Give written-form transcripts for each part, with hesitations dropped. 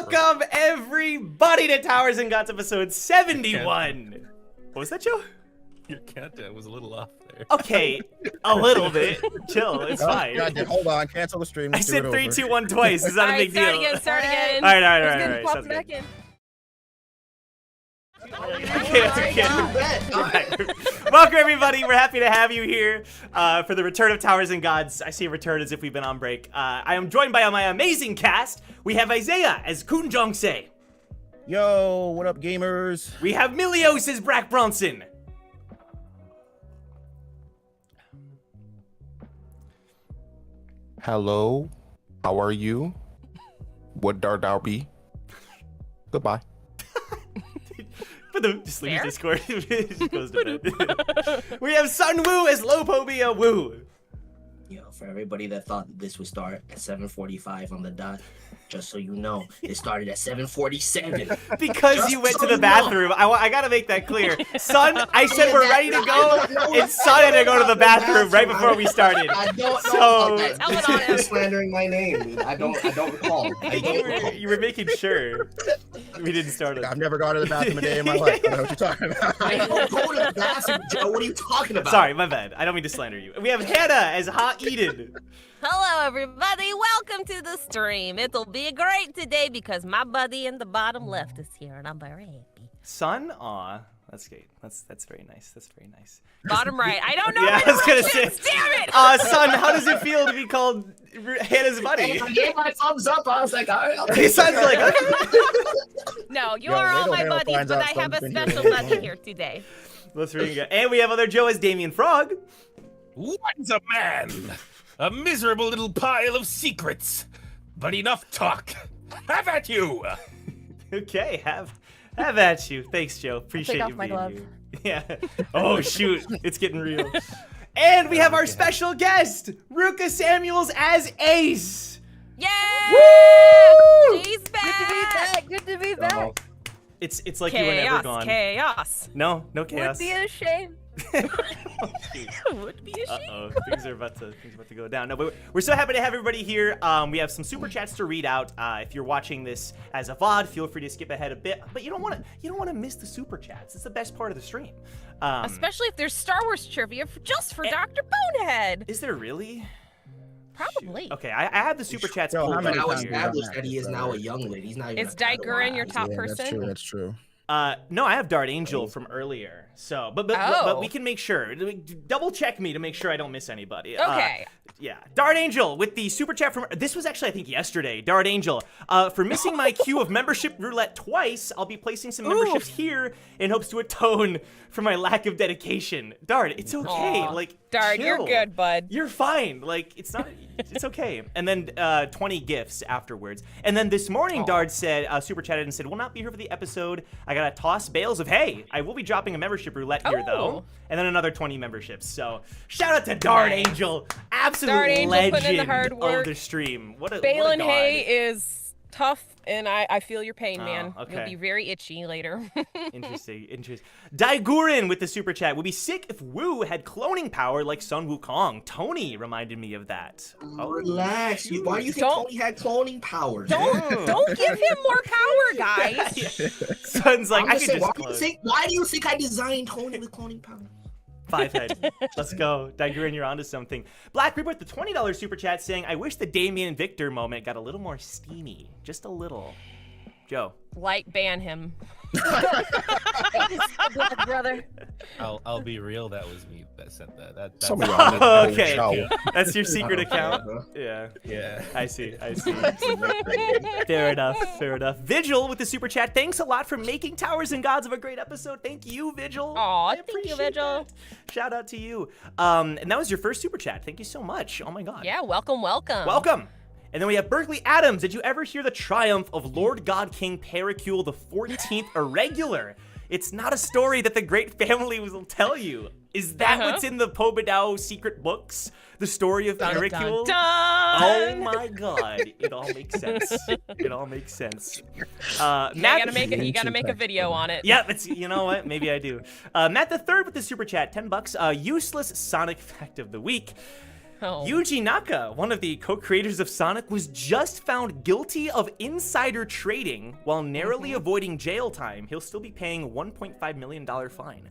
Welcome, everybody, to Towers and Gods episode 71. What was that, Joe? Your countdown was a little off there. Okay, a little bit. Chill, it's fine. God, hold on, cancel the stream. I said 3, 2, 1 twice. It's not a big deal. Start again. All right. Pop Sounds back good. in. Okay, that's okay. All right. Welcome, everybody. We're happy to have you here for the return of Towers and Gods. I say return as if we've been on break. I am joined by my amazing cast. We have Isaiah as Kun Jong-se. Yo, what up, gamers? We have Milios as Brack Bronson. Hello, how are you? What dart be? Goodbye. Just leave Discord. Just goes to bed. We have Sun Woo as Lopobia Woo. Yo, for everybody that thought that this would start at 7:45 on the dot, just so you know, it started at 7:47. Because Just you went so to the you bathroom. I gotta make that clear. Son, I said we're ready to go, and Son had to go to the bathroom right before we started. I don't So- know. Okay, Tell this it on is him. slandering my name, dude. I don't recall. I don't recall. You were making sure we didn't start it. I've never gone to the bathroom a day in my life. I don't know what you're talking about. I don't go to the bathroom, Joe. What are you talking about? Sorry, my bad. I don't mean to slander you. We have Hannah as Hot Eden. Hello, everybody. Welcome to the stream. It'll be great today because my buddy in the bottom left is here, and I'm very happy. Son, aw, that's great. That's very nice. That's very nice. Bottom right. I don't know. Yeah, my I was gonna say. directions, Damn it! Son, how does it feel to be called Hannah's buddy? Hey, I gave my thumbs up. I was like, all right. His son's like, okay. No, you Yo, are all wait till my Hannah buddies, finds but out I have a something special here. buddy here today. Let's read it. And we have other Joe as Damien Frog. What's a man? A miserable little pile of secrets. But enough talk. Have at you. Okay, have at you. Thanks, Joe. Appreciate off you my being glove. here. Yeah. Oh shoot, it's getting real. And we have our special guest, Ruka Samuels as Ace. Yay! Woo! She's back. Good to be back. It's like you were never gone. Chaos. No chaos. Would be a shame. Would be a shame. Uh-oh, things are about to go down. No, but we're so happy to have everybody here. We have some super chats to read out. If you're watching this as a VOD, feel free to skip ahead a bit. But you don't want to miss the super chats. It's the best part of the stream. Especially if there's Star Wars trivia just for Dr. Bonehead. Is there really? Probably. Shoot. Okay, I have the super chats Yo, pulled how up many Now times here. have established that he is now a young lady. He's not even. Is Digurin your top Yeah, person? that's true. No, I have Dart Angel from earlier. So, but Oh. we can make sure. Double check me to make sure I don't miss anybody. Okay. Yeah, Dart Angel with the super chat from this was actually I think yesterday. Dart Angel, for missing my queue of membership roulette twice, I'll be placing some memberships here in hopes to atone for my lack of dedication. Dart, it's okay. Aw. Like Dart, you're chill. good, bud. You're fine. Like it's not. It's okay. And then 20 gifts afterwards. And then this morning, Dart said, super chatted and said, "Will not be here for the episode. I gotta toss bales of hay. I will be dropping a membership roulette here though." Oh. And then another 20 memberships. So shout out to Dart Nice. Angel, absolute Dart Angel legend putting in the hard of work. the stream. What a Balin god. hay is tough, and I feel your pain, man. okay. You'll be very itchy later. Interesting. Daigurin with the super chat. Would be sick if Wu had cloning power like Sun Wukong. Tony reminded me of that. Relax. Why do you think Don't- Tony had cloning powers? Don't give him more power, guys. Sun's like, I'm I just could saying, just why clone. do you think I designed Tony with cloning powers? 5 head. Let's go. Daigurin, you're onto something. Black Reaper with the $20 super chat saying, I wish the Damien Victor moment got a little more steamy. Just a little. Joe. Light ban him. Black brother. I'll be real. That was me that sent that. That's Some of y'all need to Okay. shower. That's your secret account? bro. Yeah. yeah. I see. Fair enough. Vigil with the super chat. Thanks a lot for making Towers and Gods of a great episode. Thank you, Vigil. Aw, I thank you, appreciate Vigil. that. Shout out to you. And that was your first super chat. Thank you so much. Oh my god. Yeah, welcome. Welcome. And then we have Berkeley Adams. Did you ever hear the triumph of Lord God King Pericule the 14th Irregular? It's not a story that the great family will tell you. Is that what's in the Pobedao secret books? The story of Pericule? Dun. Oh my god. It all makes sense. It all makes sense. Matt, You gotta make a video on it. yeah, you know what? Maybe I do. Matt the Third with the super chat, $10. Useless Sonic fact of the week. Oh. Yuji Naka, one of the co-creators of Sonic, was just found guilty of insider trading while narrowly avoiding jail time. He'll still be paying $1.5 million fine.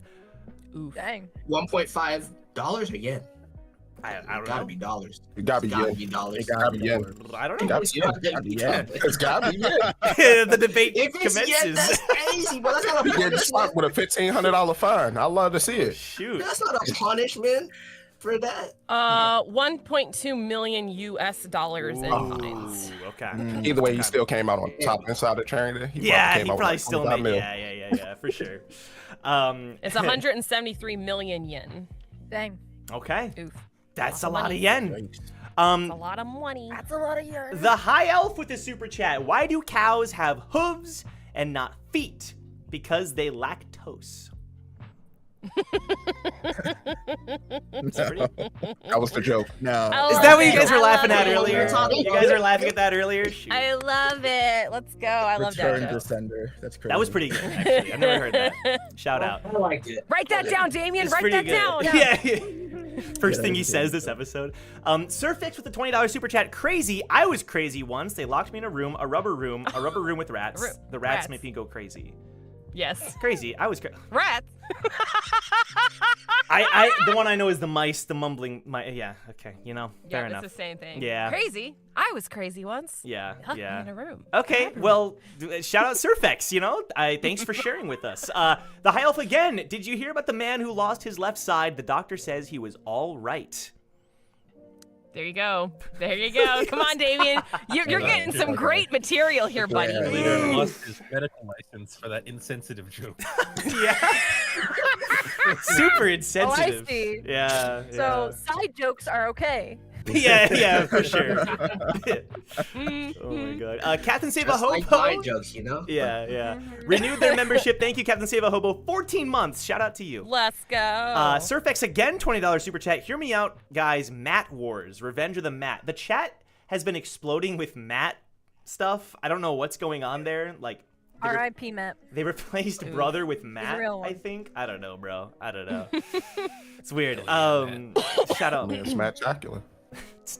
Oof. Dang. $1.5 or yen? I don't Gotta know. be dollars. It gotta be Gotta yen. be dollars. It gotta be yen. I don't know. Gotta be yen. Yeah. It's gotta be yen. The debate If it's yen, that's commences. crazy, but that's not a You get stopped with a $1,500 fine. I love to see it. Shoot. That's not a punishment for that. 1.2 million US dollars in fines. Ooh, okay. Either way, he Okay. still came out on top inside the train. Yeah, he came out probably with still $100 made. mil. Yeah, for sure. It's 173 million yen. Dang. Okay, Oof. that's a Lots of lot of money. yen. A lot of money. That's a lot of years. The High Elf with the super chat. Why do cows have hooves and not feet? Because they lactose. That was the joke. No. Oh, Is that what you Okay. guys were I laughing love at it. earlier? You guys were laughing at that earlier? Shoot. I love it. Let's go. I love that Return joke. Descender. That's crazy. That was pretty good, actually. I've never heard that. Shout out. I liked it. Write that down, Damien. It's Write pretty that good. down. Yeah. First thing he says this episode. Surfix with the $20 super chat. Crazy. I was crazy once. They locked me in a rubber room with rats. The rats Rats. make me go crazy. Yes. Crazy. I was crazy. Rats. The one I know is the mice, the mumbling. Yeah. Okay. You know. Fair Yeah, enough. it's the same thing. Yeah. Crazy. I was crazy once. Yeah. Locked me Yeah. in a room. Okay, well, shout out Surfex, you know? Thanks for sharing with us. The High Elf again. Did you hear about the man who lost his left side? The doctor says he was all right. There you go. There you go. Come on, Damien. You're getting some great material here, buddy. Yeah. He lost his medical license for that insensitive joke. Yeah. Super insensitive. see. Yeah. So side jokes are okay. Yeah, for sure. Oh my god. Captain Save a Just like Hobo. mind jokes, you know? Yeah. Renewed their membership. Thank you, Captain Save a Hobo. 14 months. Shout out to you. Let's go. Surfx again, $20 super chat. Hear me out, guys. Matt Wars, Revenge of the Matt. The chat has been exploding with Matt stuff. I don't know what's going on there. Like, R.I.P. Matt. they replaced brother with Matt. real one. I think. I don't know, bro. I don't know. It's weird. Shout out. It's Matt Chocula.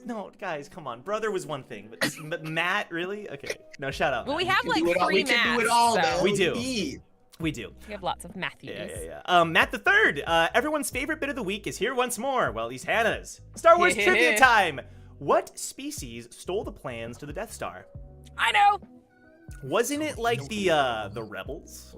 No, guys, come on. Brother was one thing, but Matt, really? Okay. No, shout out. well, we Matt. have like We three can do it Matts, all, so man. We do. Indeed. We do. we have lots of Matthews. Yeah. Matt the Third. Everyone's favorite bit of the week is here once more. Well, at least Hannah's. Star Wars trivia time. What species stole the plans to the Death Star? I know. Wasn't it like the Rebels?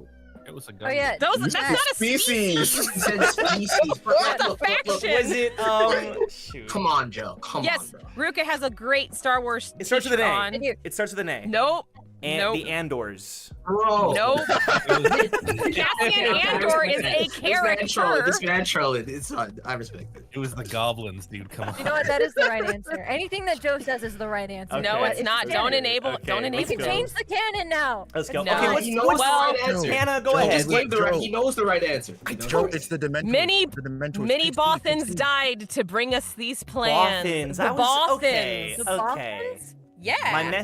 It was a gun. Oh yeah. That's not a species. He said species. But That's a look, faction. Was it shoot. Come on, Joe. Come Yes, on, bro. Ruka has a great Star Wars. It starts with an t-shirt A. on. It starts with an A. Nope. And Nope. the Andors. Bro. Nope. Cassian Andor is a character. This man trolling. It's I respect it. It was the goblins, dude. Come on. You know what? That is the right answer. Anything that Joe says is the right answer. Okay. No, it's not. Don't canon. enable. Okay, Don't let's We enable. can go. change the canon now. Let's go. No. Okay, what's, He knows what's the right answer. Hannah, go Joe, ahead. Just give the right. Joe. He knows the right answer. He knows Joe, the it's the Dementors. Many The Dementors. Many 16, Bothans 16. died to bring us these plans. Bothans. The I was- Bothans. okay. The Okay. Bothans? Yeah.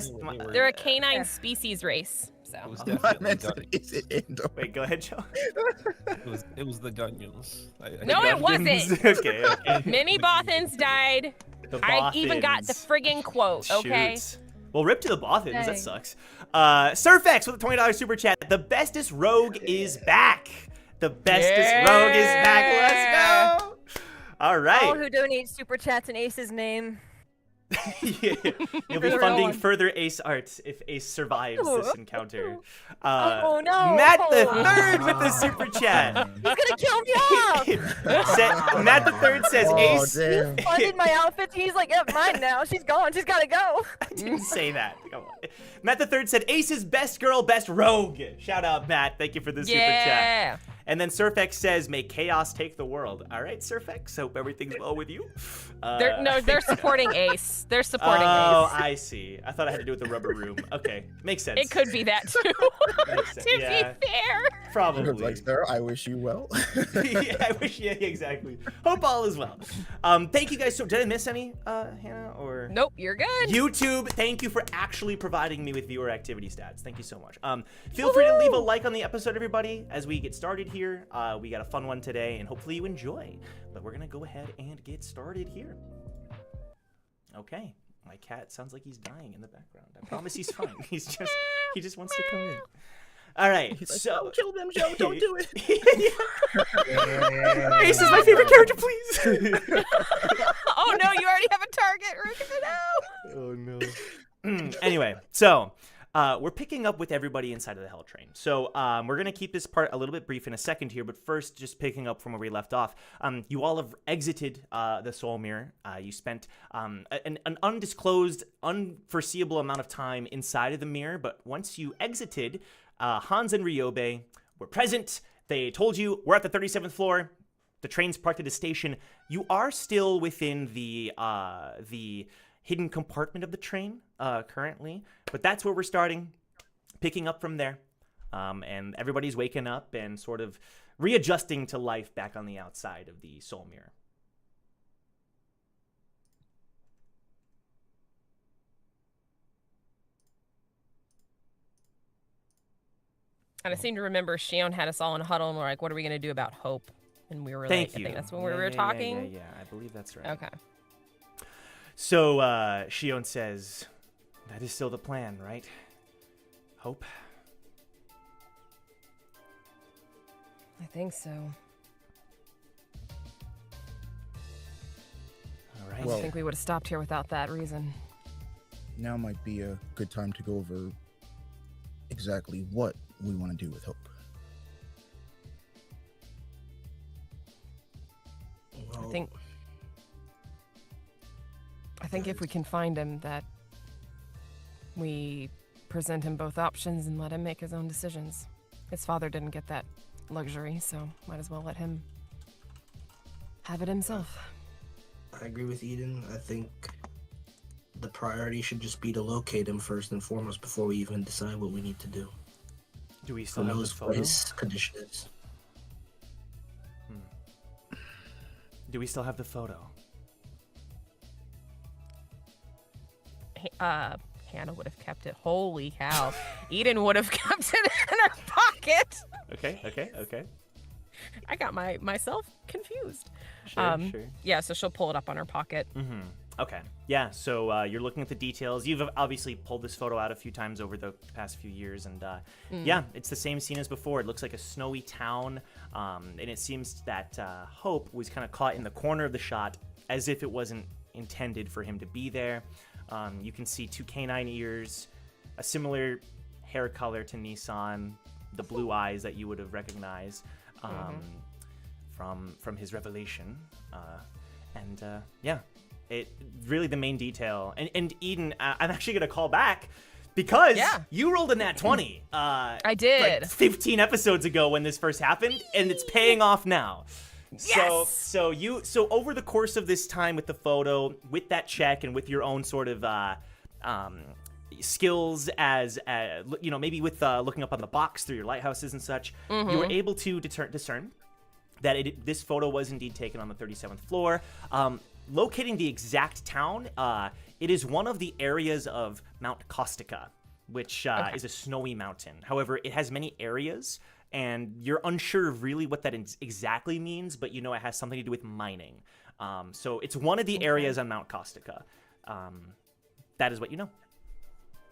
They're a canine Yeah. species race. So. It was My definitely man gun- said, is it Andor? Wait, go ahead, Joe. it was the Gunyons. No, it wasn't. Okay. Many Bothans died. The I even got the Bothans. friggin' quote, okay? Shoots. Well, rip to the Bothans. That Dang. sucks. Surfx with a $20 super chat. The bestest rogue is back. The bestest rogue is back. Let's go. All All right. who donate super chats in Ace's name. Yeah. You'll be Real funding one. further Ace arts if Ace survives this encounter. Oh, no. Matt the Third with the super chat. He's gonna kill me off. Matt the Third says Oh, Ace. damn. Funded my outfits. He's like, yep, mine now. She's gone. She's gotta go. I didn't say that. Come on. Matt the Third said Ace's best girl, best rogue. Shout out, Matt. Thank you for the super chat. Yeah. And then Surfx says, may chaos take the world. All right, Surfx. Hope everything's well with you. They're supporting Ace. They're supporting Oh, Ace. I see. I thought I had to do with the rubber room. Okay, makes sense. It could be that too. Makes sense. to Yeah. be fair. Probably. Like, sir, I wish you well. Yeah, I wish. Yeah, exactly. Hope all is well. Thank you guys. So, did I miss any, Hannah? Or Nope, you're good. YouTube, thank you for actually providing me with viewer activity stats. Thank you so much. Feel free to leave a like on the episode, everybody, as we get started here. We got a fun one today, and hopefully you enjoy. But we're gonna go ahead and get started here. Okay. My cat sounds like he's dying in the background. I promise he's fine. He just wants to come in. All right. He's like, So don't kill them, Joe. Don't do it. Ace is my favorite character, please. Oh no, you already have a target. Rukina, no. Oh no. Anyway, so we're picking up with everybody inside of the Hell Train. So we're gonna keep this part a little bit brief in a second here, but first, just picking up from where we left off. You all have exited the Soul Mirror. You spent an undisclosed, unforeseeable amount of time inside of the mirror, but once you exited, Hans and Ryobe were present. They told you we're at the 37th floor. The train's parked at a station. You are still within the hidden compartment of the train currently, but that's where we're starting, picking up from there. And everybody's waking up and sort of readjusting to life back on the outside of the Soul Mirror. And I seem to remember Shion had us all in a huddle and we're like, what are we going to do about hope? And we were Thank like, you. I think that's when we were talking. Yeah, I believe that's right. Okay. So Shion says, that is still the plan, right? Hope? I think so. All right. I don't think we would have stopped here without that reason. Now might be a good time to go over exactly what we want to do with Hope. Well, I think if we can find him, that we present him both options and let him make his own decisions. His father didn't get that luxury, so might as well let him have it himself. I agree with Eden. I think the priority should just be to locate him first and foremost before we even decide what we need to do. Do we still Who have the knows what photo? his condition is? Do we still have the photo? Hannah would have kept it. Holy cow. Eden would have kept it in her pocket. Okay. I got myself confused. Sure. Yeah, so she'll pull it up on her pocket. Mm-hmm. Okay. Yeah, so you're looking at the details. You've obviously pulled this photo out a few times over the past few years, and yeah, it's the same scene as before. It looks like a snowy town, and it seems that Hope was kind of caught in the corner of the shot as if it wasn't intended for him to be there. You can see 2 canine ears, a similar hair color to Nissan, the blue eyes that you would have recognized from his revelation, and yeah. It really the main detail, and Eden, I'm actually gonna call back because you rolled a nat 20. I did like 15 episodes ago when this first happened, and it's paying off now. Yes! So over the course of this time with the photo, with that check, and with your own sort of skills as maybe with looking up on the box through your lighthouses and such, you were able to discern that this photo was indeed taken on the 37th floor. Locating the exact town, it is one of the areas of Mount Kostica, which is a snowy mountain. However, it has many areas, and you're unsure of really what that exactly means, but you know it has something to do with mining. So it's one of the areas on Mount Kostica. That is what you know.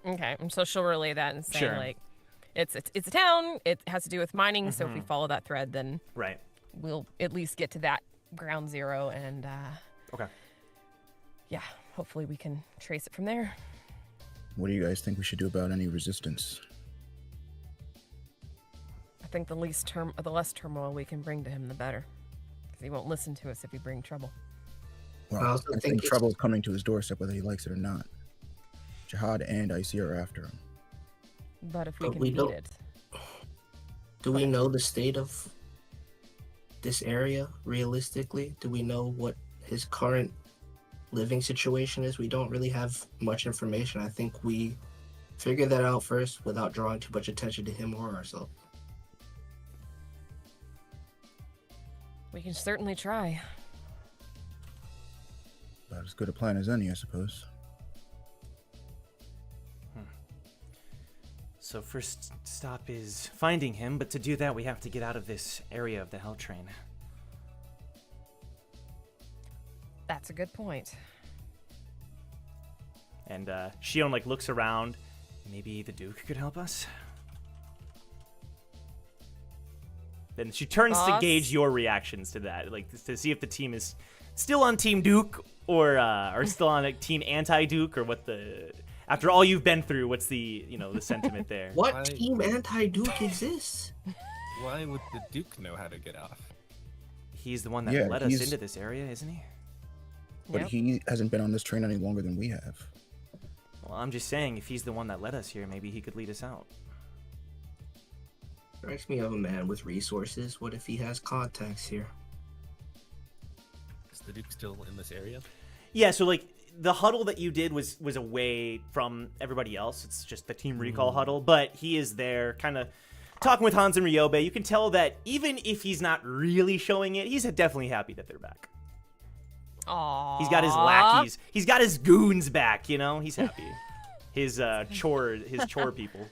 Okay, and so she'll relay that and say, Sure. like, it's a town, it has to do with mining, so if we follow that thread, then Right. we'll at least get to that ground zero, and Okay. yeah, hopefully we can trace it from there. What do you guys think we should do about any resistance? I think the less turmoil we can bring to him, the better. Because he won't listen to us if we bring trouble. Well, I also I think think it's- trouble is coming to his doorstep whether he likes it or not. Jahad and Icy are after him. But if we But can we beat don't- it. Do we know the state of this area realistically? Do we know what his current living situation is? We don't really have much information. I think we figure that out first without drawing too much attention to him or ourselves. We can certainly try. About as good a plan as any, I suppose. So first stop is finding him, but to do that we have to get out of this area of the Hell Train. That's a good point. And Shion like looks around. Maybe the Duke could help us. Then she turns to Boss? gauge your reactions to that, like to see if the team is still on Team Duke or still on like, Team Anti-Duke, or what the. After all you've been through, what's the the sentiment there? What Why- team anti-Duke exists? Why would the Duke know how to get off? He's the one that Yeah, led us he's- into this area, isn't he? But Yep. he hasn't been on this train any longer than we have. Well, I'm just saying, if he's the one that led us here, maybe he could lead us out. Strikes me of a man with resources. What if he has contacts here? Is the Duke still in this area? Yeah, so like the huddle that you did was away from everybody else. It's just the team recall huddle, but he is there kind of talking with Hans and Ryobe. You can tell that even if he's not really showing it, he's definitely happy that they're back. Aww. He's got his lackeys. He's got his goons back, He's happy. His chore people.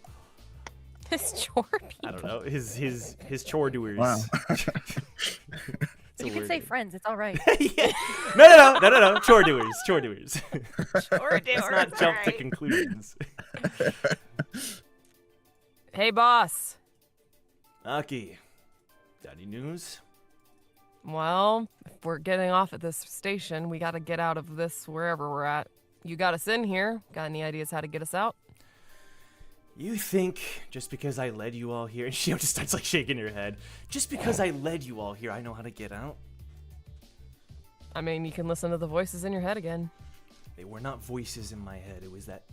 His chore people. I don't know. His chore doers. Wow. It's a You can word. say friends. It's all right. Yeah. No. Chore doers. Chore doers. Chore Let's not jump to conclusions. Hey, boss. Aki, got any news? Well, if we're getting off at this station, we gotta get out of this wherever we're at. You got us in here. Got any ideas how to get us out? You think just because I led you all here, and she just starts like shaking her head, just because I led you all here, I know how to get out? I mean, you can listen to the voices in your head again. They were not voices in my head. It was that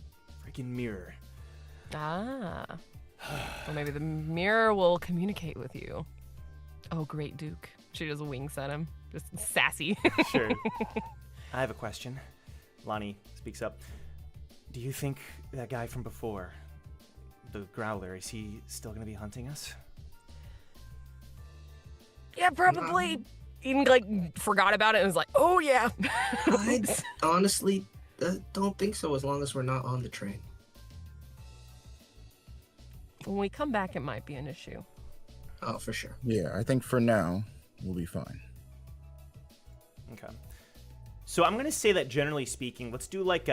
freaking mirror. Ah. Or maybe the mirror will communicate with you. Oh, great Duke. She just winks at him. Just sassy. Sure. I have a question. Lonnie speaks up. Do you think that guy from before, the Growler, is he still going to be hunting us? Yeah, probably. Even like forgot about it and was like, oh yeah. I honestly don't think so, as long as we're not on the train. When we come back, it might be an issue. Oh, for sure. Yeah, I think for now we'll be fine. Okay. So I'm gonna say that generally speaking, let's do like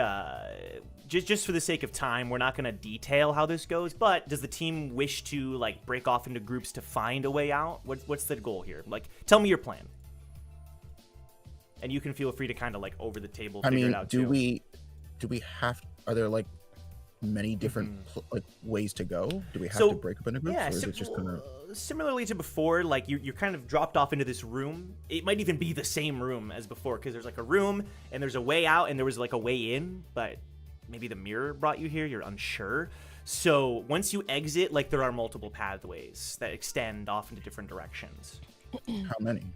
just for the sake of time, we're not gonna detail how this goes. But does the team wish to like break off into groups to find a way out? What's the goal here? Like, tell me your plan. And you can feel free to kind of like over the table I figure mean, it out do too. we have? Are there like many different like ways to go? Do we have So, to break up into groups, yeah, or is it just gonna? Similarly to before, like you're kind of dropped off into this room. It might even be the same room as before, because there's like a room and there's a way out and there was like a way in, but maybe the mirror brought you here. You're unsure. So once you exit, like there are multiple pathways that extend off into different directions. How many?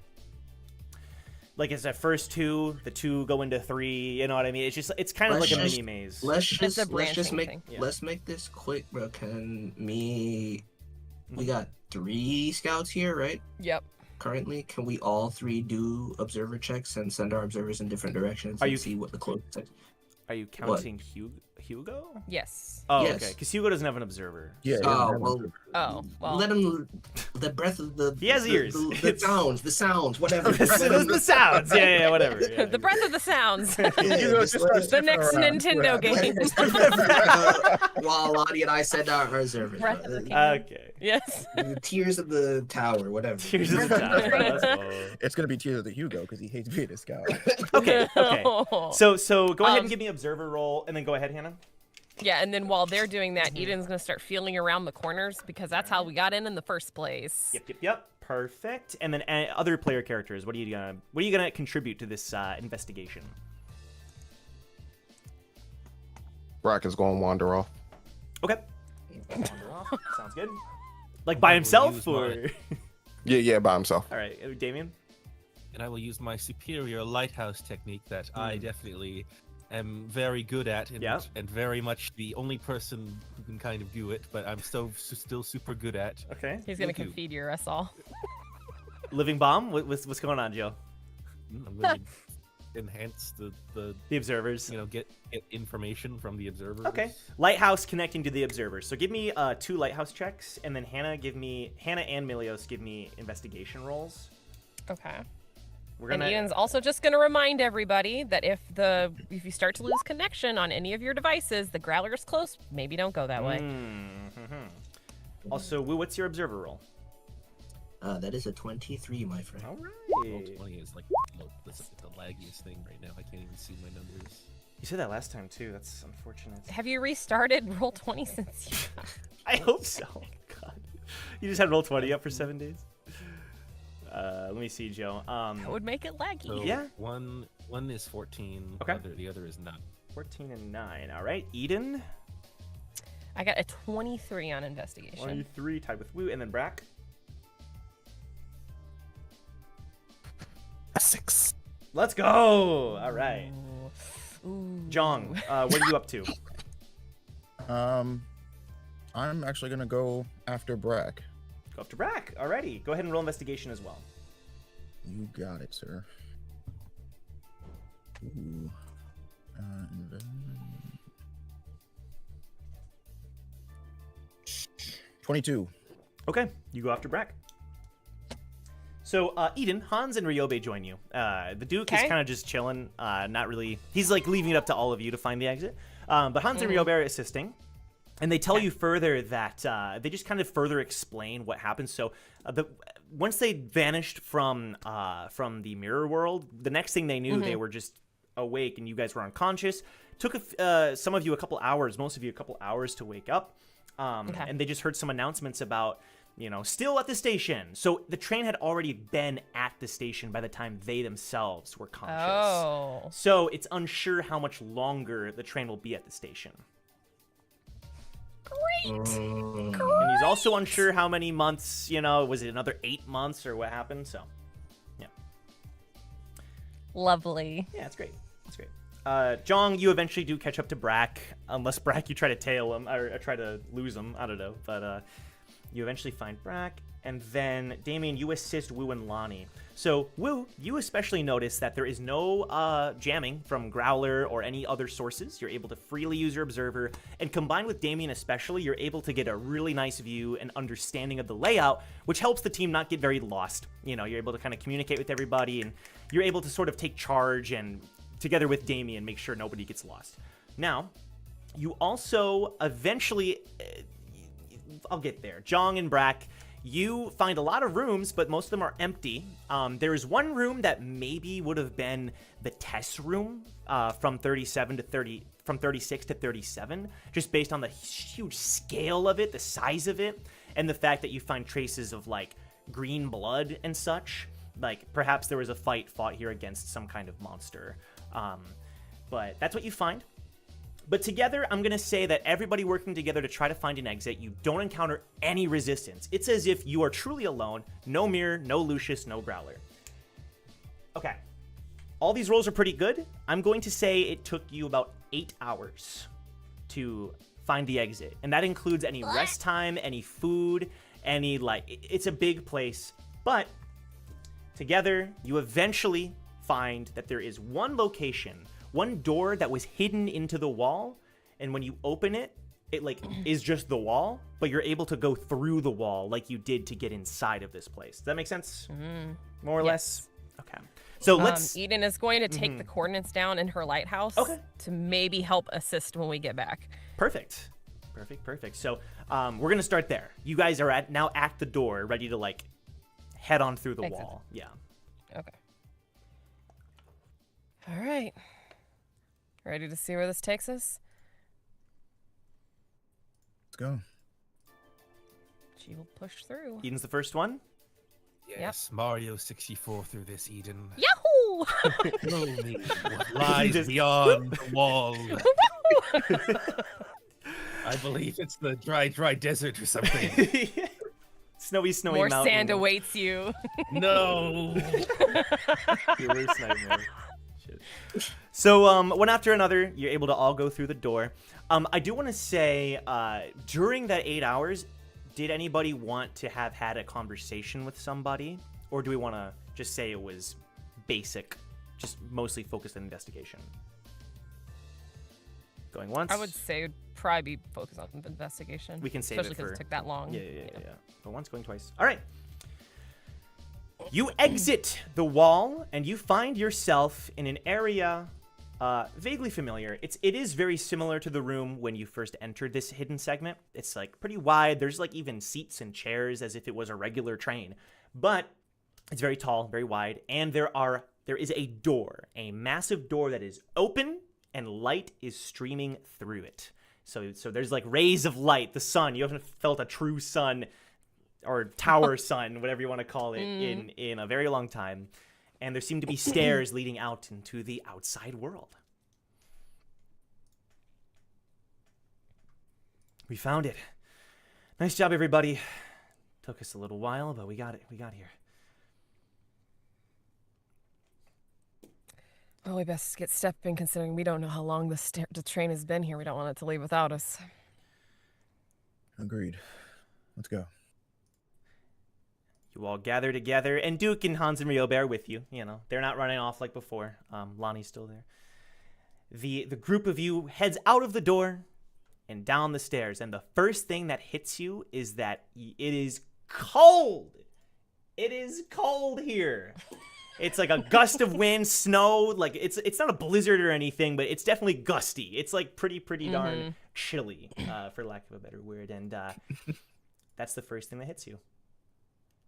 Like it's at first two, the two go into three. You know what I mean? It's kind of Let's like a just- mini maze. Let's It's just a let's just branching make thing. Yeah. let's make this quick, bro. We got 3 scouts here, right? Yep. Currently, can we all 3 do observer checks and send our observers in different directions Are and you- see what the closest is? Are you counting Hugo? Yes. Oh, Yes. okay. Because Hugo doesn't have an observer. Yeah. Oh, yeah, well, Oh, well. let him. The breath of the. He has ears. The sounds, whatever. the sounds. Yeah, whatever. Yeah. The breath of the sounds. Yeah, just let the him- next Nintendo game. While Lottie and I send out our observers. Breath of the king. Okay. Yes. The tears of the tower, whatever. Tears of the Tower. Let's go. It's gonna be Tears of the Hugo because he hates being a scout. Okay. So go ahead and Um, give me observer roll, and then go ahead, Hannah. Yeah, and then while they're doing that, Eden's gonna start feeling around the corners because that's how we got in the first place. Yep. Perfect. And then other player characters. What are you gonna contribute to this investigation? Brock is going to wander off. Okay. Sounds good. Like by himself, use or mine. Yeah, by himself. all right, Damien. And I will use my superior lighthouse technique that I definitely am very good at, and, Yeah. and very much the only person who can kind of do it, but I'm still super good at. Okay. He's gonna Thank you. configure us all. Living bomb. What's going on, Joe? I'm going to enhance the The observers. get information from the observers. Okay. Lighthouse connecting to the observers. So give me 2 lighthouse checks, and then Hannah and Milios give me investigation rolls. Okay. We're And gonna. Ian's also just going to remind everybody that if you start to lose connection on any of your devices, the growler is close. Maybe don't go that way. Also, Woo, what's your observer roll? That is a 23, my friend. All Roll right. 20 is like the laggiest thing right now. I can't even see my numbers. You said that last time too. That's unfortunate. Have you restarted Roll 20 since you... I hope so. God, you just had roll 20 up for 7 days. Let me see, Joe. That would make it laggy. So Yeah. One is 14. Okay. The other is 9. 14 and 9. All right, Eden. I got a 23 on investigation. 23 tied with Woo, and then Brack. A 6. Let's go. All right. Ooh. Jong, what are you up to? I'm actually gonna go after Brack. Go up to Brack. Alrighty. Go ahead and roll investigation as well. You got it, sir. Ooh. And then... 22. Okay, you go after Brack. So, Eden, Hans, and Ryobe join you. The Duke is Okay. kind of just chilling, not really... He's, like, leaving it up to all of you to find the exit. But Hans and Ryobe are assisting. And they tell you further that they just kind of further explain what happened. So, once they vanished from the mirror world, the next thing they knew, they were just awake and you guys were unconscious. Took some of you a couple hours, most of you a couple hours to wake up. And they just heard some announcements about, still at the station. So the train had already been at the station by the time they themselves were conscious. Oh. So it's unsure how much longer the train will be at the station. Great. Mm. And he's also unsure how many months, was it another 8 months or what happened? So, yeah. Lovely. Yeah, it's great. It's great. Jong, you eventually do catch up to Brack, unless Brack you try to tail him or try to lose him. I don't know, but you eventually find Brack, and then Damien, you assist Woo and Lonnie. So Woo, you especially notice that there is no jamming from Growler or any other sources. You're able to freely use your observer, and combined with Damien especially, you're able to get a really nice view and understanding of the layout, which helps the team not get very lost. You're able to kind of communicate with everybody, and you're able to sort of take charge and together with Damien, make sure nobody gets lost. Now, you also eventually, I'll get there. Jong and Brack, you find a lot of rooms, but most of them are empty. There is one room that maybe would have been the test room from 36 to 37, just based on the huge scale of it, the size of it, and the fact that you find traces of like green blood and such. Like perhaps there was a fight fought here against some kind of monster. But that's what you find. But together, I'm going to say that everybody working together to try to find an exit, you don't encounter any resistance. It's as if you are truly alone. No mirror, no Lucius, no Growler. Okay. All these rolls are pretty good. I'm going to say it took you about 8 hours to find the exit. And that includes any rest time, any food, any, it's a big place. But together, you eventually find that there is one location, one door that was hidden into the wall, and when you open it, it is just the wall, but you're able to go through the wall like you did to get inside of this place. Does that make sense? More or less? Okay. So let's... Eden is going to take the coordinates down in her lighthouse to maybe help assist when we get back. Perfect. So we're going to start there. You guys are now at the door, ready to head on through the wall. Yeah. Okay. All right. Ready to see where this takes us? Let's go. She will push through. Eden's the first one. Yes, Mario 64 through this, Eden. Yahoo! Show me what lies beyond the wall. I believe it's the dry desert or something. Snowy More mountain. sand awaits you. No. Your worst nightmare. Shit. So one after another, you're able to all go through the door. I do want to say, during that 8 hours, did anybody want to have had a conversation with somebody? Or do we want to just say it was basic, just mostly focused on investigation? Going once? I would say it would probably be focused on investigation. We can save especially it for... because it took that long. Yeah. Going once, going twice. All right. You exit the wall, and you find yourself in an area vaguely familiar. It is very similar to the room when you first entered this hidden segment. It's like pretty wide. There's like even seats and chairs as if it was a regular train. But it's very tall, very wide, and there is a door, a massive door that is open, and light is streaming through it. So there's like rays of light, the sun. You haven't felt a true sun or tower sun, whatever you want to call it, in a very long time. And there seem to be stairs leading out into the outside world. We found it. Nice job, everybody. Took us a little while, but we got it. We got here. Well, we best get stepping, considering we don't know how long the train has been here. We don't want it to leave without us. Agreed. Let's go. You all gather together, and Duke and Hans and Ryobe are with you. You know, they're not running off like before. Lonnie's still there. The group of you heads out of the door and down the stairs, and the first thing that hits you is that it is cold. It is cold here. It's like a gust of wind, snow. Like it's not a blizzard or anything, but it's definitely gusty. It's like pretty darn chilly, for lack of a better word. And that's the first thing that hits you.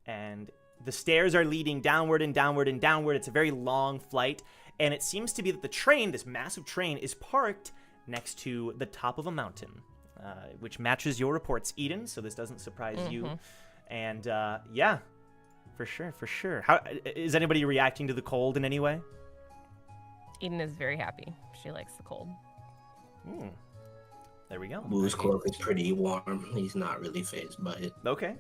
And the stairs are leading downward and downward and downward. It's a very long flight, and it seems to be that the train, this massive train, is parked next to the top of a mountain, which matches your reports, Eden. So this doesn't surprise you. And yeah. For sure. How is anybody reacting to the cold in any way? Eden is very happy. She likes the cold. There we go. Boo's cloak is pretty warm. He's not really fazed by it. Okay.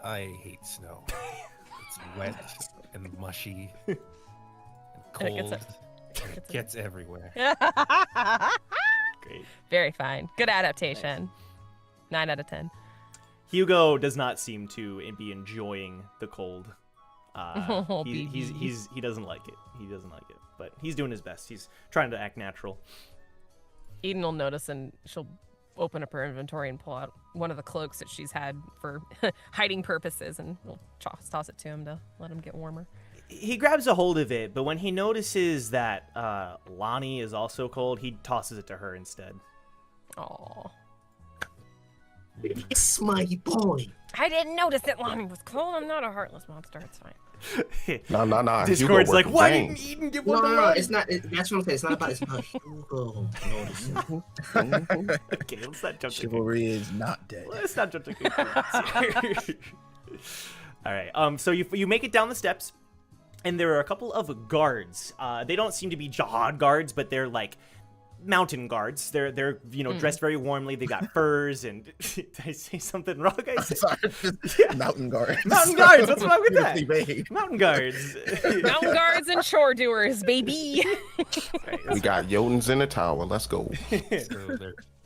I hate snow. It's wet and mushy and cold. It gets everywhere. Great. Very fine. Good adaptation. Nice. 9 out of 10. Hugo does not seem to be enjoying the cold. He He doesn't like it. He doesn't like it, but he's doing his best. He's trying to act natural. Eden will notice, and she'll open up her inventory and pull out one of the cloaks that she's had for hiding purposes, and we'll toss it to him to let him get warmer. He grabs a hold of it, but when he notices that Lonnie is also cold, he tosses it to her instead. Aww. It's my boy. I didn't notice that Lonnie was cold. I'm not a heartless monster. It's fine. Nah. Discord's like, why dang. didn't Eden get one? No, it's not. That's what I'm saying. It's not about. It's about Hugo noticing. Okay, let's not jump to Chivalry is not dead. Let's not jump to conclusions. All right. So you make it down the steps, and there are a couple of guards. They don't seem to be Jahad guards, but they're like mountain guards. They're dressed very warmly. They got furs and did I say something wrong? Sorry, mountain guards. Mountain guards. What's wrong with that? Vague. Mountain guards. Mountain guards and shore doers, baby. Right, We got Jotuns in the tower. Let's go. So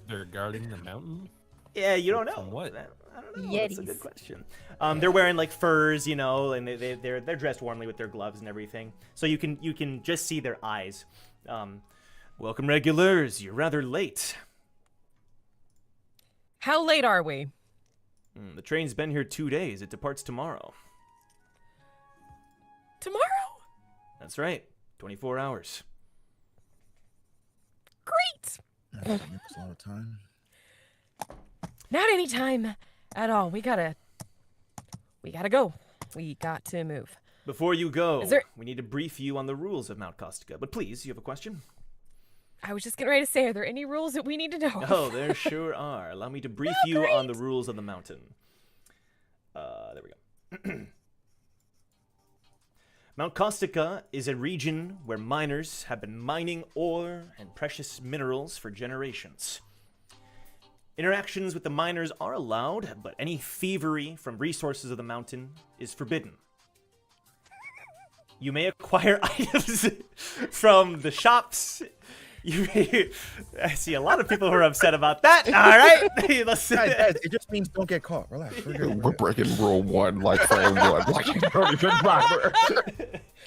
they're guarding the mountain? yeah, you don't know. From what? I don't know. That's a Yetis. good question. They're wearing like furs, and they're dressed warmly with their gloves and everything. So you can just see their eyes. Welcome, regulars. You're rather late. How late are we? The train's been here 2 days. It departs tomorrow. Tomorrow? That's right. 24 hours. Great. That's a lot of time. Not any time at all. We gotta go. We got to move. Before you go, Is there- we need to brief you on the rules of Mount Kostica. But please, you have a question? I was just getting ready to say, are there any rules that we need to know? Oh, there sure are. Allow me to brief you on the rules of the mountain. There we go. Mount Kostica is a region where miners have been mining ore and precious minerals for generations. Interactions with the miners are allowed, but any thievery from resources of the mountain is forbidden. You may acquire items from the shops. I see a lot of people who are upset about that. All right. Guys, it just means don't get caught. Relax. We're good. We're breaking rule 1 like frame 1. Like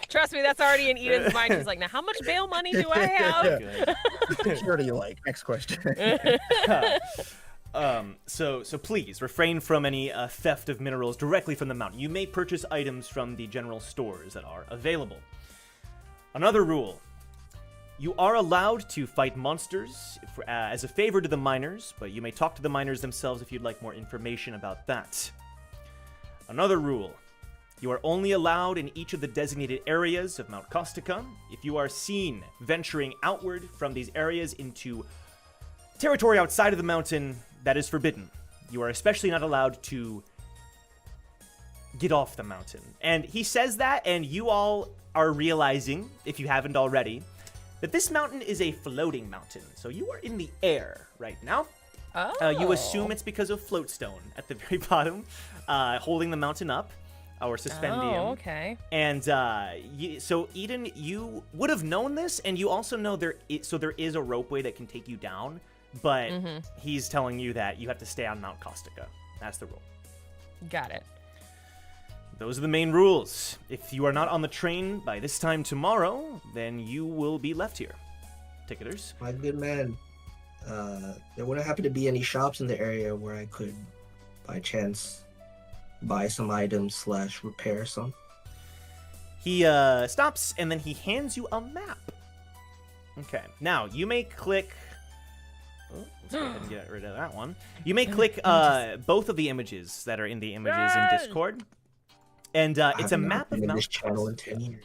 Trust me, that's already in Eden's mind. He's like, now how much bail money do I have? Good. Which shirt do you like? Next question. So please refrain from any theft of minerals directly from the mountain. You may purchase items from the general stores that are available. Another rule. You are allowed to fight monsters as a favor to the miners, but you may talk to the miners themselves if you'd like more information about that. Another rule. You are only allowed in each of the designated areas of Mount Kostica. If you are seen venturing outward from these areas into territory outside of the mountain, that is forbidden. You are especially not allowed to get off the mountain. And he says that, and you all are realizing, if you haven't already, that this mountain is a floating mountain. So you are in the air right now. You assume it's because of floatstone at the very bottom, holding the mountain up, or suspending. Oh, okay. And so Eden, you would have known this, and you also know there is a ropeway that can take you down, but he's telling you that you have to stay on Mount Kostica. That's the rule. Got it. Those are the main rules. If you are not on the train by this time tomorrow, then you will be left here. Ticketers. My good man, there wouldn't happen to be any shops in the area where I could, by chance, buy some items / repair some. He stops, and then he hands you a map. Okay. Now, you may click... Oh, let's go ahead and get rid of that one. You may click both of the images that are in the images in Discord. And it's a map of Mount this channel in 10 years.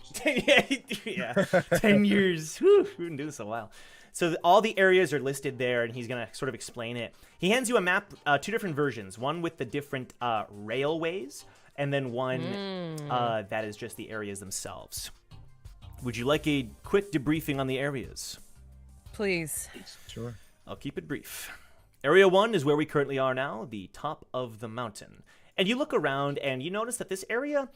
Yeah, 10 years. Whew, we've been doing this a while. So all the areas are listed there, and he's going to sort of explain it. He hands you a map, 2 different versions. One with the different railways, and then one that is just the areas themselves. Would you like a quick debriefing on the areas? Please. Sure. I'll keep it brief. Area 1 is where we currently are now, the top of the mountain. And you look around, and you notice that this area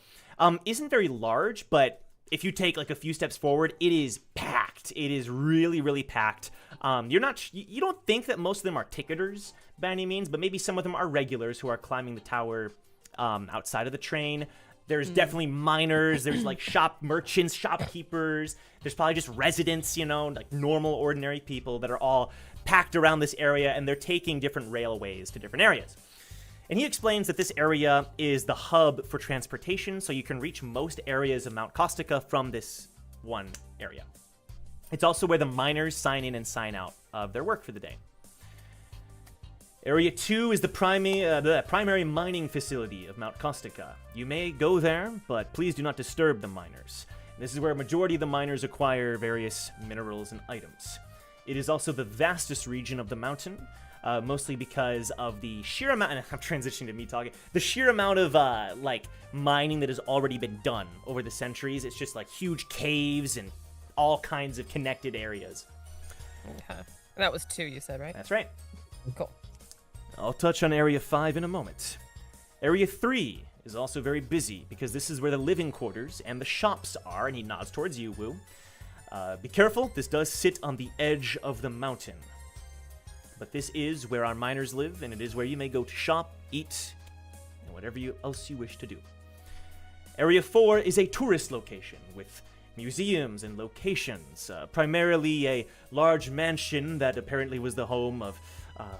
isn't very large, but if you take like a few steps forward, it is packed. It is really, really packed. You don't think that most of them are ticketers by any means, but maybe some of them are regulars who are climbing the tower outside of the train. There's definitely miners. There's like shop merchants, shopkeepers. There's probably just residents, like normal, ordinary people that are all packed around this area, and they're taking different railways to different areas. And he explains that this area is the hub for transportation, so you can reach most areas of Mount Kostica from this one area. It's also where the miners sign in and sign out of their work for the day. Area 2 is the primary mining facility of Mount Kostica. You may go there, but please do not disturb the miners. This is where a majority of the miners acquire various minerals and items. It is also the vastest region of the mountain, mostly because of the sheer amount, and I'm transitioning to me talking, the sheer amount of, mining that has already been done over the centuries. It's just, huge caves and all kinds of connected areas. Okay. That was 2, you said, right? That's right. Cool. I'll touch on Area 5 in a moment. Area 3 is also very busy, because this is where the living quarters and the shops are, and he nods towards you, Wu. Be careful, this does sit on the edge of the mountain. But this is where our miners live, and it is where you may go to shop, eat, and whatever else you wish to do. Area 4 is a tourist location with museums and locations, primarily a large mansion that apparently was the home of,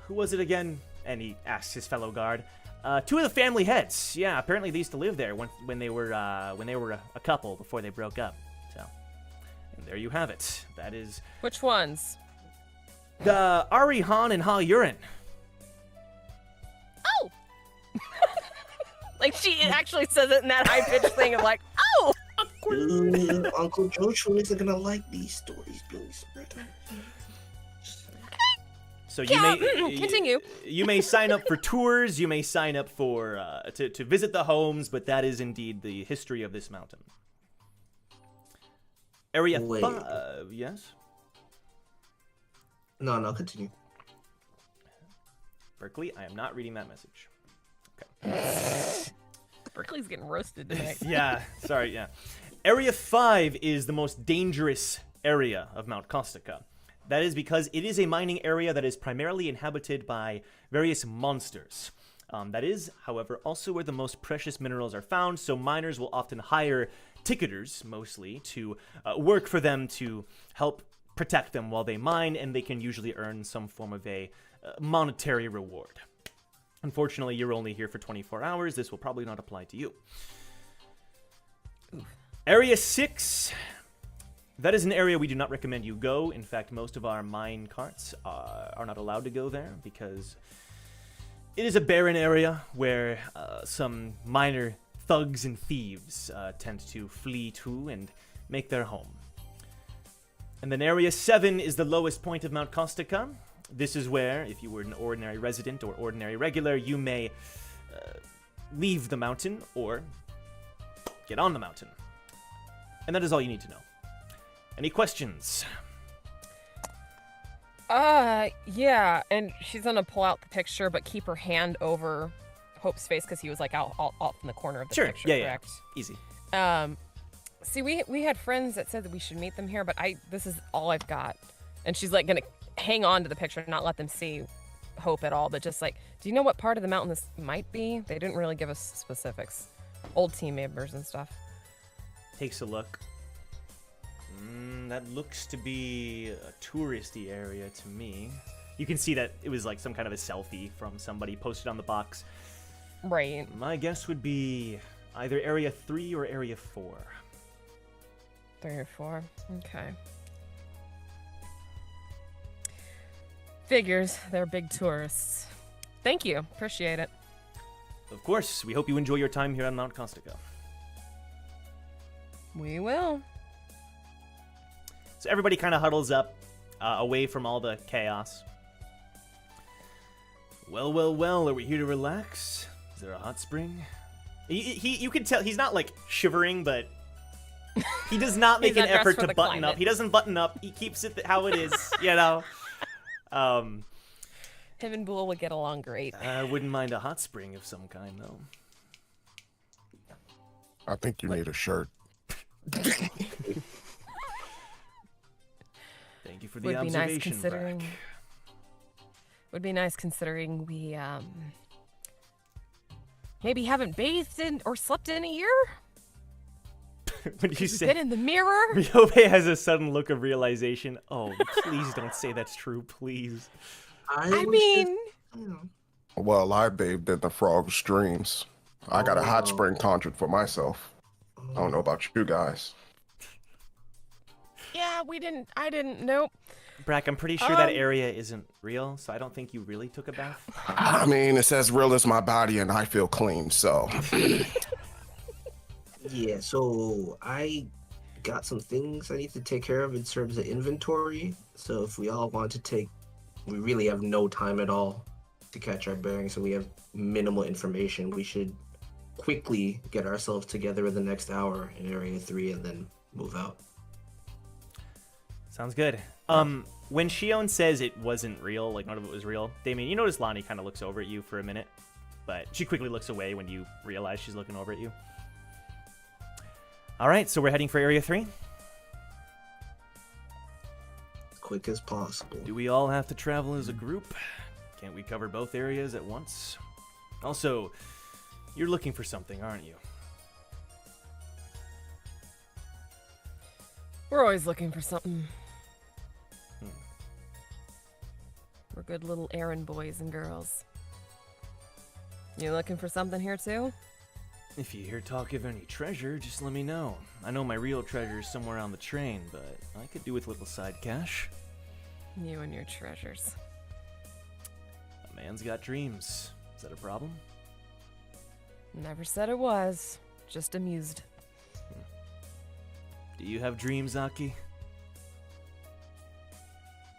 who was it again? And he asks his fellow guard. 2 of the family heads. Yeah, apparently they used to live there when they were a couple before they broke up. So, and there you have it. That is Which ones? the Ari Han and Ha Yurin. Oh! Like, she actually says it in that high-pitched thing of like, oh! Dude, Uncle Joshua isn't gonna like these stories being spread. So Continue. You may sign up for tours. You may sign up for to visit the homes, but that is indeed the history of this mountain. Area 5, yes. No, continue. Berkeley, I am not reading that message. Okay. Berkeley's getting roasted tonight. Yeah, sorry, yeah. Area 5 is the most dangerous area of Mount Kostica. That is because it is a mining area that is primarily inhabited by various monsters. That is, however, also where the most precious minerals are found, so miners will often hire ticketers, mostly, to work for them to help protect them while they mine, and they can usually earn some form of a monetary reward. Unfortunately, you're only here for 24 hours. This will probably not apply to you. Area 6. That is an area we do not recommend you go. In fact, most of our mine carts are not allowed to go there because it is a barren area where some minor thugs and thieves tend to flee to and make their home. And then Area 7 is the lowest point of Mount Kostica. This is where, if you were an ordinary resident or ordinary regular, you may leave the mountain or get on the mountain. And that is all you need to know. Any questions? Yeah, and she's gonna pull out the picture, but keep her hand over Hope's face because he was like out off in the corner of the Sure. picture. Yeah, correct? yeah. Easy. See, we had friends that said that we should meet them here, but this is all I've got. And she's like gonna hang on to the picture, not let them see Hope at all, but just like, do you know what part of the mountain this might be? They didn't really give us specifics. Old team members and stuff. Takes a look. That looks to be a touristy area to me. You can see that it was like some kind of a selfie from somebody posted on the box. Right. My guess would be either Area 3 or Area 4. 3 or 4. Okay. Figures. They're big tourists. Thank you. Appreciate it. Of course, we hope you enjoy your time here on Mount Kostica. We will. So everybody kind of huddles up, away from all the chaos. Well, are we here to relax? Is there a hot spring? You can tell he's not like shivering, but he does not make He's an not dressed effort for to the button up. climate. He doesn't button up. He keeps it how it is, you know. Him and Boole would get along great. I wouldn't mind a hot spring of some kind, though. I think you need a shirt. Thank you for the Would be nice observation, considering. Brack. Would be nice considering we maybe haven't bathed in or slept in a year. When you Been say in the mirror. Ryobe has a sudden look of realization. Oh, please don't say that's true, please. I mean, Well, I bathed in the frog's dreams. I got a hot Oh. spring conjured for myself. I don't know about you guys. yeah, I didn't. Nope. Brack, I'm pretty sure that area isn't real, so I don't think you really took a bath. I mean, it's as real as my body, and I feel clean, so. Yeah, so I got some things I need to take care of in terms of inventory. So if we all want to take, we really have no time at all to catch our bearings, so we have minimal information. We should quickly get ourselves together in the next hour in Area 3 and then move out. Sounds good. When Shion says it wasn't real, like none of it was real, Damien, you notice Lonnie kind of looks over at you for a minute, but she quickly looks away when you realize she's looking over at you. All right, so we're heading for Area 3. As quick as possible. Do we all have to travel as a group? Can't we cover both areas at once? Also, you're looking for something, aren't you? We're always looking for something. We're good little errand boys and girls. You looking for something here too? If you hear talk of any treasure, just let me know. I know my real treasure is somewhere on the train, but I could do with a little side cash. You and your treasures. A man's got dreams. Is that a problem? Never said it was. Just amused. Do you have dreams, Aki?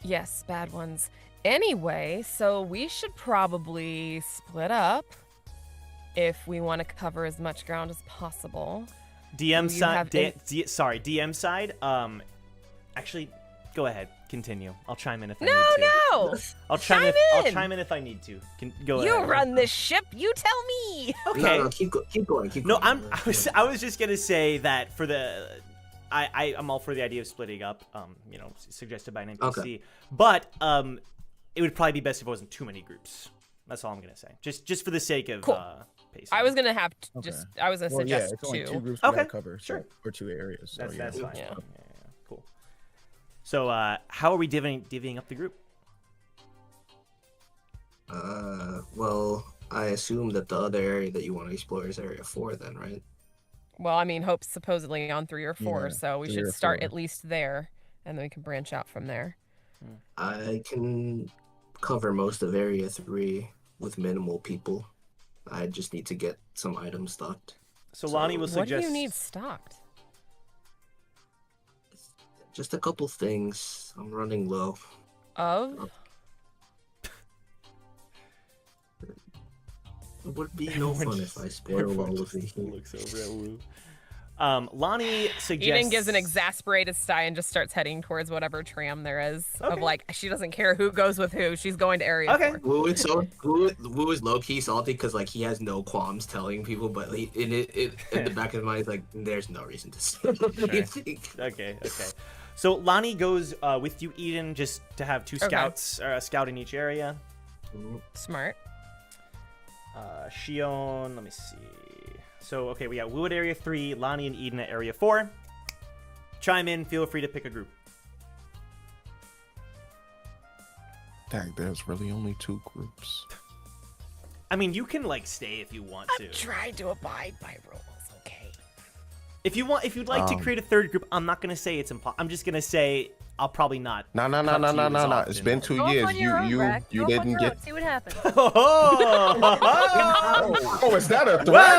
Yes, bad ones. Anyway, so we should probably split up if we want to cover as much ground as possible. DM Do you side. have DM side. Actually, go ahead. Continue. I'll chime in if I No, need to. no! I'll chime Chime I'll in! chime in if I need to. Go You ahead. run this ship, you tell me! Okay. No, keep going. No, I was just gonna say that for the, I'm all for the idea of splitting up. Suggested by an NPC. Okay. But it would probably be best if it wasn't too many groups. That's all I'm gonna say. Just for the sake of Cool. pacing. I was gonna have Okay. I was gonna Well, yeah, suggest it's only two two. groups we Okay, gotta cover, sure. or two areas. So That's fine. Yeah. Cool. So how are we divvying up the group? Well, I assume that the other area that you want to explore is Area 4 then, right? Well, I mean, Hope's supposedly on 3 or 4, Yeah, so we 3 should or start 4. at least there, and then we can branch out from there. I can cover most of Area 3 with minimal people. I just need to get some items stocked. So Lonnie will What suggest. do you need stocked? Just a couple things. I'm running low. Of? It would be no fun if I spoil all of these. Looks over at Wu. Lonnie suggests. Eden gives an exasperated sigh and just starts heading towards whatever tram there is. Okay. Of like, she doesn't care who goes with who. She's going to Area Okay. 4. Wu is low key salty because like he has no qualms telling people, but in the back of his mind, he's like, there's no reason to say anything. Okay. So Lonnie goes with you, Eden, just to have 2 scouts, or a scout in each area. Smart. Shion, let me see. So, okay, we got Wu at Area 3, Lonnie and Eden at Area 4. Chime in, feel free to pick a group. Dang, there's really only 2 groups. I mean, you can, like, stay if you want to. Try to abide by rules, okay? If you'd like to create a 3rd group, I'm not going to say it's impossible. I'm just going to say I'll probably not. No. It's been 2 Go years. off on your own, Brack. You Go off on didn't your get. own. See what happens. Oh, is that a threat?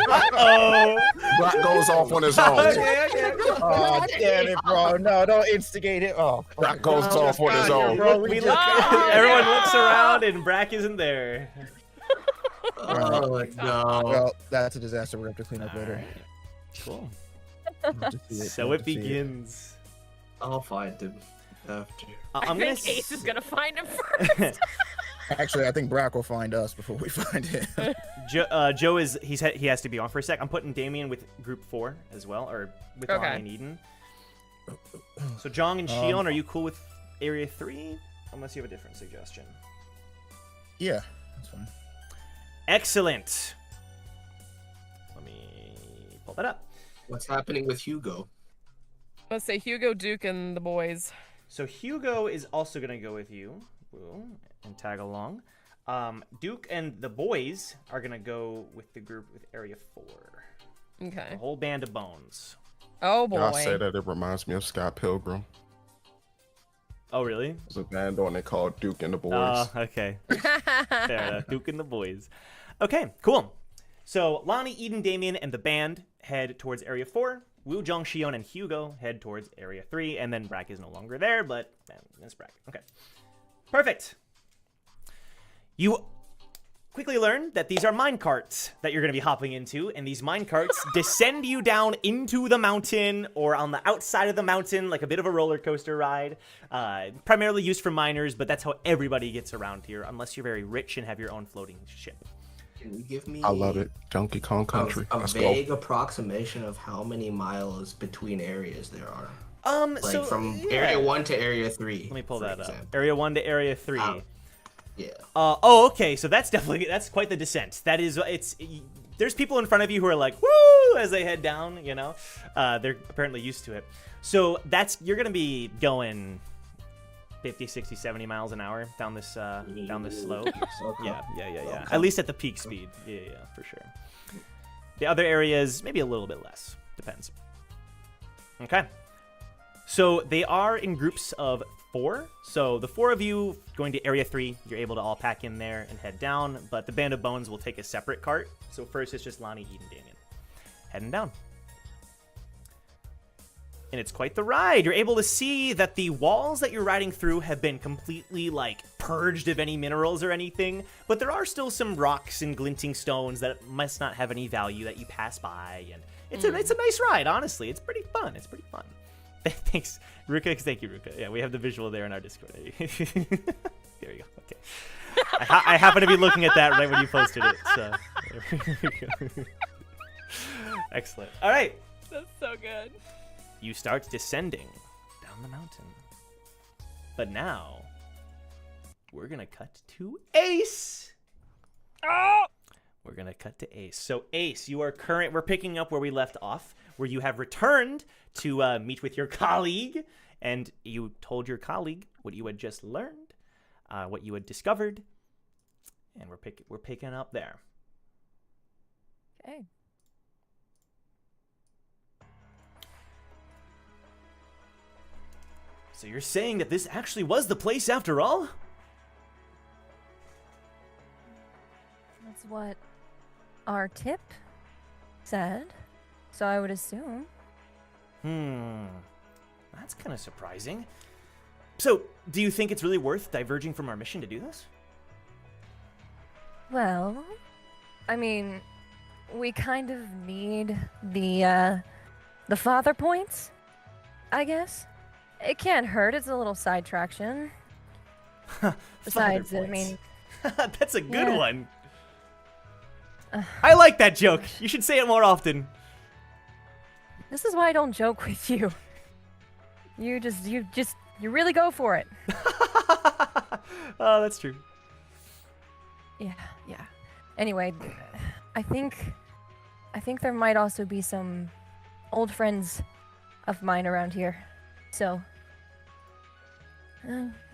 Uh-oh. Black goes off on his own. Okay. Oh, damn it, bro. No, don't instigate it. Oh, Black goes off on his own. bro. We look, everyone looks around and Brack isn't there. Oh no. Well, that's a disaster. We're going to have to clean up later. Cool. We'll have to see it. So We'll it have to see begins. I'll find him after. I'm I gonna think Ace is gonna find him first. Actually, I think Brack will find us before we find him. Joe is he has to be on for a sec. I'm putting Damien with group 4 as well, or with Okay. Lonnie and Eden. So Jong and Shion, are you cool with Area 3? Unless you have a different suggestion. Yeah, that's fine. Excellent. Let me pull that up. What's happening with Hugo? Let's say Hugo, Duke, and the boys. So Hugo is also gonna go with you, Woo, and tag along. Duke and the boys are gonna go with the group with Area 4. Okay. The whole band of bones. Oh boy. Y'all say that it reminds me of Scott Pilgrim. Oh really? There's a band on it called Duke and the Boys. Oh, okay. Fair enough. Duke and the boys. Okay, cool. So Lonnie, Eden, Damien, and the band head towards Area 4. Wu, Jong, Shion, and Hugo head towards Area 3. And then Brack is no longer there, but it's Brack. Okay. Perfect. You quickly learn that these are mine carts that you're going to be hopping into. And these mine carts descend you down into the mountain or on the outside of the mountain, like a bit of a roller coaster ride. Primarily used for miners, but that's how everybody gets around here, unless you're very rich and have your own floating ship. Can you give me I love it. Donkey Kong Country. a Let's vague go. approximation of how many miles between areas there are? Like So from yeah. Area 1 to Area 3. Let me pull for that example. up. Area 1 to Area 3. Yeah. Okay, so that's quite the descent. That is, there's people in front of you who are like, woo, as they head down, you know? They're apparently used to it. So you're going to be going 50, 60, 70 miles an hour down this slope. Yeah. Okay. At least at the peak speed. Yeah, for sure. The other areas, maybe a little bit less. Depends. Okay. So they are in groups of 4. So the 4 of you going to Area 3, you're able to all pack in there and head down. But the Band of Bones will take a separate cart. So first it's just Lonnie, Eden, Damien. Heading down. And it's quite the ride. You're able to see that the walls that you're riding through have been completely, like, purged of any minerals or anything. But there are still some rocks and glinting stones that must not have any value that you pass by. And it's a nice ride, honestly. It's pretty fun. Thanks, Ruka. Thank you, Ruka. Yeah, we have the visual there in our Discord. There you go. Okay. I happen to be looking at that right when you posted it. So. Excellent. All right. That's so good. You start descending down the mountain. But now, we're going to cut to Ace. Oh! we're gonna cut to Ace. So Ace, we're picking up where we left off, where you have returned to meet with your colleague, and you told your colleague what you had just learned, what you had discovered, and we're picking up there. Okay. So you're saying that this actually was the place after all? That's what our tip said. So I would assume. That's kind of surprising. So, do you think it's really worth diverging from our mission to do this? Well, I mean, we kind of need the father points, I guess. It can't hurt. It's a little side traction. Besides, I mean, that's a good yeah. one. I like that joke. You should say it more often. This is why I don't joke with you. You really go for it. Oh, that's true. Yeah. Anyway, I think there might also be some old friends of mine around here. So,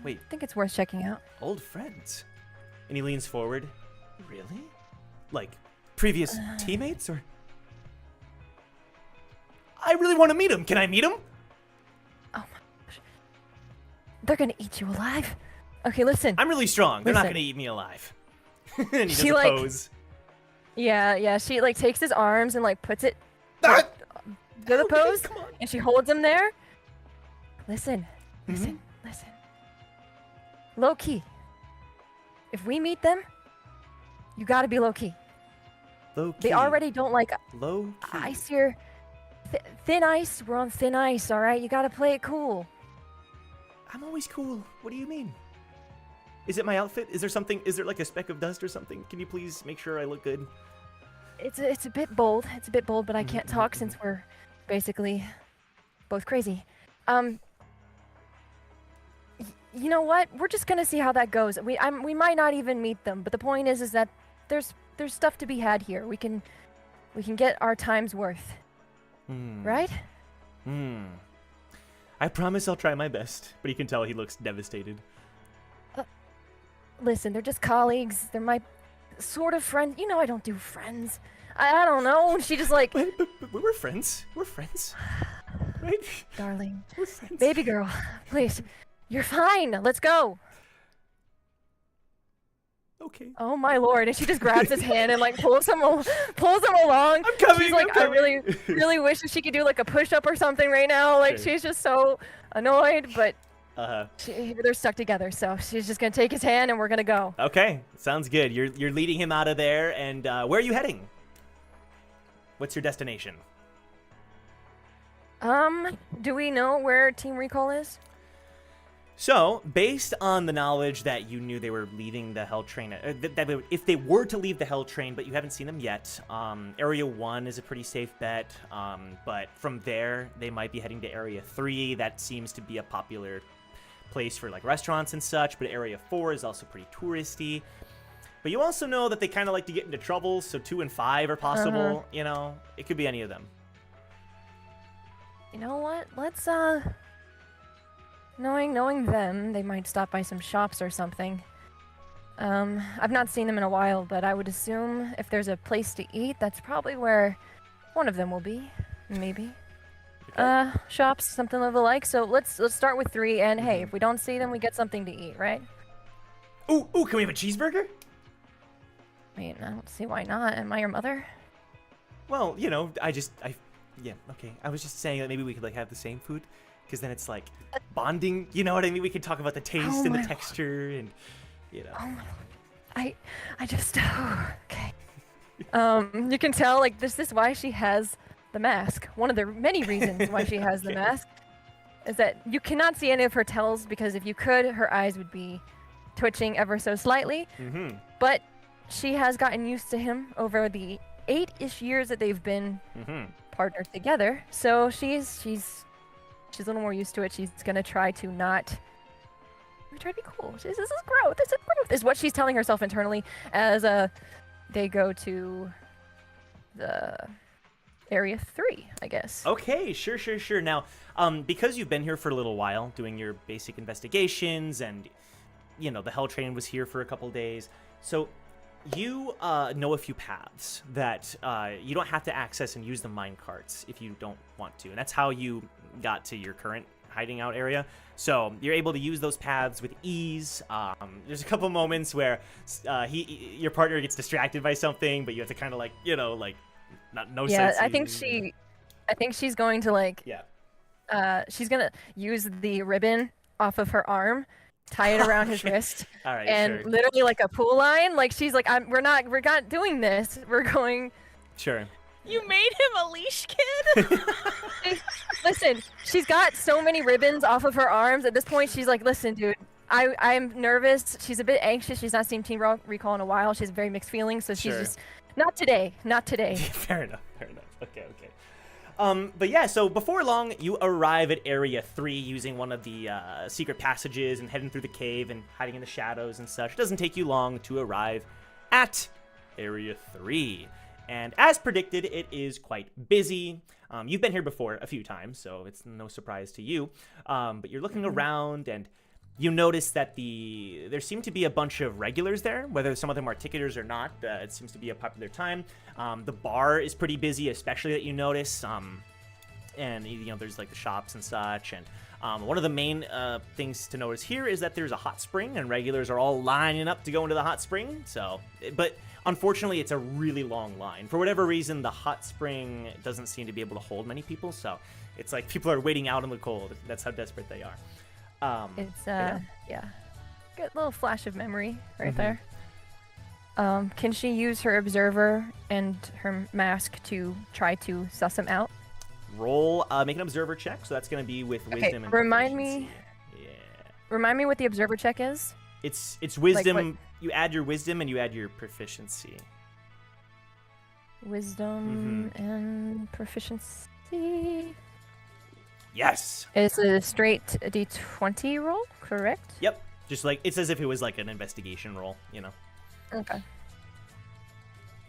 Wait. I think it's worth checking out. Old friends? And he leans forward. Really? Like, previous teammates, or? I really want to meet him. Can I meet him? Oh my gosh. They're gonna eat you alive. Okay, listen. I'm really strong. They're not Listen. going to eat me alive. And he does She, a like- pose. Yeah, she like takes his arms and like puts it Ah! to the Okay, pose, come on. and she holds him there. Listen. Low key. If we meet them, you gotta be low key. Low key. They already don't like Low key. ice here. Thin ice. We're on thin ice, all right? You gotta play it cool. I'm always cool. What do you mean? Is it my outfit? Is there like a speck of dust or something? Can you please make sure I look good? It's a bit bold. But I can't talk since we're basically both crazy. You know what? We're just gonna see how that goes. We might not even meet them, but the point is that there's stuff to be had here. We can get our time's worth, right? I promise I'll try my best, but you can tell he looks devastated. Listen, they're just colleagues. They're my sort of friend. You know, I don't do friends. I don't know. She just like, But we're friends. We're friends. Right? darling, We're friends. baby girl, please, you're fine. Let's go. Okay. Oh my lord! And she just grabs his hand and like pulls him along. I'm coming. She's like, I'm coming. I really wish that she could do like a push-up or something right now. Like Sure. she's just so annoyed, but Uh-huh. they're stuck together. So she's just gonna take his hand and we're gonna go. Okay. Sounds good. You're leading him out of there, and where are you heading? What's your destination? Do we know where Team Recall is? So, based on the knowledge that you knew they were leaving the Hell Train, if they were to leave the Hell Train, but you haven't seen them yet, Area 1 is a pretty safe bet, but from there, they might be heading to Area 3. That seems to be a popular place for, like, restaurants and such, but Area 4 is also pretty touristy. But you also know that they kind of like to get into trouble, so 2 and 5 are possible, you know? It could be any of them. You know what? Let's knowing them, they might stop by some shops or something. I've not seen them in a while, but I would assume if there's a place to eat, that's probably where one of them will be, maybe. Shops, something of the like. So let's start with 3, and hey, if we don't see them, we get something to eat, right? Ooh, can we have a cheeseburger? I mean, I don't see why not. Am I your mother? Well, you know, yeah, okay. I was just saying that maybe we could, like, have the same food, because then it's, like, bonding, you know what I mean? We could talk about the taste Oh and the my texture, and, you know. Oh my lord. I just okay. You can tell like this is why she has the mask. One of the many reasons why she has the Okay. mask is that you cannot see any of her tells, because if you could, her eyes would be twitching ever so slightly. Mm-hmm. But she has gotten used to him over the 8-ish years that they've been partnered together. So she's a little more used to it. She's gonna try to be cool. This is growth. This is growth. Is what she's telling herself internally as they go to the area 3, I guess. Okay, sure. Now, because you've been here for a little while, doing your basic investigations, and the Hell Train was here for a couple days, so you know a few paths that you don't have to access and use the mine carts if you don't want to, and that's how you got to your current hiding out area. So you're able to use those paths with ease. There's a couple moments where your partner gets distracted by something, but you have to kind of no sense. I think she's going to she's gonna use the ribbon off of her arm, tie it around his wrist, All right, and sure. literally like a pull line. Like she's like, we're not doing this. We're going. Sure. You made him a leash kid? Listen, she's got so many ribbons off of her arms. At this point, she's like, listen, dude, I'm nervous. She's a bit anxious. She's not seen Teen Recall in a while. She has very mixed feelings, so she's Sure. just, not today. Fair enough. Okay. But yeah, so before long, you arrive at Area 3 using one of the secret passages and heading through the cave and hiding in the shadows and such. It doesn't take you long to arrive at Area 3. And as predicted, it is quite busy. You've been here before a few times, so it's no surprise to you. But you're looking around, and you notice that there seem to be a bunch of regulars there, whether some of them are ticketers or not. It seems to be a popular time. The bar is pretty busy, especially that you notice. And there's like the shops and such. And one of the main things to notice here is that there's a hot spring, and regulars are all lining up to go into the hot spring. But unfortunately, it's a really long line. For whatever reason, the hot spring doesn't seem to be able to hold many people, so it's like people are waiting out in the cold. That's how desperate they are. It's yeah. Good little flash of memory right there. Can she use her observer and her mask to try to suss him out? Roll, make an observer check. So that's going to be with wisdom and remind proficiency. me. Yeah. Remind me what the observer check is. It's wisdom. what- You add your wisdom and you add your proficiency. Wisdom and proficiency. Yes. It's a straight D20 roll, correct? Yep. Just like it's as if it was like an investigation roll, Okay.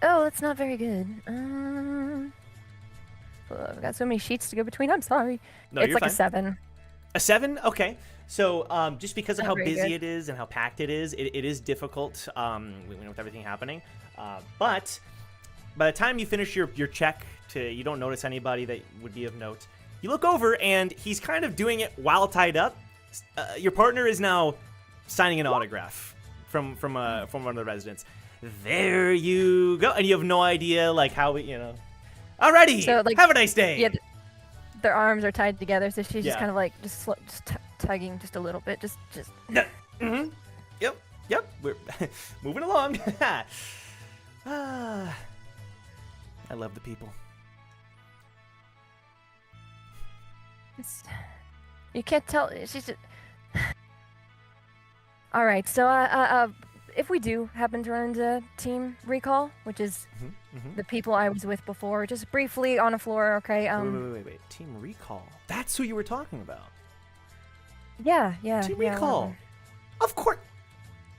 Oh, that's not very good. I've got so many sheets to go between. I'm sorry. No, it's you're like fine. a 7. A 7? Okay. So just because of Not how very busy good. it is and how packed it is difficult with everything happening. But by the time you finish your check, you don't notice anybody that would be of note. You look over and he's kind of doing it while tied up. Your partner is now signing an autograph from one of the residents. There you go. And you have no idea how Alrighty. So, have a nice day. Yeah, their arms are tied together, so she's Yeah. just kind of like just tugging just a little bit, just. Mm-hmm. Yep. We're moving along. I love the people. You can't tell. She's just. All right, so if we do happen to run into Team Recall, which is the people I was with before, just briefly on the floor, okay? Wait. Team Recall. That's who you were talking about. Yeah. Team Recall. Of course.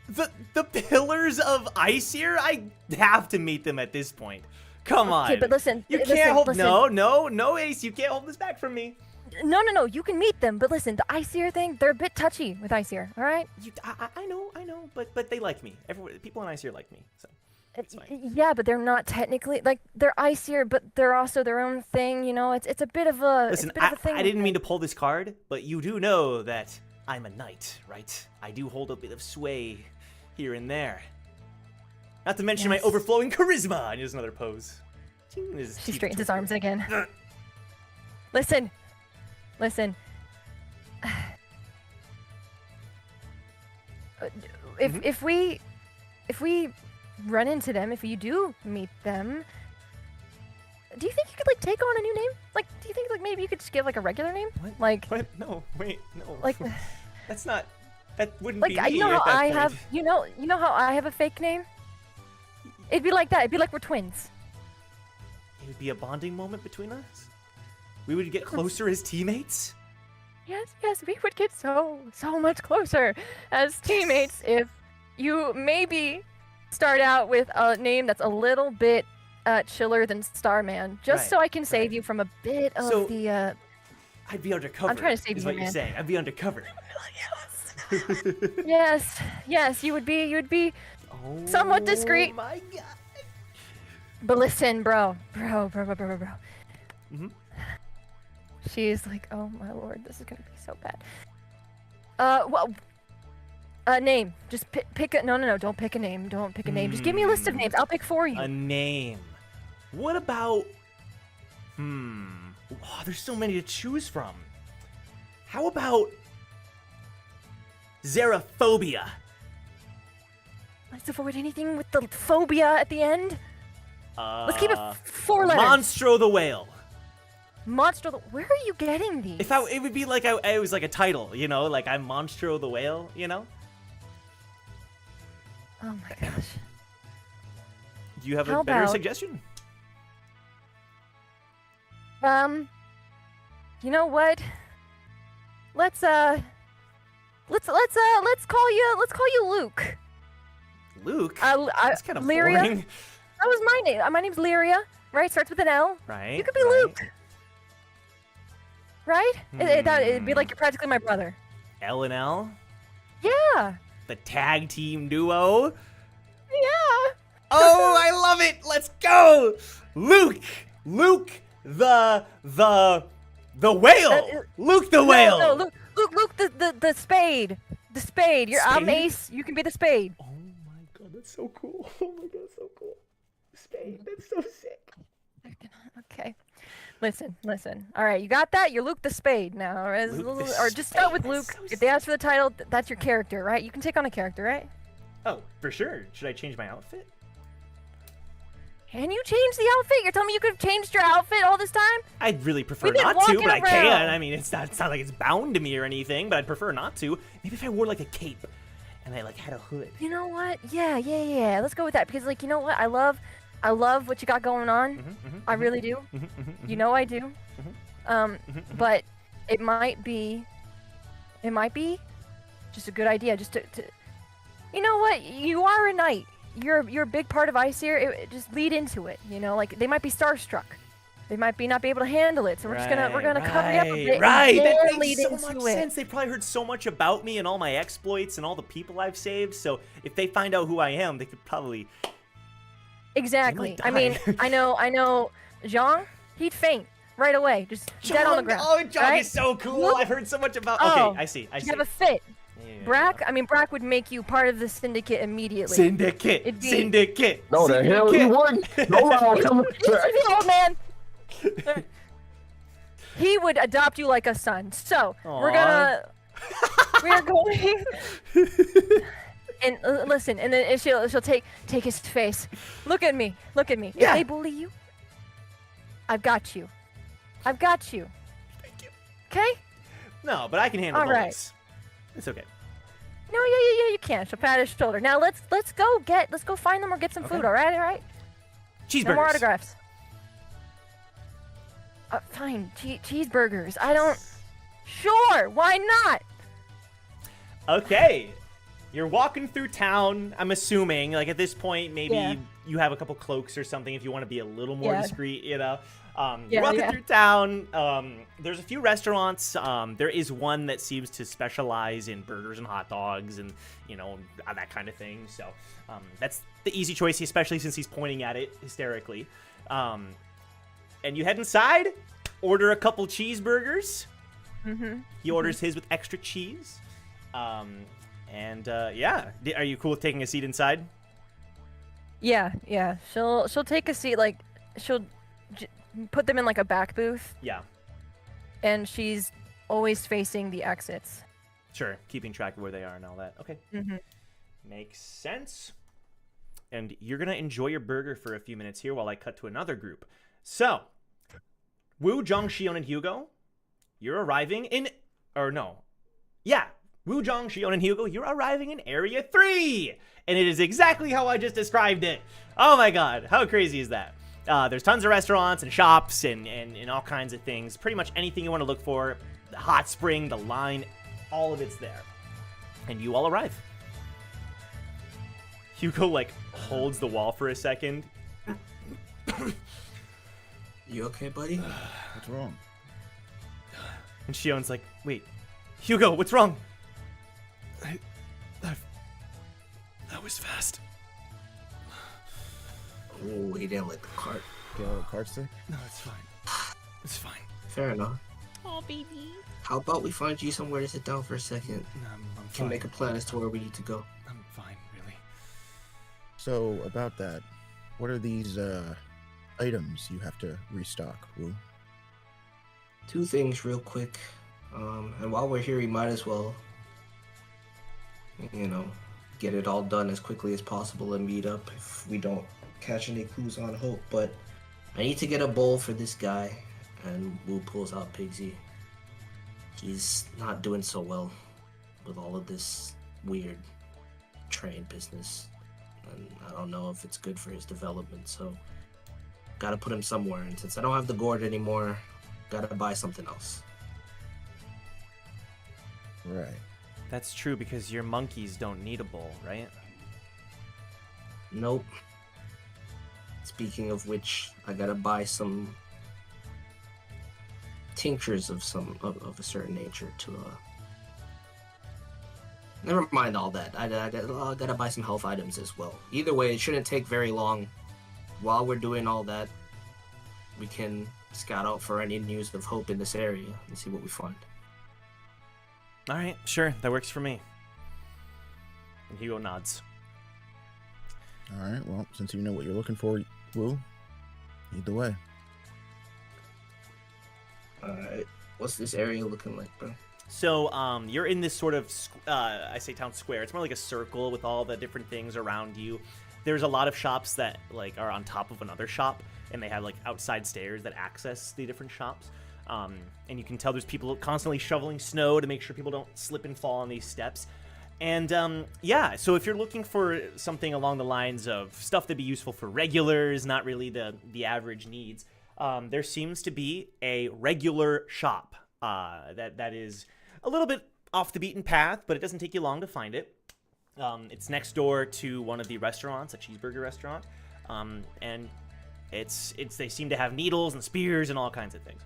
The Pillars of Iceir? I have to meet them at this point. Come on. Okay, but listen. You listen, can't hold. listen. No, Ace. You can't hold this back from me. No. You can meet them, but listen, the Iceir thing, they're a bit touchy with Iceir, all right? I know. But they like me. People in Iceir like me. So. It's fine. Yeah, but they're not technically they're Iceir, but they're also their own thing. It's a bit of a. Listen, it's a bit of a thing. I didn't mean to pull this card, but you do know that I'm a knight, right? I do hold a bit of sway here and there. Not to mention my Yes. overflowing charisma. And here's another pose. She straightens his arms again. Listen. If we run into them, if you do meet them, do you think you could take on a new name? Do you think maybe you could just give a regular name? What? No, wait, no. That's not. That wouldn't be me. You know how at that I point. have you know how I have a fake name? It'd be like that. It'd be like we're twins. It would be a bonding moment between us. We would get closer as teammates. Yes, we would get so much closer as teammates if you maybe start out with a name that's a little bit chiller than Starman, just so I can save you from a bit of the. I'd be undercover. I'm trying to save is you, what you're man. saying. I'd be undercover. Yes, you would be somewhat discreet. Oh my god. But listen, bro. Mm-hmm. She's like, oh my lord, this is gonna be so bad. Name. Just pick a. No, don't pick a name. Don't pick a name. Just give me a list of names. I'll pick for you. A name. What about? Oh, there's so many to choose from. How about Xerophobia? Let's avoid anything with the phobia at the end. Let's keep it 4 letters. Monstro the Whale. Monster. Where are you getting these? It would be like it was like a title, you know, like I'm Monstro the Whale, you know. Oh my gosh. Do you have How a better about- suggestion? You know what? Let's call you Luke. Luke. That's kind of Lyria. boring. That was my name. My name's Lyria. Right? Starts with an L. Right. You could be Luke. Right? It'd be like you're practically my brother. L and L. Yeah. The tag team duo. Yeah. Oh, I love it. Let's go. Luke the whale. Luke the whale. No, Luke the spade. The spade. I'm Spade? Ace. You can be the spade. Oh my god, that's so cool. Oh my god, so cool. Spade, that's so sick. Okay. Listen. All right, you got that? You're Luke the Spade now. Luke the Or just start with Spade, Luke. that's so If they ask for the title, that's your character, right? You can take on a character, right? Oh, for sure. Should I change my outfit? Can you change the outfit? You're telling me you could have changed your outfit all this time? I'd really prefer We've been not to, walking but I around. can. I mean, it's not like it's bound to me or anything, but I'd prefer not to. Maybe if I wore like a cape and I like had a hood. You know what? Yeah. Let's go with that because, like, you know what? I love what you got going on. I really do. You know I do. But it might be just a good idea just to you know what? You are a knight. You're a big part of Ice here. Just lead into it. You know, like they might be starstruck. They might not be able to handle it. So we're gonna cover you up a bit. Right. And That then makes lead so into much it. sense. They probably heard so much about me and all my exploits and all the people I've saved. So if they find out who I am, they could probably. Exactly. They I might mean, I know. Jean, he'd faint right away, just dead on the ground. Oh, John right? is so cool. Look- I've heard so much about. Oh, Okay, I see. You have a fit. Yeah. Brack would make you part of the syndicate immediately. Syndicate. It'd be- Syndicate. No, the hell he wouldn't. No, The old man. He would adopt you like a son. So we're going. And listen, and then she'll take his face. Look at me. If Yeah. they bully you, I've got you. Thank you. Okay? No, but I can handle All right. bullies. It's okay. No, yeah, you can. She'll pat his shoulder. Now let's go find them or get some Okay. food. All right. Cheeseburgers. No more autographs. Fine, cheeseburgers. I don't. Sure, why not? Okay. You're walking through town, I'm assuming. Like at this point, maybe Yeah. you have a couple cloaks or something if you want to be a little more Yeah. discreet, you know? You're Yeah, walking yeah. through town. There's a few restaurants. There is one that seems to specialize in burgers and hot dogs and, you know, that kind of thing. So that's the easy choice, especially since he's pointing at it hysterically. And you head inside, order a couple cheeseburgers. Mm-hmm. He orders his with extra cheese. Yeah. Are you cool with taking a seat inside? Yeah. She'll take a seat. Like she'll put them in like a back booth, Yeah. and she's always facing the exits. Sure. Keeping track of where they are and all that. Okay. Mm-hmm. Makes sense. And you're going to enjoy your burger for a few minutes here while I cut to another group. So, Wu, Zhang, Xion, and Hugo, you're arriving in... Or no. Yeah. Wu, Zhang, Xion, and Hugo, you're arriving in Area 3! And it is exactly how I just described it. Oh my god. How crazy is that? There's tons of restaurants and shops and all kinds of things. Pretty much anything you want to look for. The hot spring, the line, all of it's there. And you all arrive. Hugo like holds the wall for a second. You okay, buddy? What's wrong? And Shion's like, wait, Hugo, what's wrong? That was fast. Oh, he didn't like the cart. Get a card stick? No, it's fine. It's fine. Fair enough. Oh, baby. How about we find you somewhere to sit down for a second? I'm Can fine. make a plan as to where we need to go. I'm fine, really. So, about that, what are these items you have to restock, Wu? 2 things real quick. And while we're here, we might as well, get it all done as quickly as possible and meet up if we don't catch any clues on Hope. But I need to get a bowl for this guy. And Wu pulls out Pigsy. He's not doing so well with all of this weird train business. And I don't know if it's good for his development, so gotta put him somewhere. And since I don't have the gourd anymore, gotta buy something else. Right. That's true because your monkeys don't need a bowl, right? Nope. Speaking of which, I gotta buy some tinctures of a certain nature to never mind all that. I gotta buy some health items as well. Either way, it shouldn't take very long. While we're doing all that, we can scout out for any news of Hope in this area and see what we find. All right, sure, that works for me. And Hugo nods. All right. Well, since you know what you're looking for, Wu, lead the way. Alright. What's this area looking like, bro? So, you're in this sort of, I say town square. It's more like a circle with all the different things around you. There's a lot of shops that like are on top of another shop, and they have like outside stairs that access the different shops. And you can tell there's people constantly shoveling snow to make sure people don't slip and fall on these steps. And yeah, so if you're looking for something along the lines of stuff that'd be useful for regulars, not really the average needs, there seems to be a regular shop that is a little bit off the beaten path, but it doesn't take you long to find it. It's next door to one of the restaurants, a cheeseburger restaurant, and they seem to have needles and spears and all kinds of things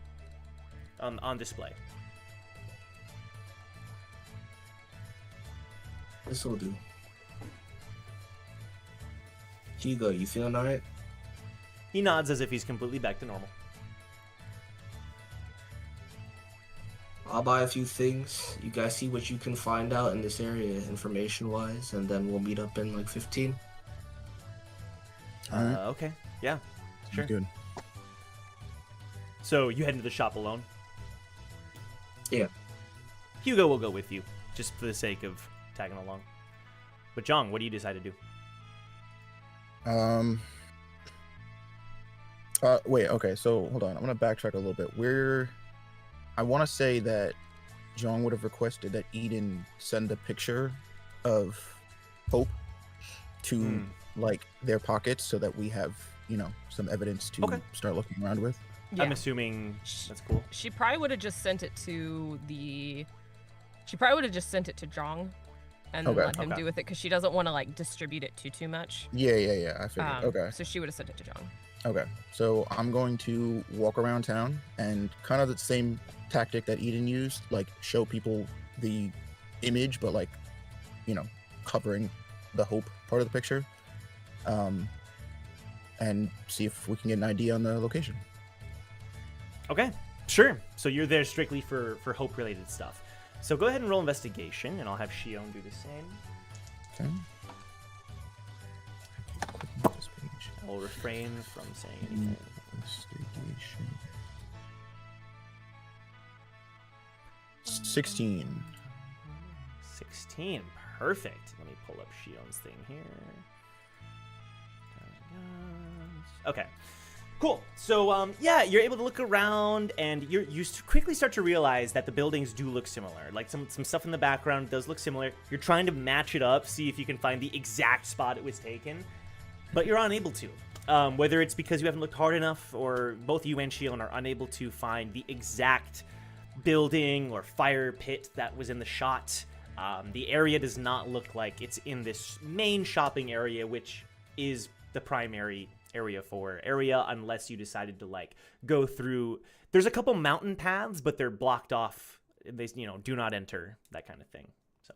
on display. This'll do. Hugo, you feeling alright? He nods as if he's completely back to normal. I'll buy a few things. You guys see what you can find out in this area information-wise, and then we'll meet up in like 15. All right. Okay, yeah, sure. Good. So you head into the shop alone? Yeah. Hugo will go with you, just for the sake of tagging along. But Jong, what do you decide to do? Wait, okay, so hold on. I'm gonna backtrack a little bit. I want to say that Jong would have requested that Eden send a picture of Hope to like their pockets so that we have, some evidence to start looking around with. Yeah. I'm assuming that's cool. She probably would have just sent it to She probably would have just sent it to Jong, and then let him do with it because she doesn't want to like distribute it too much. Yeah. I figured. Okay. So she would have sent it to Jong. Okay. So I'm going to walk around town and kind of the same tactic that Eden used, like show people the image, but like, covering the Hope part of the picture, and see if we can get an idea on the location. Okay, sure. So you're there strictly for Hope-related stuff. So go ahead and roll investigation, and I'll have Shion do the same. Okay. I'll refrain from saying anything. Investigation. 16. 16. Perfect. Let me pull up Shion's thing here. Okay. Cool. So, yeah, you're able to look around, and you quickly start to realize that the buildings do look similar. Like, some stuff in the background does look similar. You're trying to match it up, see if you can find the exact spot it was taken, but you're unable to. Whether it's because you haven't looked hard enough, or both you and Shion are unable to find the exact building or fire pit that was in the shot. The area does not look like it's in this main shopping area, which is the primary area for area, unless you decided to like go through. There's a couple mountain paths, but they're blocked off. They, do not enter, that kind of thing. So.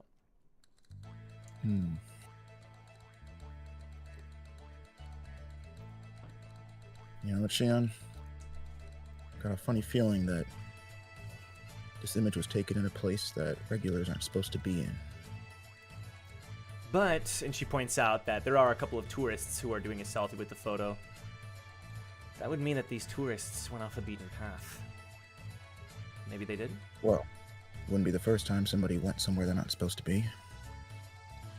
You know what, Shion? Got a funny feeling that this image was taken in a place that regulars aren't supposed to be in. But, and she points out that there are a couple of tourists who are doing a selfie with the photo. That would mean that these tourists went off a beaten path. Maybe they did? Well, wouldn't be the first time somebody went somewhere they're not supposed to be.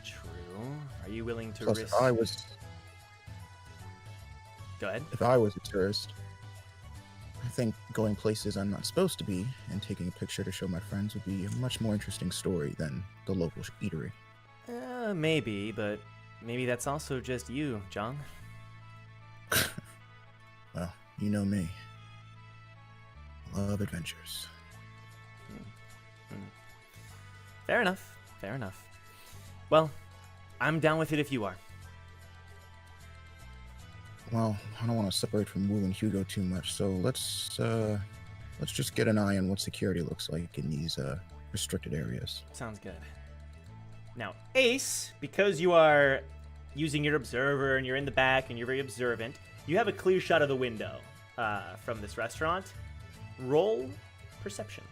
True. Are you willing to Plus, risk... Go ahead. If I was a tourist, I think going places I'm not supposed to be and taking a picture to show my friends would be a much more interesting story than the local eatery. Maybe, but maybe that's also just you, Jong. Well, you know me. I love adventures. Fair enough. Fair enough. Well, I'm down with it if you are. Well, I don't want to separate from Wu and Hugo too much, so let's just get an eye on what security looks like in these restricted areas. Sounds good. Now, Ace, because you are using your observer and you're in the back and you're very observant, you have a clear shot of the window from this restaurant. Roll perception.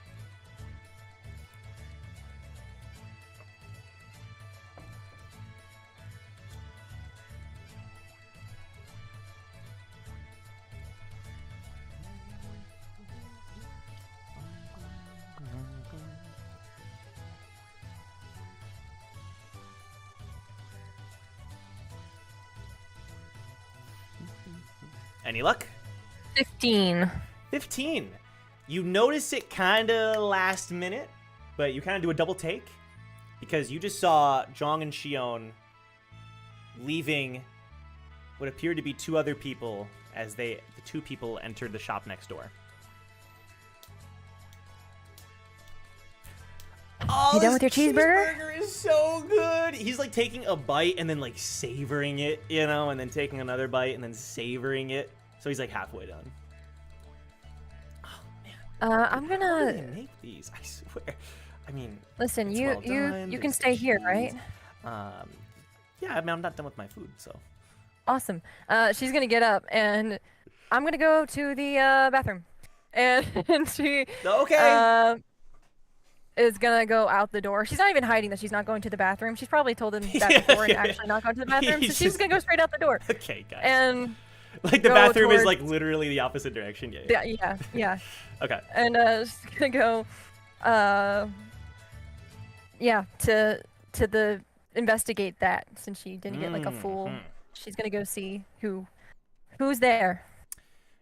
Any luck? 15. 15. You notice it kind of last minute, but you kind of do a double take because you just saw Jong and Shion leaving what appeared to be two other people as the two people entered the shop next door. Oh, You done with your this cheeseburger? cheeseburger is so good. He's like taking a bite and then like savoring it, and then taking another bite and then savoring it. So he's like halfway done. Oh man. I'm How do gonna they make these? I swear. I mean, listen. it's You well you done, you can there's stay here, cheese. right? Yeah. I mean, I'm not done with my food, so. Awesome. She's gonna get up and I'm gonna go to the bathroom, and she Okay. is gonna go out the door. She's not even hiding that she's not going to the bathroom. She's probably told him that Yeah, before and yeah. actually not going to the bathroom. So He's she's just- gonna go straight out the door. Okay, guys. And like the go bathroom is towards- like literally the opposite direction. Yeah. yeah. Okay. And she's gonna go, to the investigate that since she didn't get like a full. Mhm. She's gonna go see who's there.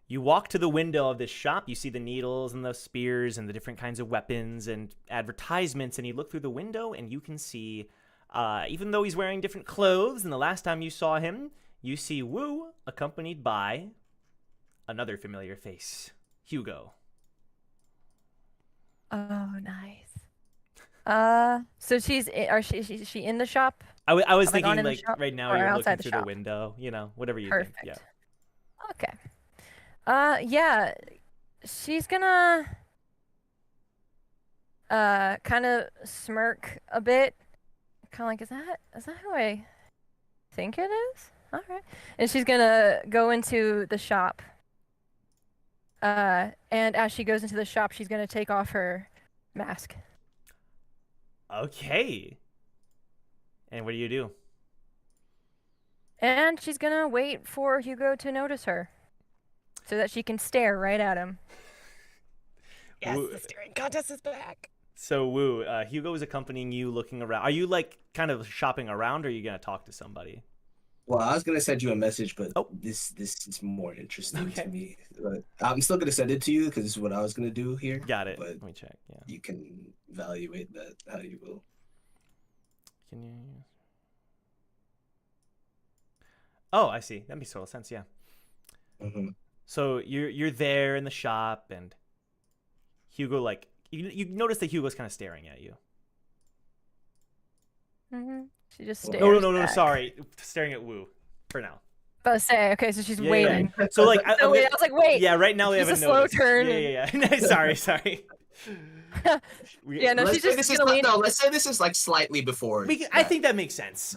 You walk to the window of this shop. You see the needles and the spears and the different kinds of weapons and advertisements. And you look through the window and you can see, even though he's wearing different clothes than the last time you saw him, you see Wu accompanied by another familiar face, Hugo. Oh, nice. So she's is she in the shop? I was Have I thinking gone in the like shop right now or you're looking outside the through the shop? window, whatever you Perfect. think. Yeah. Okay. Yeah. She's gonna kind of smirk a bit, kind of like, is that who I think it is? All right. And she's gonna go into the shop. And as she goes into the shop, she's gonna take off her mask. Okay. And what do you do? And she's gonna wait for Hugo to notice her, so that she can stare right at him. Yes, Wu- the staring contest is back. So Wu, Hugo is accompanying you, looking around. Are you like kind of shopping around, or are you gonna talk to somebody? Well, I was gonna send you a message, but Oh. this is more interesting Okay. to me. But I'm still gonna send it to you because this is what I was gonna do here. Got it. But Let me check. Yeah. you can evaluate that how you will. Can you? Oh, I see. That makes total sense. Yeah. Mhm. So you're there in the shop, and Hugo, like, you notice that Hugo's kind of staring at you. She just stares. No. back. Sorry, staring at Wu for now. About to say, okay, so she's Yeah, waiting. yeah. So like, So wait, I was like, wait. Yeah, right now we It's haven't a slow noticed. turn. Yeah. sorry. Yeah, no, let's she's say just this is gonna lean. no. Let's say this is like slightly before. I think that makes sense.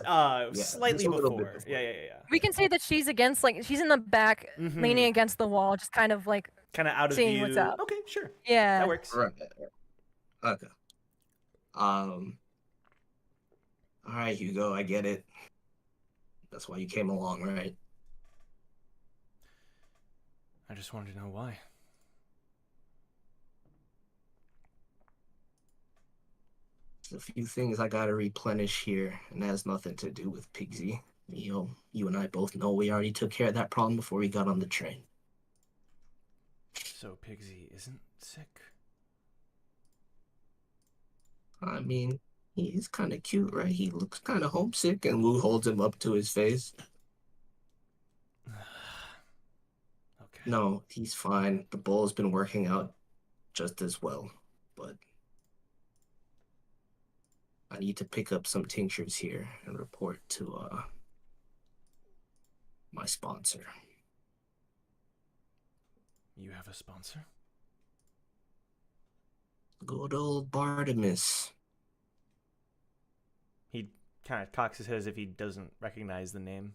just Slightly a little bit before. before. Yeah. We can say that she's against, like, she's in the back, Mhm. leaning against the wall, just kind of like, Kind of out of Seeing view. what's up. Okay, sure. yeah. That works. Right. Okay. All right, Hugo. I get it. That's why you came along, right? I just wanted to know why. There's a few things I gotta replenish here, and that has nothing to do with Pigsy. You and I both know we already took care of that problem before we got on the train. So Pigsy isn't sick? I mean, he's kind of cute, right? He looks kind of homesick, and Wu holds him up to his face. Okay. No, he's fine. The bull's been working out just as well, but I need to pick up some tinctures here and report to my sponsor. You have a sponsor? Good old Bartimus. He kind of cocks his head as if he doesn't recognize the name.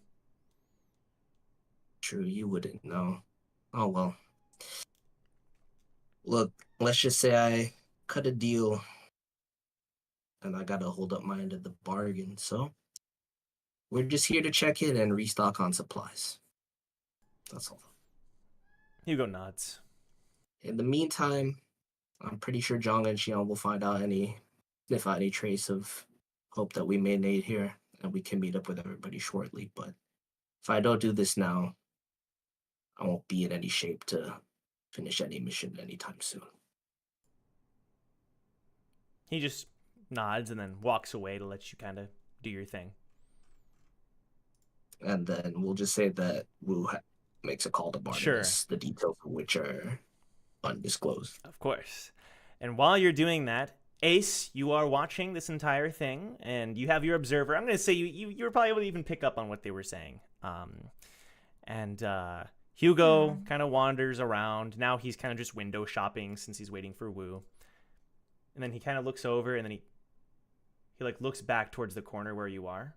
True, you wouldn't know. Oh well. Look, let's just say I cut a deal and I gotta hold up my end of the bargain, so we're just here to check in and restock on supplies. That's all. Hugo nods. In the meantime, I'm pretty sure Zhang and Xian will sniff out any trace of hope that we may need here, and we can meet up with everybody shortly. But if I don't do this now, I won't be in any shape to finish any mission anytime soon. He just nods and then walks away to let you kind of do your thing. And then we'll just say that Wu makes a call to Barnabas, Sure. the details of which are undisclosed. Of course. And while you're doing that, Ace, you are watching this entire thing, and you have your observer. I'm going to say you were probably able to even pick up on what they were saying. Hugo kind of wanders around. Now he's kind of just window shopping since he's waiting for Wu. And then he kind of looks over, and then he like looks back towards the corner where you are.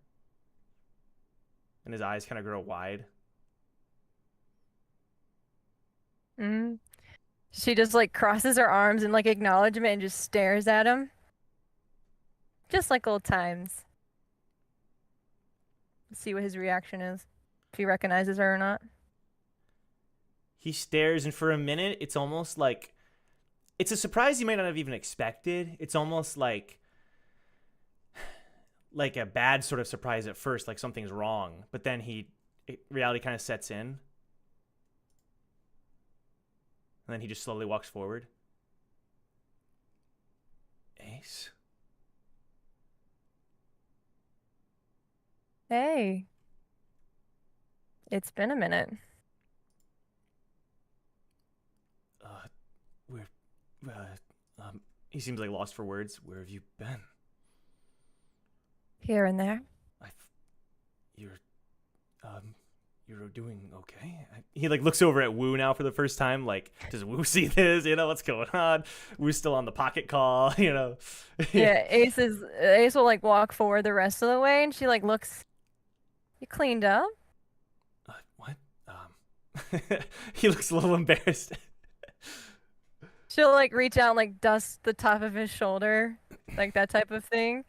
And his eyes kind of grow wide. She just like crosses her arms in like acknowledgement and just stares at him. Just like old times. See what his reaction is. If he recognizes her or not. He stares, and for a minute, it's almost like... It's a surprise you might not have even expected. It's almost like a bad sort of surprise at first, like something's wrong. But then reality kind of sets in. And then he just slowly walks forward. Ace? Hey. It's been a minute. He seems like lost for words. Where have you been? Here and there. You're doing okay? He like looks over at Wu now for the first time. Like, does Wu see this? You know, what's going on? Wu's still on the pocket call, you know? Yeah, Ace will like walk forward the rest of the way, and she like looks. You cleaned up? What? He looks a little embarrassed. She'll like reach out and like dust the top of his shoulder, like that type of thing.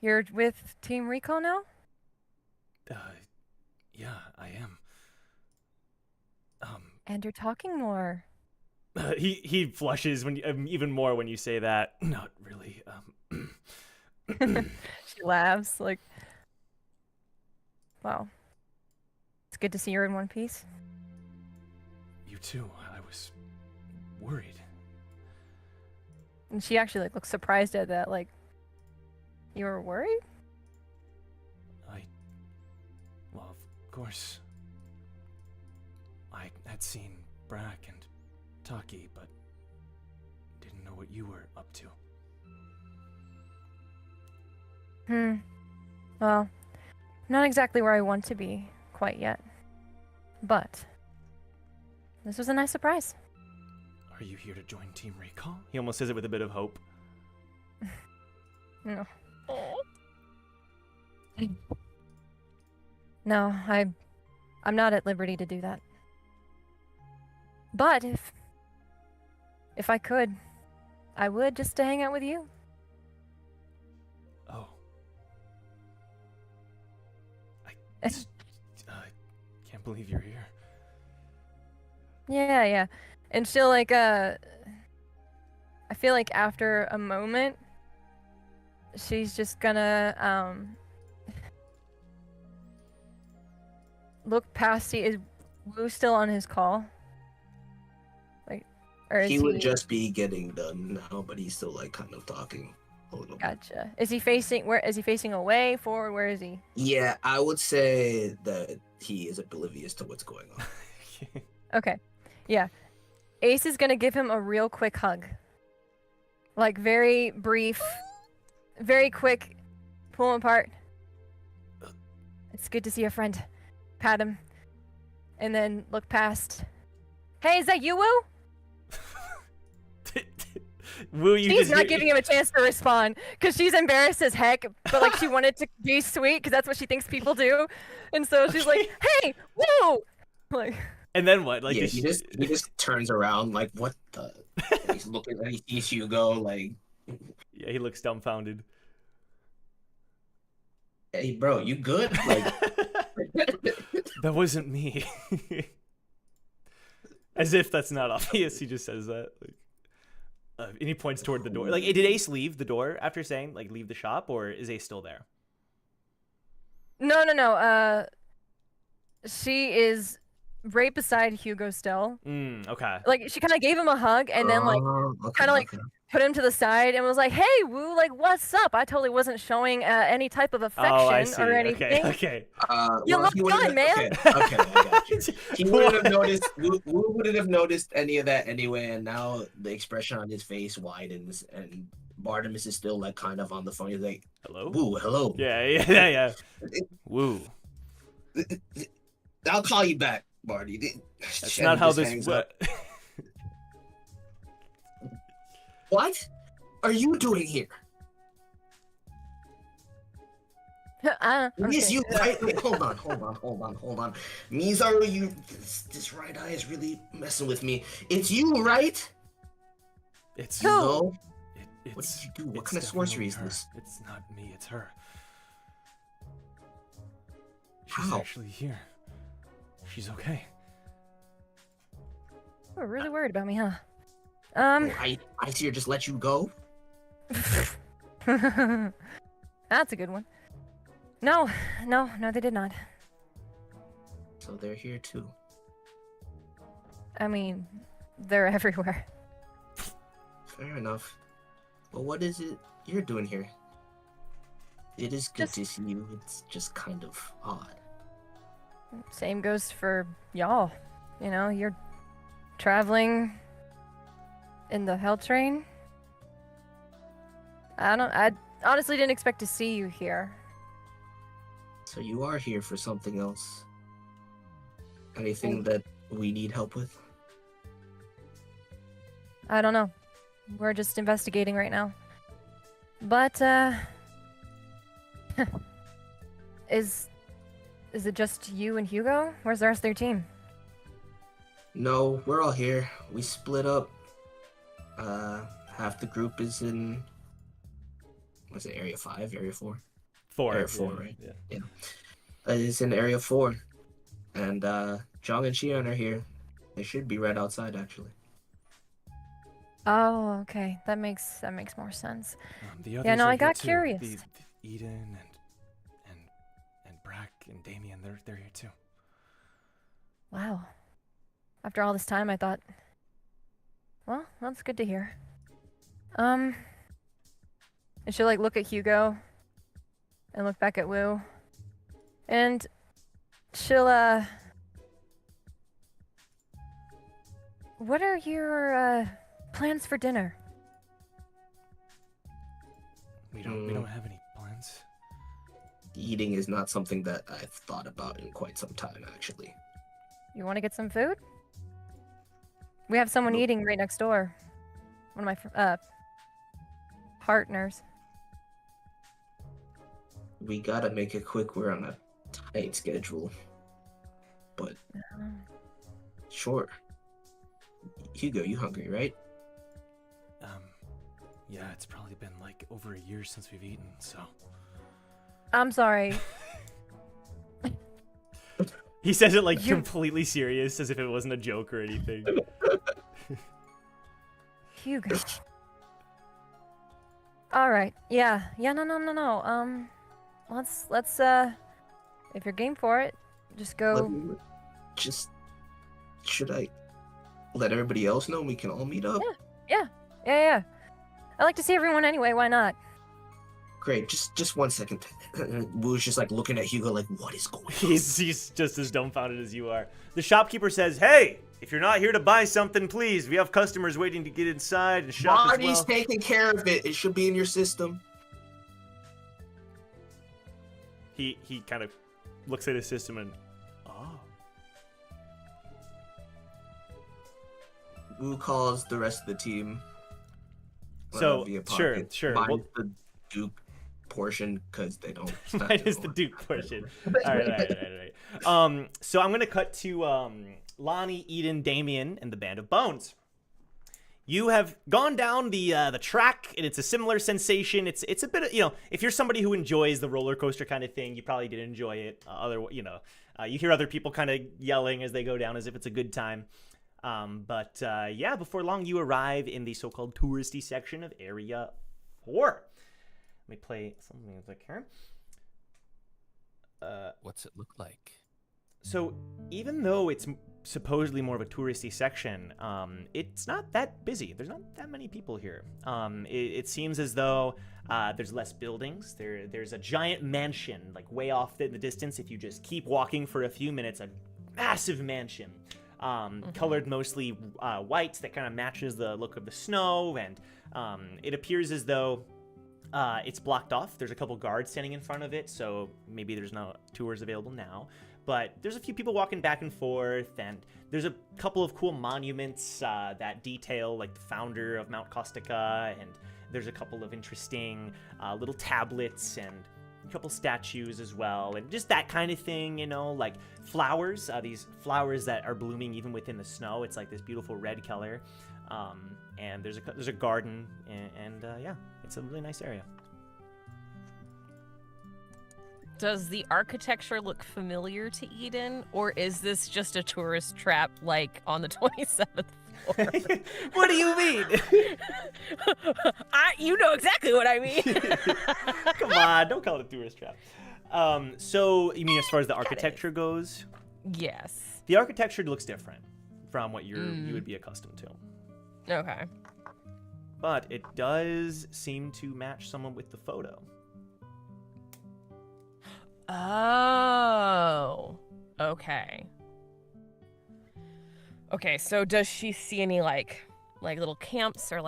You're with Team Recall now? Yeah, I am. And you're talking more. He flushes when even more when you say that. Not really. She laughs like, wow. It's good to see you're in one piece. You too. I was worried. And she actually like looks surprised at that. Like, you were worried? Well, of course. I had seen Brack and Taki, but didn't know what you were up to. Well, not exactly where I want to be quite yet. But this was a nice surprise. Are you here to join Team Recall? He almost says it with a bit of hope. No. No, I'm not at liberty to do that. But if I could, I would, just to hang out with you. Oh. Can't believe you're here. Yeah. And she'll like I feel like after a moment she's just gonna look past. Is Wu still on his call? Like, or is He would just be getting done now, but he's still like kind of talking a little bit. Gotcha. Is he facing where? Is he facing away, forward? Where is he? Yeah, I would say that he is oblivious to what's going on. Okay. Yeah. Ace is gonna give him a real quick hug. Like very brief, very quick, pull him apart. It's good to see a friend. Pat him. And then look past. Hey, is that you, Woo? Woo, you She's just not giving him a chance to respond because she's embarrassed as heck, but like she wanted to be sweet because that's what she thinks people do, and so she's like, "Hey, Woo!" Like, and then what? Like, yeah, he just turns around like, what the? And he's looking and he sees Hugo like. Yeah, he looks dumbfounded. Hey, bro, you good? Like, that wasn't me. As if that's not obvious, he just says that. Like, and he points toward the door. Like, did Ace leave the door after saying, like, leave the shop, or is Ace still there? No. She is right beside Hugo still. Okay. Like, she kind of gave him a hug and then like kind of like put him to the side and was like, "Hey, Woo, like, what's up?" I totally wasn't showing any type of affection or anything. Okay. You look good, man. Okay, I got you. He wouldn't have noticed. Woo wouldn't have noticed any of that anyway. And now the expression on his face widens, and Bartimus is still like kind of on the phone. He's like, "Hello, Woo, hello." Yeah. Woo. I'll call you back, Barty. That's not how this works. What are you doing here? Yes, you right. Wait, hold on. Mizaru, this right eye is really messing with me. It's you, right? It's no. What did you do? What kind of sorcery is this? It's not me. It's her. How? She's actually here. She's okay. You're really worried about me, huh? I see her just let you go. That's a good one. No, they did not. So they're here too. I mean, they're everywhere. Fair enough. But what is it you're doing here? It is good to see you. It's just kind of odd. Same goes for y'all. You know, you're traveling in the Hell Train. I honestly didn't expect to see you here. So you are here for something else? Anything that we need help with? I don't know. We're just investigating right now. But, is it just you and Hugo? Where's the rest of your team? No, we're all here. We split up. Half the group is in, was it Area 5, Area 4? 4. Area 4, yeah, right? Yeah. It's in Area 4. And, Jong and Xion are here. They should be right outside, actually. Oh, okay. That makes more sense. The others Yeah, no, are I here got too. curious. The Eden and Brack and Damien, they're here too. Wow. After all this time, I thought, well, that's good to hear. And she'll like look at Hugo and look back at Wu. And she'll what are your plans for dinner? We don't have any plans. eating is not something that I've thought about in quite some time, actually. You want to get some food? We have someone Nope. eating right next door. One of my partners. We gotta make it quick. We're on a tight schedule. But sure. Hugo, you hungry, right? Yeah, it's probably been like over a year since we've eaten, so. I'm sorry. He says it like completely serious, as if it wasn't a joke or anything. Hugo. All right. Yeah. No. Let's if you're game for it, just go. Should I let everybody else know we can all meet up? Yeah. I like to see everyone anyway. Why not? Great. Just 1 second. Woo's just like looking at Hugo like, what is going on? He's just as dumbfounded as you are. The shopkeeper says, "Hey, if you're not here to buy something, please. We have customers waiting to get inside and shop as Marty's well." taking care of it. It should be in your system. He kind of looks at his system and, Woo calls the rest of the team. So, via sure. Minus Well, the Duke portion, because they don't. minus the Duke portion. All right. So I'm gonna cut to Lonnie, Eden, Damien, and the Band of Bones. You have gone down the track, and it's a similar sensation. It's a bit of, if you're somebody who enjoys the roller coaster kind of thing, you probably did enjoy it. You hear other people kind of yelling as they go down as if it's a good time. Before long, you arrive in the so-called touristy section of Area 4. Let me play some music here. What's it look like? So even though it's supposedly more of a touristy section, it's not that busy. There's not that many people here. It seems as though there's less buildings. There's a giant mansion, like way off in the distance. If you just keep walking for a few minutes, a massive mansion, colored mostly white, that kind of matches the look of the snow, and it appears as though it's blocked off. There's a couple guards standing in front of it, so maybe there's no tours available now. But there's a few people walking back and forth, and there's a couple of cool monuments that detail like the founder of Mount Kostica, and there's a couple of interesting little tablets and a couple statues as well, and just that kind of thing, like flowers, these flowers that are blooming even within the snow. It's like this beautiful red color, and there's a garden, and it's a really nice area. Does the architecture look familiar to Eden, or is this just a tourist trap like on the 27th floor? What do you mean? You know exactly what I mean. Come on, don't call it a tourist trap. So you mean as far as the architecture goes? Yes. The architecture looks different from what you would be accustomed to. Okay. But it does seem to match someone with the photo. Oh, okay. Okay, so does she see any like little camps or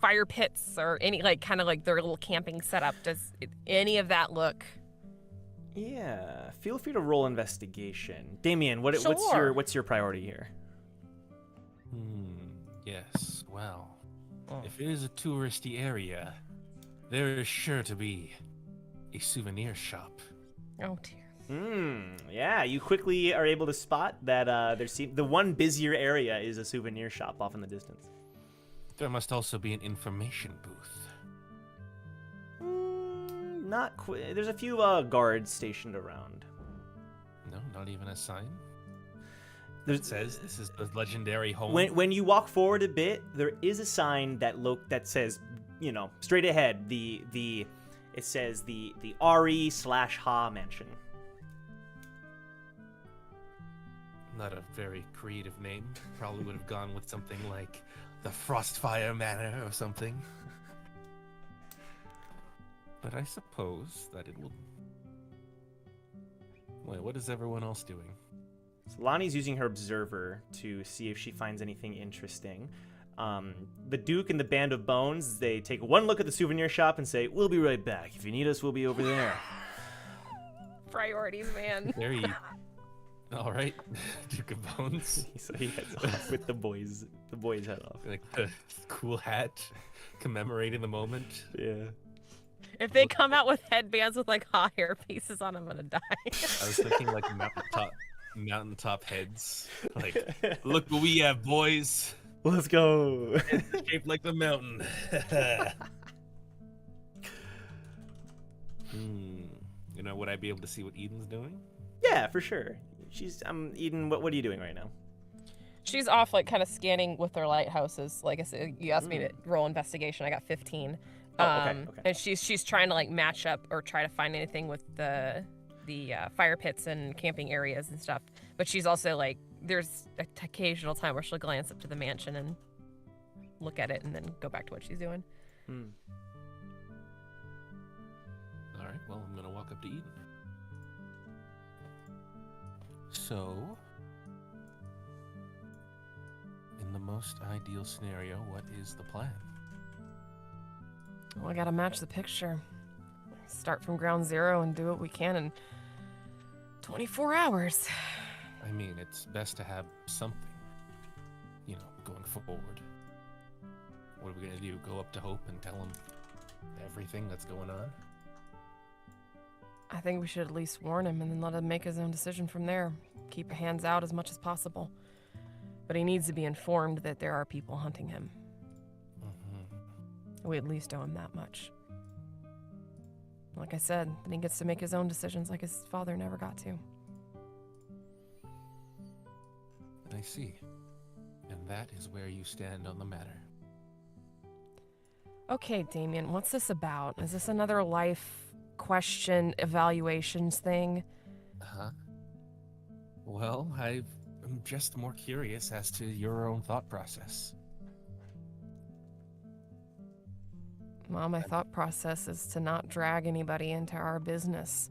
fire pits or any kind of their little camping setup? Does any of that look? Yeah, feel free to roll investigation. Damien, Sure. what's your priority here? Yes, well, if it is a touristy area, there is sure to be a souvenir shop. Oh dear. Yeah, you quickly are able to spot that the one busier area is a souvenir shop off in the distance. There must also be an information booth. Not quite. There's a few guards stationed around. No, not even a sign. It says this is the legendary home. When you walk forward a bit, there is a sign that says, straight ahead, it says the Ari/Ha mansion. Not a very creative name. Probably would have gone with something like the Frostfire Manor or something. But I suppose that it will... Wait, what is everyone else doing? So Lonnie's using her observer to see if she finds anything interesting. The Duke and the Band of Bones, they take one look at the souvenir shop and say, "We'll be right back. If you need us, we'll be over there." Priorities, man. Very. All right, Duke of Bones. So he heads off with the boys. The boys head off. Like the cool hat, commemorating the moment. Yeah. If they come out with headbands with like hot hair pieces on, I'm gonna die. I was thinking like mountaintop heads. Like, look what we have, boys. Let's go. It's shaped like the mountain. You know, would I be able to see what Eden's doing? Yeah, for sure. Eden, what are you doing right now? She's off, like, kind of scanning with their lighthouses. Like I said, you asked me to roll investigation. I got 15. Okay. And she's trying to, like, match up or try to find anything with the fire pits and camping areas and stuff. But she's also, like, there's an occasional time where she'll glance up to the mansion and look at it and then go back to what she's doing. All right, well, I'm going to walk up to Eden. So, in the most ideal scenario, what is the plan? Well, I gotta match the picture. Start from ground zero and do what we can in 24 hours. I mean, it's best to have something, you know, going forward. What are we going to do? Go up to Hope and tell him everything that's going on? I think we should at least warn him and then let him make his own decision from there. Keep your hands out as much as possible. But he needs to be informed that there are people hunting him. We at least owe him that much. Like I said, then he gets to make his own decisions like his father never got to. I see. And that is where you stand on the matter. Okay, Damien, what's this about? Is this another life question evaluations thing? Uh-huh. Well, I'm just more curious as to your own thought process. Well, my thought process is to not drag anybody into our business.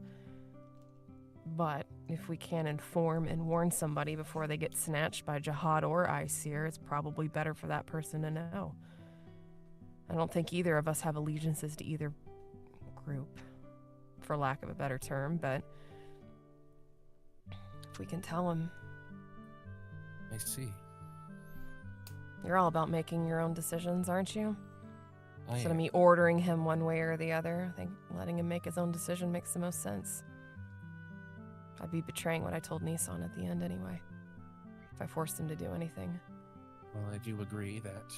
But if we can inform and warn somebody before they get snatched by Jahad or Aesir, it's probably better for that person to know. I don't think either of us have allegiances to either group, for lack of a better term, but if we can tell them. I see. You're all about making your own decisions, aren't you? I Instead of am. me ordering him one way or the other, I think letting him make his own decision makes the most sense. I'd be betraying what I told Nissan at the end anyway, if I forced him to do anything. Well, I do agree that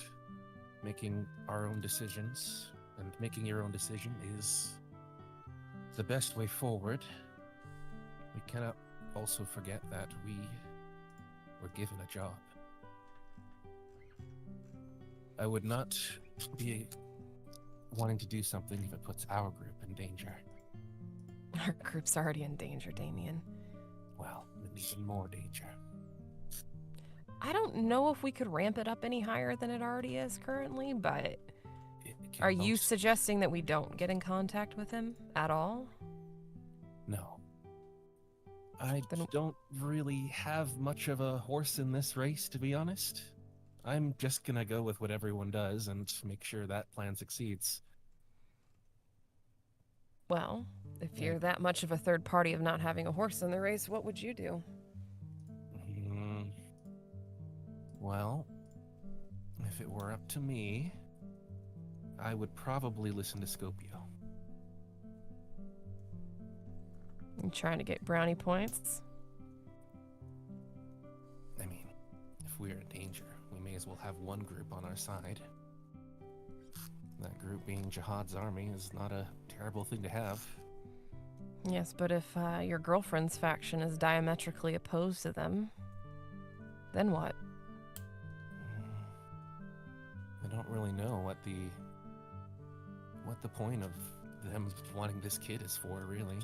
making our own decisions and making your own decision is the best way forward. We cannot also forget that we were given a job. I would not be wanting to do something if it puts our group in danger. Our group's already in danger, Damien. Well, in even more danger. I don't know if we could ramp it up any higher than it already is currently, but It can are you most- suggesting that we don't get in contact with him at all? No. I Then- don't really have much of a horse in this race, to be honest. I'm just gonna go with what everyone does and make sure that plan succeeds. Well, if Yeah. you're that much of a third party of not having a horse in the race, what would you do? Well, if it were up to me, I would probably listen to Scopio. You trying to get brownie points? I mean, if we're in danger, we may as well have one group on our side. That group being Jahad's army is not a terrible thing to have. Yes, but if your girlfriend's faction is diametrically opposed to them, then what? I don't really know what the point of them wanting this kid is for, really.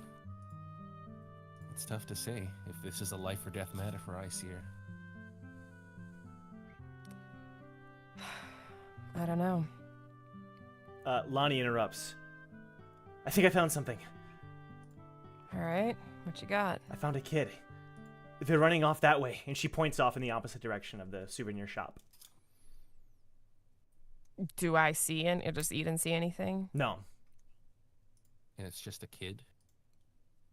It's tough to say if this is a life or death matter for Aesir. I don't know. Lonnie interrupts. I think I found something. All right, what you got? I found a kid. They're running off that way, and she points off in the opposite direction of the souvenir shop. Do I see or does Eden see anything? No. And it's just a kid.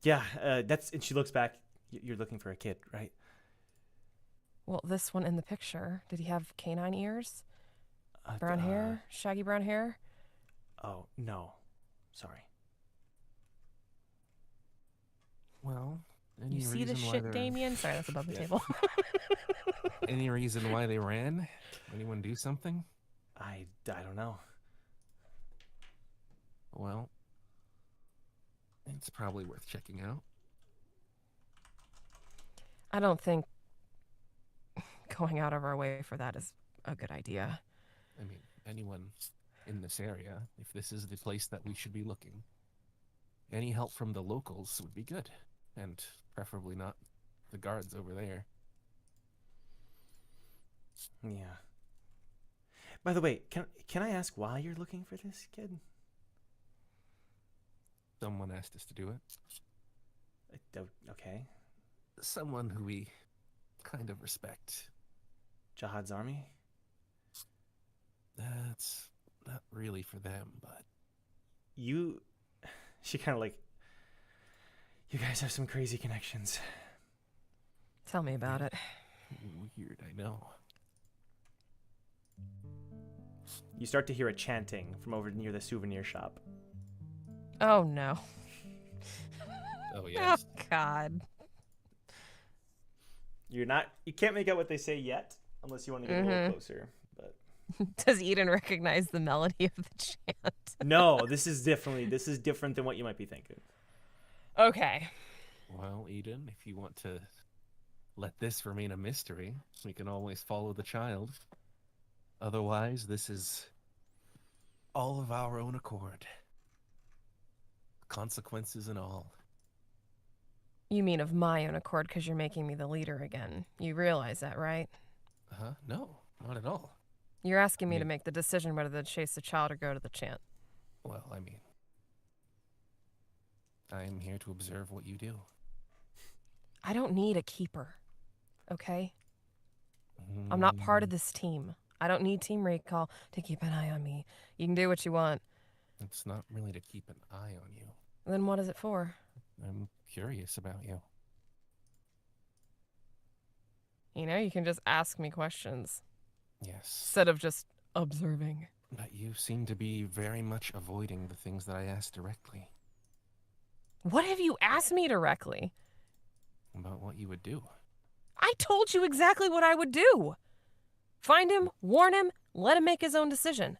Yeah, and she looks back. You're looking for a kid, right? Well, this one in the picture, did he have canine ears? Brown hair? Shaggy brown hair? Oh, no. Sorry. Well, any You see the reason why shit, they're- Damien? Sorry, that's above the Yeah. table. Any reason why they ran? Anyone do something? I don't know. Well, it's probably worth checking out. I don't think going out of our way for that is a good idea. I mean, anyone in this area, if this is the place that we should be looking, any help from the locals would be good. And preferably not the guards over there. Yeah. By the way, can I ask why you're looking for this kid? Someone asked us to do it. Okay. Someone who we kind of respect. Jahad's army? That's not really for them, but... She kind of like... You guys have some crazy connections. Tell me about it. Weird, I know. You start to hear a chanting from over near the souvenir shop. Oh, no. Oh, yes. Oh, God. You can't make out what they say yet, unless you want to get a little closer. But Does Eden recognize the melody of the chant? no, this is different than what you might be thinking. Okay. Well, Eden, if you want to let this remain a mystery, we can always follow the child. Otherwise, this is all of our own accord. Consequences and all. You mean of my own accord because you're making me the leader again. You realize that, right? Huh? No, not at all. You're asking me to make the decision whether to chase the child or go to the chant. Well, I mean, I am here to observe what you do. I don't need a keeper, okay? I'm not part of this team. I don't need team recall to keep an eye on me. You can do what you want. It's not really to keep an eye on you. Then what is it for? I'm curious about you. You know, you can just ask me questions Yes. instead of just observing. But you seem to be very much avoiding the things that I asked directly. What have you asked me directly? About what you would do. I told you exactly what I would do. Find him, warn him, let him make his own decision.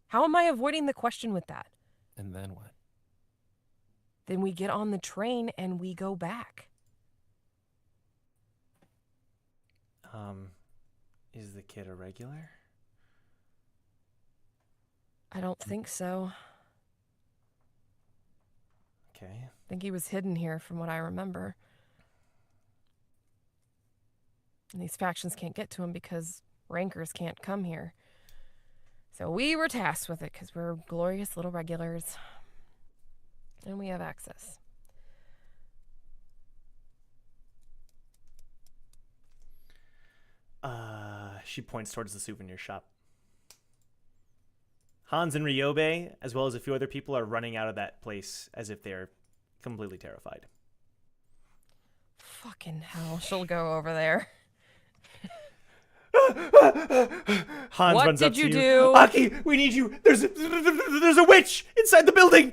How am I avoiding the question with that? And then what? Then we get on the train and we go back. Is the kid a regular? I don't think so. Okay. I think he was hidden here from what I remember. And these factions can't get to him because rankers can't come here. So we were tasked with it because we're glorious little regulars. And we have access. She points towards the souvenir shop. Hans and Ryobe, as well as a few other people, are running out of that place as if they're completely terrified. Fucking hell. She'll go over there. Hans What runs up did to you do? Aki, we need you. There's a witch inside the building.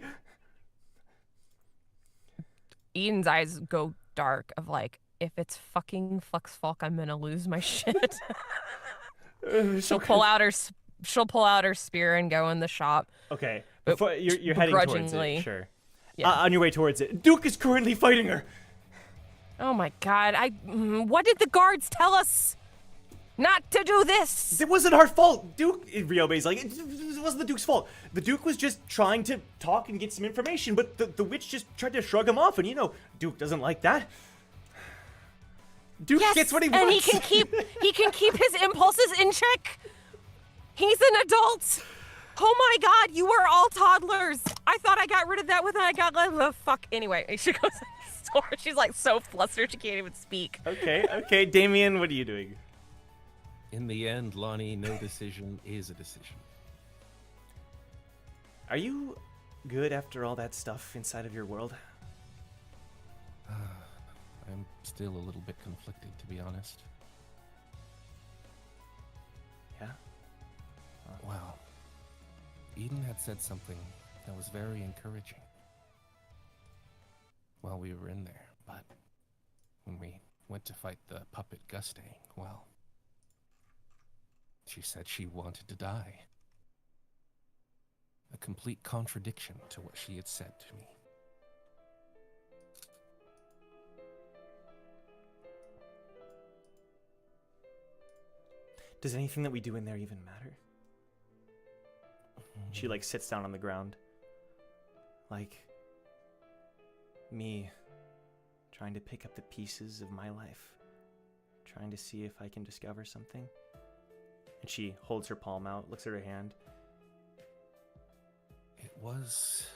Eden's eyes go dark of like, if it's fucking Flux Falk, I'm gonna lose my shit. She'll pull out her spear and go in the shop. Okay, But before, you're heading towards begrudgingly. it. Sure. Yeah. On your way towards it, Duke is currently fighting her. Oh my god, what did the guards tell us? Not to do this! It wasn't our fault. Duke, Ryobe's like, it wasn't the Duke's fault. The Duke was just trying to talk and get some information, but the witch just tried to shrug him off, and you know, Duke doesn't like that. Duke Yes, gets what he and wants. he can keep his impulses in check. He's an adult. Oh my god, you were all toddlers. I thought I got rid of that when I got fuck. Anyway, she goes in the store. She's like so flustered she can't even speak. Okay, Damien, what are you doing? In the end, Lonnie, no decision is a decision. Are you good after all that stuff inside of your world? I'm still a little bit conflicted, to be honest. Yeah? Well, Eden had said something that was very encouraging while we were in there, but when we went to fight the puppet Guste, well, she said she wanted to die. A complete contradiction to what she had said to me. Does anything that we do in there even matter? She like sits down on the ground. Like me trying to pick up the pieces of my life, trying to see if I can discover something. And she holds her palm out, looks at her hand. It was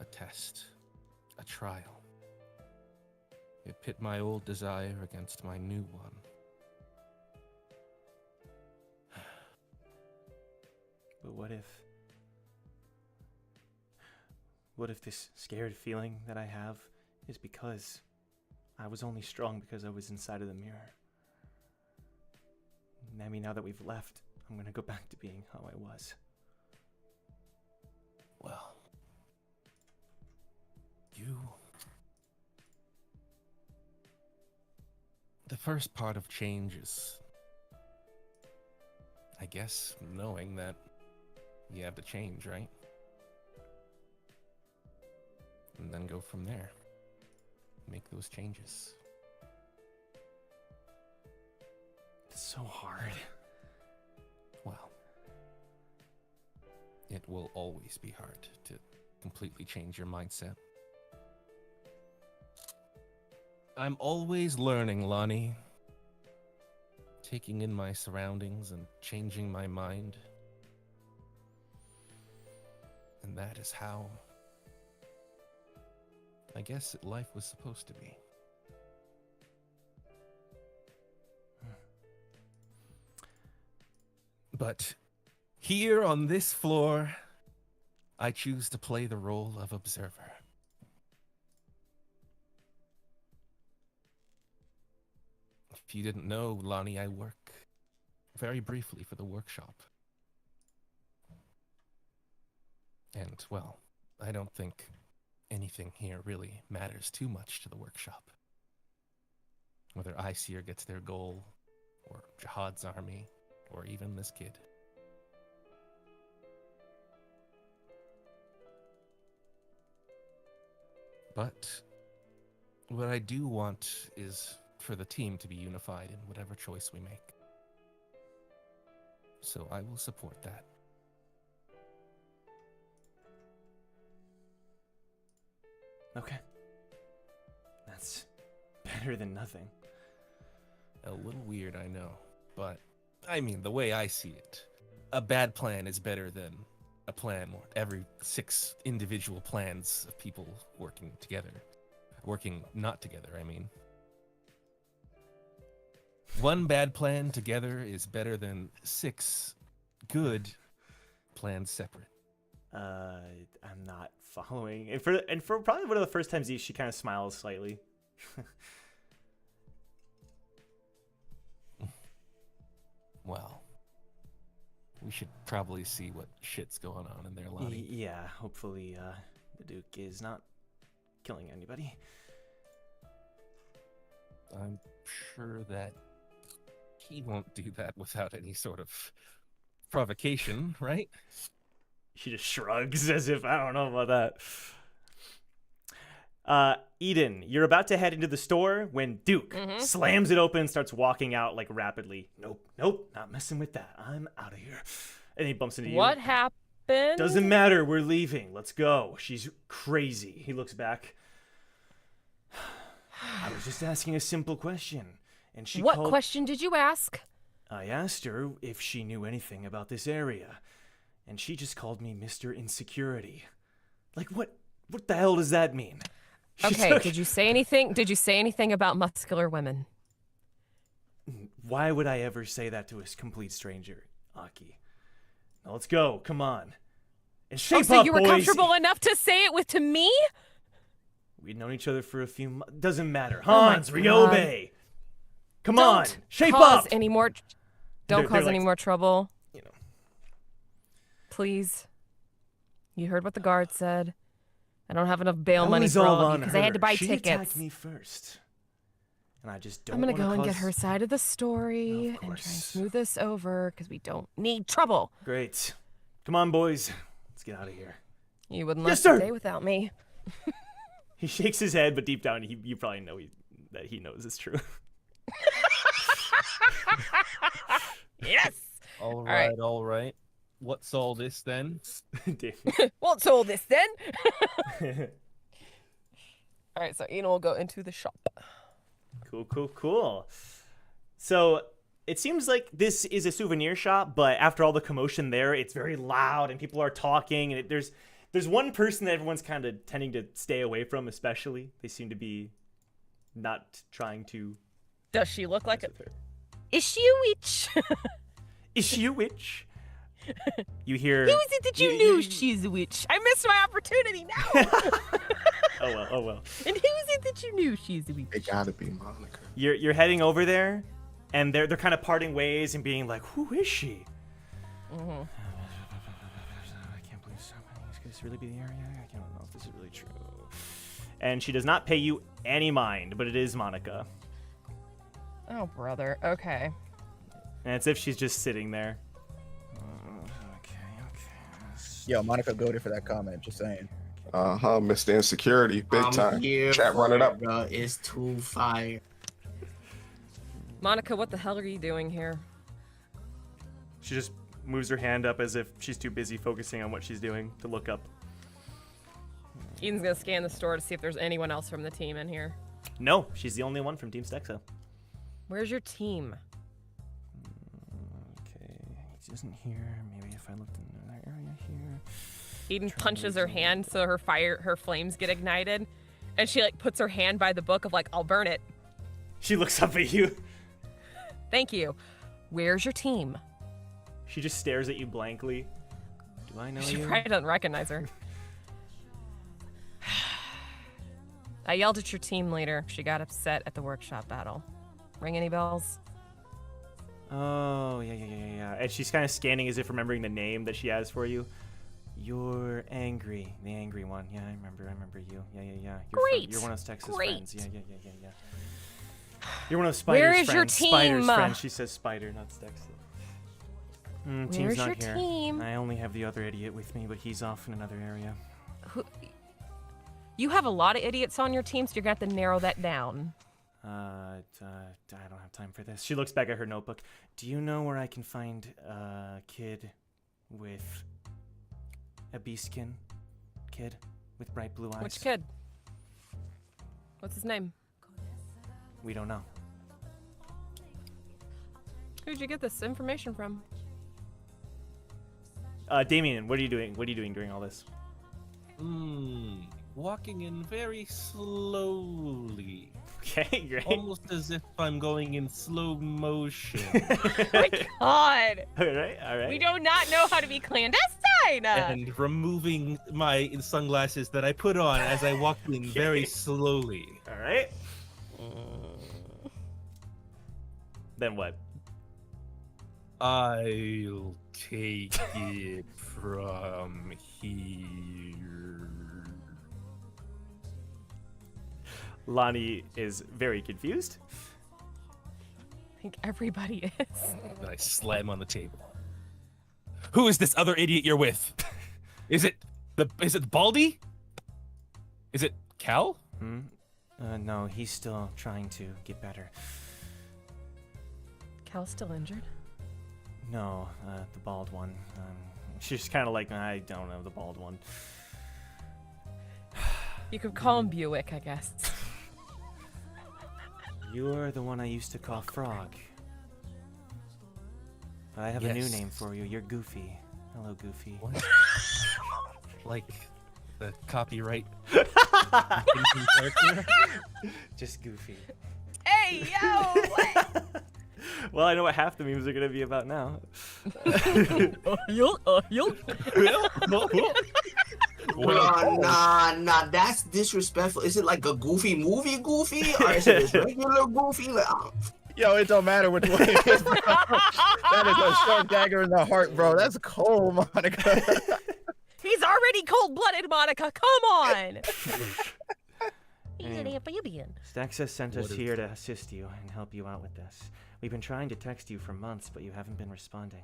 a test, a trial. It pit my old desire against my new one. But what if this scared feeling that I have is because I was only strong because I was inside of the mirror? Maybe now that we've left, I'm gonna go back to being how I was. Well, the first part of change is, I guess, knowing that you have to change, right? And then go from there. Make those changes. It's so hard. Well, it will always be hard to completely change your mindset. I'm always learning, Lonnie. Taking in my surroundings and changing my mind. And that is how, I guess, life was supposed to be. But here on this floor, I choose to play the role of observer. If you didn't know, Lonnie, I work very briefly for the workshop. And, well, I don't think anything here really matters too much to the workshop. Whether Iseer gets their goal, or Jahad's army, or even this kid. But what I do want is for the team to be unified in whatever choice we make. So I will support that. Okay. That's better than nothing. A little weird, I know. But, I mean, the way I see it, a bad plan is better than a plan where every 6 individual plans of people working together. Working not together, I mean. One bad plan together is better than 6 good plans separate. I'm not following. And for probably one of the first times, she kind of smiles slightly. Well, we should probably see what shit's going on in there, Lonnie. Yeah, hopefully the Duke is not killing anybody. I'm sure that he won't do that without any sort of provocation, right? She just shrugs as if, I don't know about that. Eden, you're about to head into the store when Duke slams it open and starts walking out like rapidly. Nope, not messing with that. I'm out of here. And he bumps into you. What happened? Doesn't matter. We're leaving. Let's go. She's crazy. He looks back. I was just asking a simple question. And she What called... question did you ask? I asked her if she knew anything about this area. And she just called me Mr. Insecurity. Like, what the hell does that mean? Okay, did you say anything? Did you say anything about muscular women? Why would I ever say that to a complete stranger, Aki? Now let's go. Come on. And shape so up, you were boys. comfortable enough to say it to me? We'd known each other for a few months. Doesn't matter. Oh my Hans, God. Ryobe. Come on. Don't Shape cause up. any more. Don't They're cause like, any more trouble. you know. Please. You heard what the guard said. I don't have enough bail That money was for all all of you on because I had to her. buy She tickets. attacked me first. And I just don't I'm gonna wanna go and get cause- her side of the story Of and try and course. smooth this over because we don't need trouble. Great. Come on, boys. Let's get out of here. You wouldn't Yes, last a sir. day without me. He shakes his head, but deep down, you probably know that he knows it's true. Yes. All right. right, all right. What's all this then? Damn. What's all this then? All right, so Ian will go into the shop. Cool. So it seems like this is a souvenir shop, but after all the commotion there, it's very loud and people are talking. And there's one person that everyone's kind of tending to stay away from, especially. They seem to be not trying to. Does she look like a? mess with her. Is she a witch? Is she a witch? You hear. Who is it that you knew she's a witch? I missed my opportunity now. Oh well. And who is it that you knew she's a witch? It gotta be Monica. You're heading over there, and they're kind of parting ways and being like, "Who is she?" Mm-hmm. I can't believe so many. Could this really be the area? I don't know if this is really true. And she does not pay you any mind, but it is Monica. Oh, brother. Okay. And it's if she's just sitting there. Okay. Yo, Monica goaded for that comment. Just saying. Mr. Insecurity, big I'm time. here Chat, for run it up. Bro. It's too fire. Monica, what the hell are you doing here? She just moves her hand up as if she's too busy focusing on what she's doing to look up. Eden's gonna scan the store to see if there's anyone else from the team in here. No, she's the only one from Team Stexa. Where's your team? Okay, he isn't here. Maybe if I looked in another area here. Eden punches her hand so her flames get ignited, and she like puts her hand by the book of like, I'll burn it. She looks up at you. Thank you. Where's your team? She just stares at you blankly. Do I know She you? probably doesn't recognize her. I yelled at your team leader. She got upset at the workshop battle. Ring any bells? Oh, yeah. And she's kind of scanning as if remembering the name that she has for you. You're angry. The angry one. Yeah, I remember you. Yeah. Great. You're one of Stex's Great. friends. Yeah. You're one of Spider's Where is friends. your Spider's team? friend. She says Spider, not Stex. Team's Where's not your here. team? I only have the other idiot with me, but he's off in another area. You have a lot of idiots on your team, so you're gonna have to narrow that down. I don't have time for this. She looks back at her notebook. Do you know where I can find a kid with a beastskin kid with bright blue eyes? Which kid? What's his name? We don't know. Who'd you get this information from? Damien, what are you doing? What are you doing during all this? Walking in very slowly. Okay, great. Almost as if I'm going in slow motion. God! all right. We do not know how to be clandestine! And removing my sunglasses that I put on as I walk in very slowly. All right. Then what? I'll take it from here. Lonnie is very confused. I think everybody is. And I slam on the table. Who is this other idiot you're with? Is it Baldy? Is it Cal? No, he's still trying to get better. Cal's still injured? No, the bald one. She's kind of like, I don't know, the bald one. You could call him Buick, I guess. You're the one I used to call Frog. But I have a new Yes. name for you. You're Goofy. Hello, Goofy. What? Like the copyright character? Just Goofy. Hey, yo! What? Well, I know what half the memes are going to be about now. Nah, that's disrespectful. Is it like a Goofy movie Goofy? Or is it a regular Goofy? Like, Yo, it don't matter which one it is, bro. That is a sharp dagger in the heart, bro. That's cold, Monica. He's already cold-blooded, Monica. Come on. Staxis sent us here to assist you and help you out with this. We've been trying to text you for months, but you haven't been responding.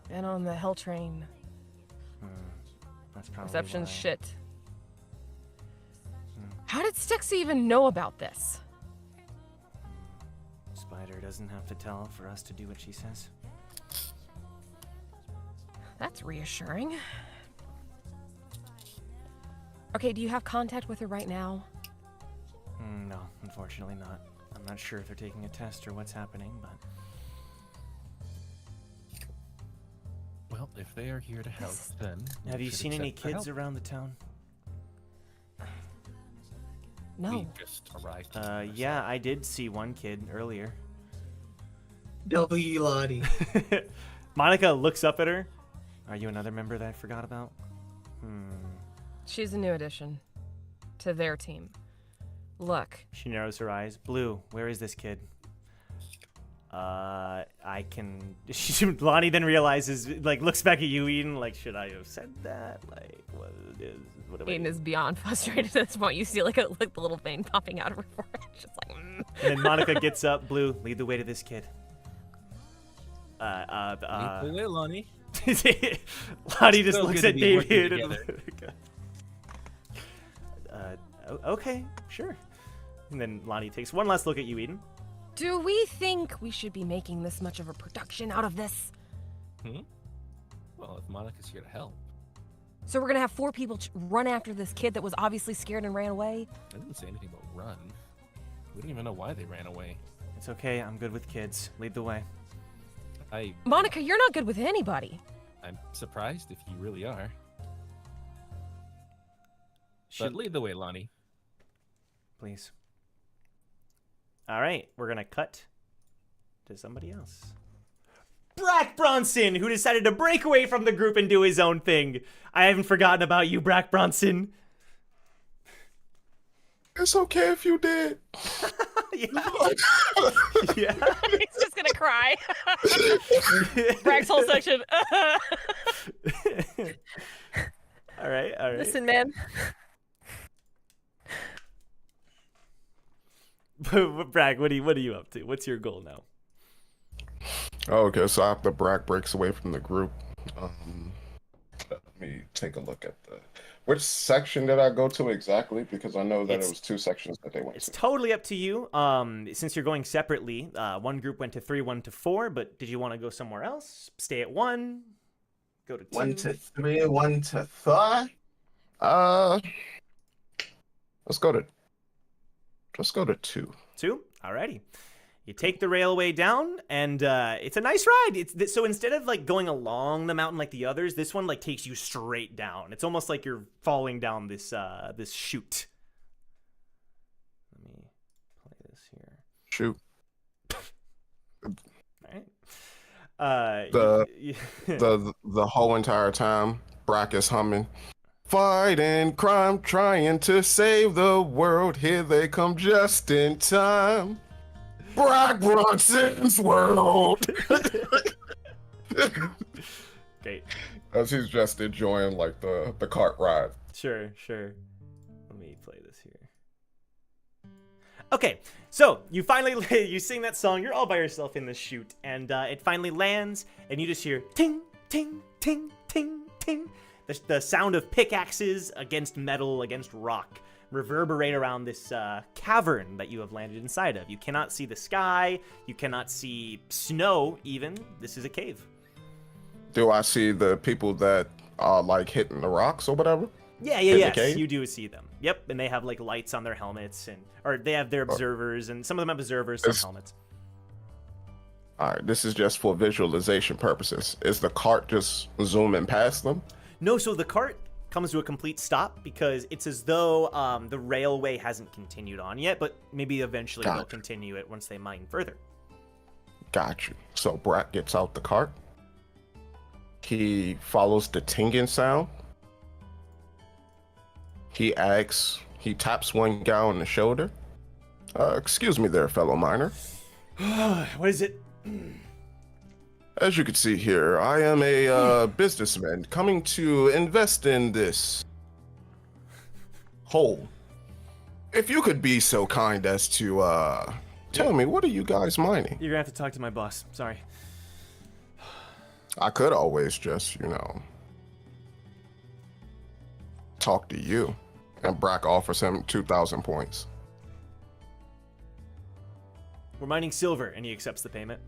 Been on the hell train. That's probably Reception's why. shit. How did Stixie even know about this? Spider doesn't have to tell for us to do what she says. That's reassuring. Okay, do you have contact with her right now? No, unfortunately not. I'm not sure if they're taking a test or what's happening, but... Well, if they are here to help, then... we Have you should seen any accept their kids help. around the town? No. We just arrived. Yeah, I did see one kid earlier. W. Lottie. Monica looks up at her. Are you another member that I forgot about? She's a new addition to their team. Look. She narrows her eyes. Blue, where is this kid? I can... Lonnie then realizes, like, looks back at you, Eden, like, should I have said that? Like, what Aiden is beyond frustrated at this point. You see, like, the little vein popping out of her forehead. Just like, And then Monica gets up. Blue, lead the way to this kid. Lead the way, Lonnie. Lonnie just So looks good at to be working David. together. Okay, sure. And then Lonnie takes one last look at you, Eden. do we think we should be making this much of a production out of this? Well, if Monica's here to help. So we're gonna have 4 people run after this kid that was obviously scared and ran away? I didn't say anything about run. We don't even know why they ran away. It's okay. I'm good with kids. Lead the way. Monica, you're not good with anybody. I'm surprised if you really are. But lead the way, Lonnie. Please. All right, we're gonna cut to somebody else. Brack Bronson, who decided to break away from the group and do his own thing. I haven't forgotten about you, Brack Bronson. It's okay if you did. Yeah. Yeah. He's just gonna cry. Brack's whole section. All right. Listen, man. Brack, what are you up to? What's your goal now? Okay, so after Brack breaks away from the group, let me take a look at which section did I go to exactly? Because I know that it was 2 sections that they went It's to. totally up to you. Since you're going separately, one group went to 3, 1 to 4, but did you want to go somewhere else? Stay at 1? Go to 2? 1 to 3, 1 to 5. Let's go to 2. 2? Alrighty. You take the railway down, and it's a nice ride. So instead of like going along the mountain like the others, this one like takes you straight down. It's almost like you're falling down this this chute. Let me play this here. Shoot. All right. The whole entire time, Brack is humming. Fighting crime, trying to save the world. Here they come just in time. Brack Bronson's world. Great. As he's just enjoying like the cart ride. Sure. Let me play this here. Okay, so you finally you sing that song. You're all by yourself in the chute, and it finally lands, and you just hear ting, ting, ting, ting, ting. The sound of pickaxes against metal against rock reverberate around this cavern that you have landed inside of. You cannot see the sky. You cannot see snow, even. This is a cave. Do I see the people that are like hitting the rocks or whatever? Yes, cave? you do see them. Yep, and they have like lights on their helmets, or they have their observers, and some of them have observers, some helmets. All right, this is just for visualization purposes. Is the cart just zooming past them? No, so the cart comes to a complete stop because it's as though the railway hasn't continued on yet, but maybe eventually they'll continue it once they mine further. Got you. So Brack gets out the cart. He follows the tinging sound. He taps one guy on the shoulder. Excuse me there, fellow miner. What is it? As you can see here, I am a businessman coming to invest in this hole. If you could be so kind as to tell me, what are you guys mining? You're gonna have to talk to my boss. Sorry. I could always just, talk to you. And Brack offers him 2,000 points. We're mining silver, and he accepts the payment.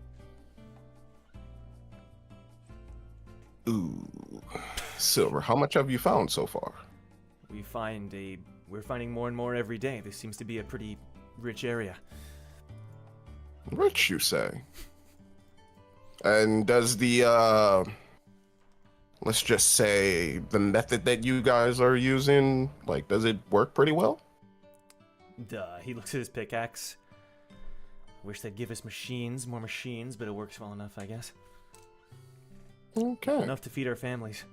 Ooh, silver. How much have you found so far? We're finding more and more every day. This seems to be a pretty rich area. Rich, you say? And does the, let's just say, the method that you guys are using, does it work pretty well? Duh. He looks at his pickaxe. Wish they'd give us more machines, but it works well enough, I guess. Okay. Enough to feed our families.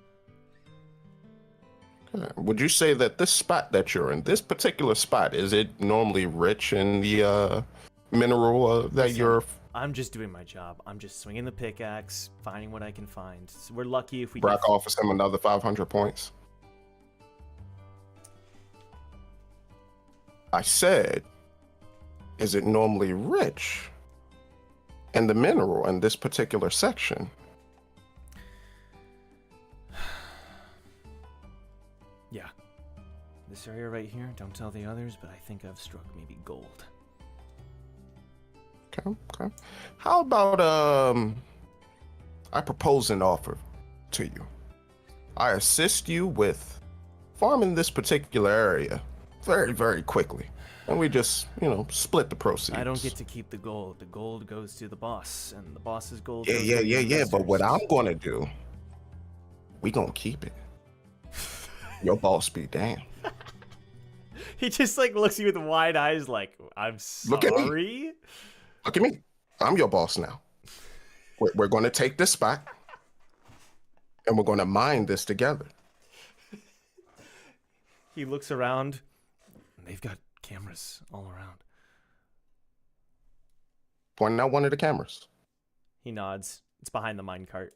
Okay. Would you say that this spot that you're in, this particular spot, is it normally rich in the mineral that you're... I'm just doing my job. I'm just swinging the pickaxe, finding what I can find. So we're lucky if we Brack offers him another 500 points. I said, is it normally rich in the mineral in this particular section? Yeah. This area right here, don't tell the others, but I think I've struck maybe gold. Okay. How about I propose an offer to you. I assist you with farming this particular area very, very quickly. And we just, split the proceeds. I don't get to keep the gold. The gold goes to the boss, and the boss's gold Yeah, goes to the But investors. what I'm gonna do, we gonna keep it. Your boss be damned. He just looks at you with wide eyes like, I'm sorry. Look at me. I'm your boss now. We're going to take this spot and we're going to mine this together. He looks around. And they've got cameras all around. Pointing out one of the cameras. He nods. It's behind the minecart.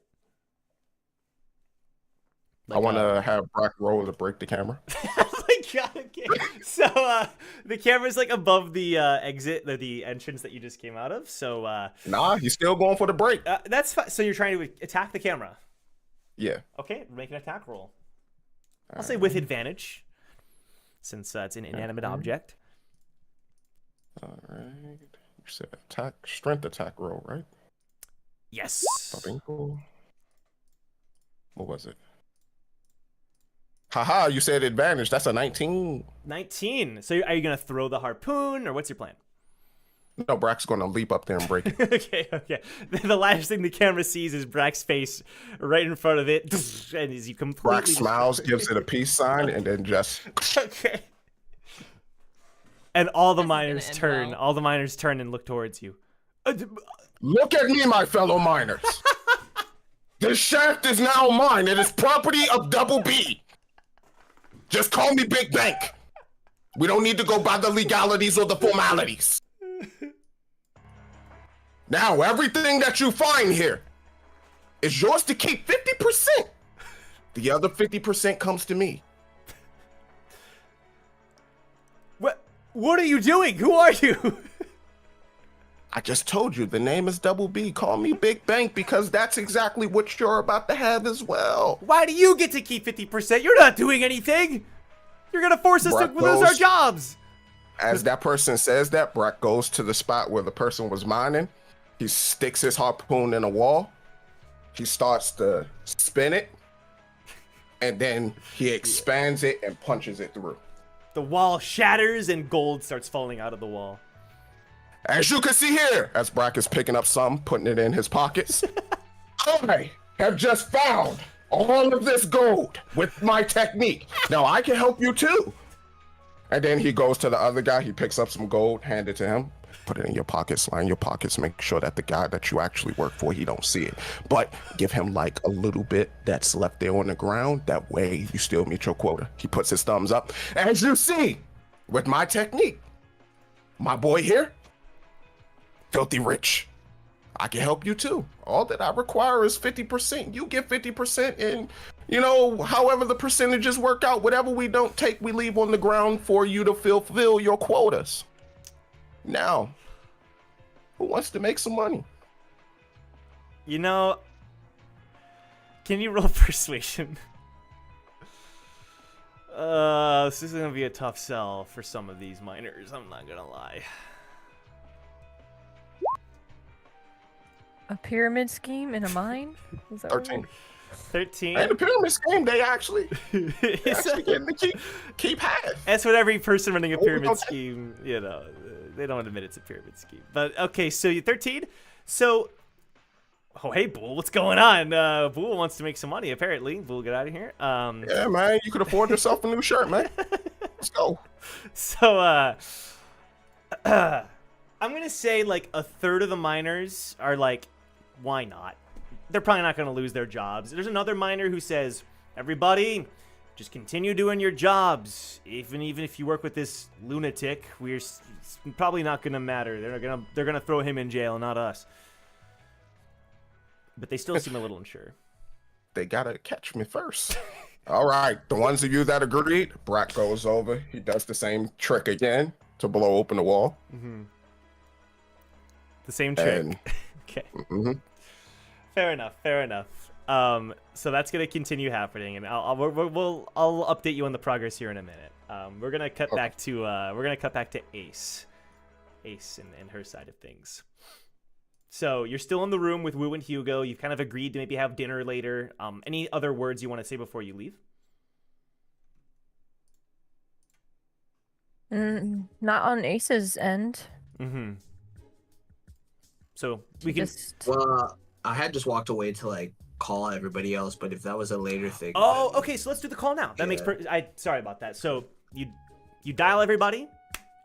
I want to have Brack roll to break the camera. Oh my god, okay. So the camera's above the exit, the entrance that you just came out of. So Nah, he's still going for the break. that's fine. So you're trying to attack the camera. Yeah. Okay, make an attack roll. I'll say with advantage, since it's an inanimate object. All right. You said strength attack roll, right? Yes. What was it? Haha, you said advantage. That's a 19. 19. So are you going to throw the harpoon, or what's your plan? No, Brack's going to leap up there and break it. Okay. The last thing the camera sees is Brack's face right in front of it, and as you completely... Brack smiles, gives it a peace sign, and then just... Okay. And all the This is miners gonna end turn. well. All the miners turn and look towards you. Look at me, my fellow miners. This shaft is now mine. It is property of Double B. Just call me Big Bank. We don't need to go by the legalities or the formalities. Now, everything that you find here is yours to keep 50%. The other 50% comes to me. What are you doing? Who are you? I just told you, the name is Double B. Call me Big Bank because that's exactly what you're about to have as well. Why do you get to keep 50%? You're not doing anything. You're going to force us to Brack lose our goes- jobs. As that person says that, Brack goes to the spot where the person was mining. He sticks his harpoon in a wall. He starts to spin it. And then he expands it and punches it through. The wall shatters and gold starts falling out of the wall. As you can see here, as Brack is picking up some, putting it in his pockets, I have just found all of this gold with my technique. Now I can help you too. And then he goes to the other guy. He picks up some gold, hand it to him. Put it in your pockets, line your pockets, make sure that the guy that you actually work for, he don't see it. But give him like a little bit that's left there on the ground. That way you still meet your quota. He puts his thumbs up. As you see, with my technique, my boy here, filthy rich. I can help you too. All that I require is 50%. You get 50%, and you know, however the percentages work out, whatever we don't take, we leave on the ground for you to fulfill your quotas. Now, who wants to make some money? You know, can you roll persuasion? This is gonna be a tough sell for some of these miners, I'm not gonna lie. A pyramid scheme in a mine? Is that what it 13. is? 13. And the pyramid scheme, they actually getting to keep half. That's what every person running a Oh, we pyramid don't- scheme, you know, they don't admit it's a pyramid scheme. But okay, so you're 13. So, oh hey, Bool, what's going on? Bool wants to make some money apparently. Bool, get out of here. Yeah, man, you could afford yourself a new shirt, man. Let's go. So, I'm gonna say like a third of the miners are like, why not? They're probably not gonna lose their jobs. There's another miner who says, everybody, just continue doing your jobs. Even if you work with this lunatic, it's probably not gonna matter. They're gonna throw him in jail, not us. But they still seem a little unsure. They gotta catch me first. All right, the ones of you that agreed, Brack goes over. He does the same trick again to blow open the wall. Mm-hmm. The same trick. And, Okay. mhm. Fair enough. Fair enough. So that's gonna continue happening, and I'll update you on the progress here in a minute. We're gonna cut back to Ace, and her side of things. So you're still in the room with Wu and Hugo. You've kind of agreed to maybe have dinner later. Any other words you want to say before you leave? Not on Ace's end. Mm-hmm. So we can. Well, I had just walked away to like call everybody else, but if that was a later thing. Oh, then- okay. So let's do the call now. That makes. Yeah. Sorry about that. So you dial everybody,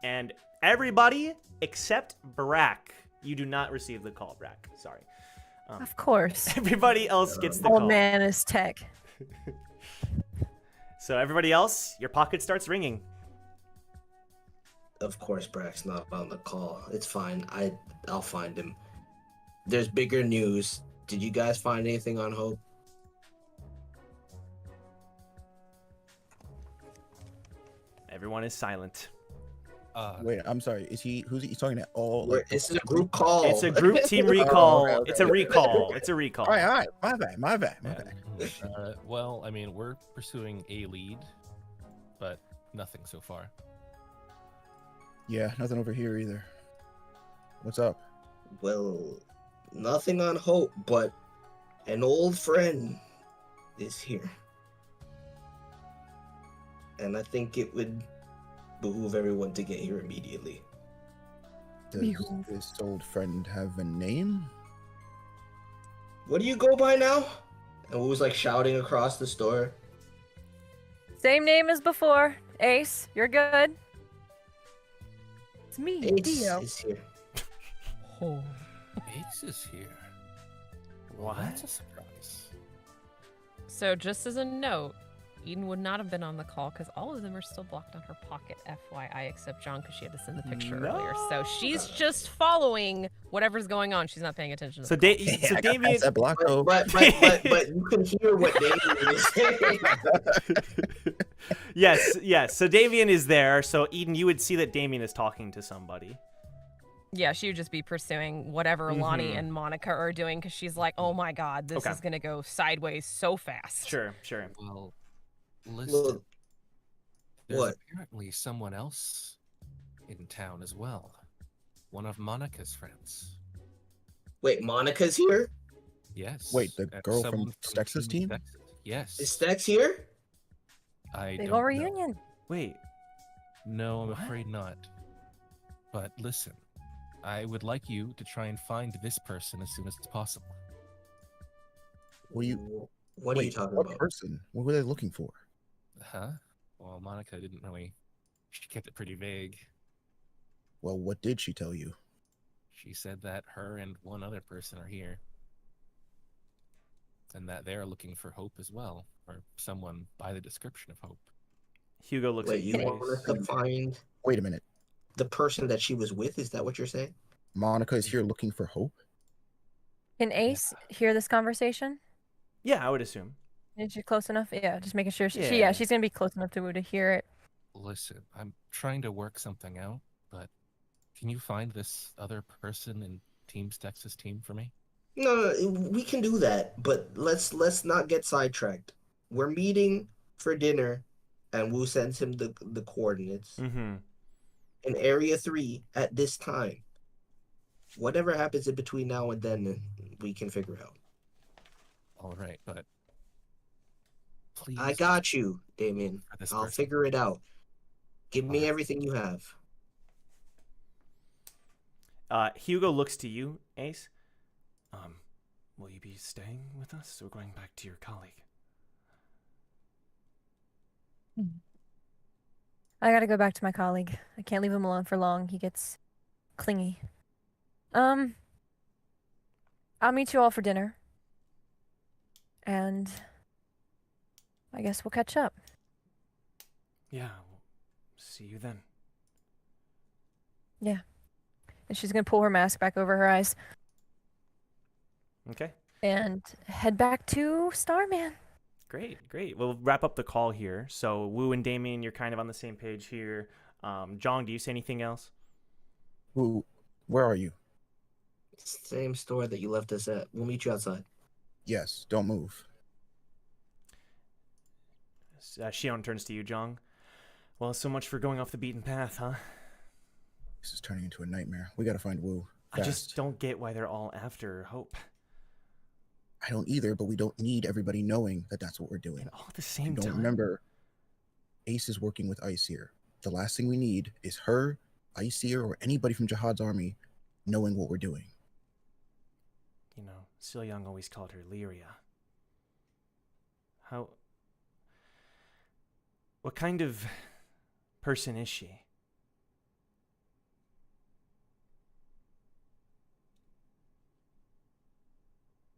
and everybody except Brack. You do not receive the call, Brack. Sorry. Of course. Everybody else gets the Old call. man is tech. So everybody else, your pocket starts ringing. Of course, Brack's not on the call. It's fine. I'll find him. There's bigger news. Did you guys find anything on Hope? Everyone is silent. Wait, I'm sorry. Who's he talking to? All This is a group call. It's a group team recall. okay. It's a recall. It's a recall. All right. My bad. Well, I mean, we're pursuing a lead, but nothing so far. Yeah, nothing over here either. What's up? Well, nothing on Hope, but an old friend is here. And I think it would behoove everyone to get here immediately. Does this old friend have a name? What do you go by now? And was like shouting across the store. Same name as before. Ace, you're good. It's me, Ace Dio. is here. Oh. Ace is here. What? That's a surprise. So just as a note, Eden would not have been on the call because all of them are still blocked on her pocket, FYI, except John because she had to send the picture earlier. So she's just following whatever's going on. She's not paying attention to So, the call. so I got Damien. past that block though. But you can hear what Damien is saying. Yes. So Damien is there. So Eden, you would see that Damien is talking to somebody. Yeah, she would just be pursuing whatever Lonnie and Monica are doing because she's like, oh my god, this Okay. is going to go sideways so fast. Sure. Well, listen. Well, There's what? apparently someone else in town as well. One of Monica's friends. Wait, Monica's here? Yes. Wait, the girl from someone Stex's team? Stex's. Yes. Is Stex here? I Big don't ol' know. reunion. Wait. No, I'm What? afraid not. But listen, I would like you to try and find this person as soon as possible. What are you? What are you Wait, talking what about? person? What were they looking for? Huh? Well, Monica didn't really. She kept it pretty vague. Well, what did she tell you? She said that her and one other person are here. And that they're looking for Hope as well, or someone by the description of Hope. Hugo looks Wait, at you you. want us to find Wait a minute. the person that she was with? Is that what you're saying? Monica is here looking for Hope? Can Ace hear this conversation? Yeah, I would assume. Is she close enough? Yeah, just making sure. Yeah. She's gonna be close enough to hear it. Listen, I'm trying to work something out, but can you find this other person in Team Stex's team for me? No, we can do that, but let's not get sidetracked. We're meeting for dinner, and Wu sends him the coordinates Mm-hmm. in Area 3 at this time. Whatever happens in between now and then, we can figure out. All right, but please. I got you, Damien. For this I'll person. figure it out. Give me Alright. everything you have. Hugo looks to you, Ace. Will you be staying with us or going back to your colleague? I gotta go back to my colleague. I can't leave him alone for long. He gets clingy. I'll meet you all for dinner. And I guess we'll catch up. Yeah, we'll see you then. Yeah. And she's gonna pull her mask back over her eyes Okay. and head back to Starman. Great. We'll wrap up the call here. So Wu and Damien, you're kind of on the same page here. Jong, do you say anything else? Who? Where are you? Same store that you left us at. We'll meet you outside. Yes, don't move. Shion turns to you, Jong. Well, so much for going off the beaten path, huh? This is turning into a nightmare. We gotta find Wu. I just fast. don't get why they're all after Hope. I don't either, but we don't need everybody knowing that that's what we're doing. And all at the You same don't time. remember, Ace is working with Iceseer. The last thing we need is her, Iceseer, or anybody from Jahad's army knowing what we're doing. You know, Sil Young always called her Lyria. What kind of person is she?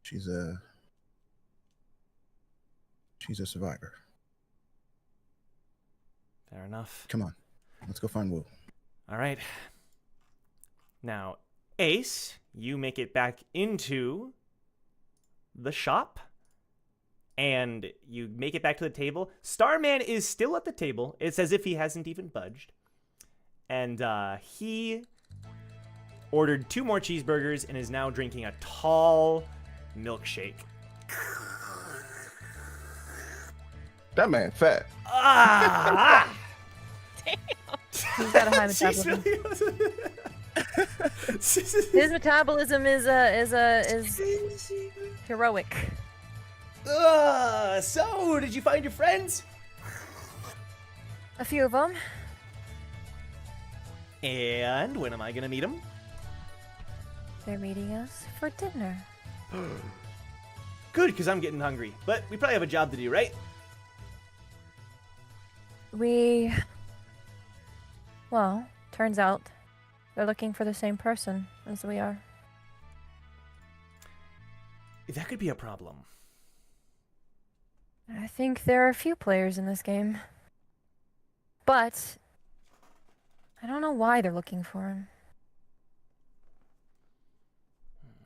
She's a survivor. Fair enough. Come on, let's go find Wu. All right. Now, Ace, you make it back into the shop. And you make it back to the table. Starman is still at the table. It's as if he hasn't even budged. And he ordered 2 more cheeseburgers and is now drinking a tall milkshake. That man fat. Ah! He's got a high She's metabolism. really- His metabolism is heroic. So, did you find your friends? A few of them. And when am I gonna meet them? They're meeting us for dinner. Good, because I'm getting hungry. But we probably have a job to do, right? Well, turns out they're looking for the same person as we are. That could be a problem. I think there are a few players in this game. But I don't know why they're looking for him.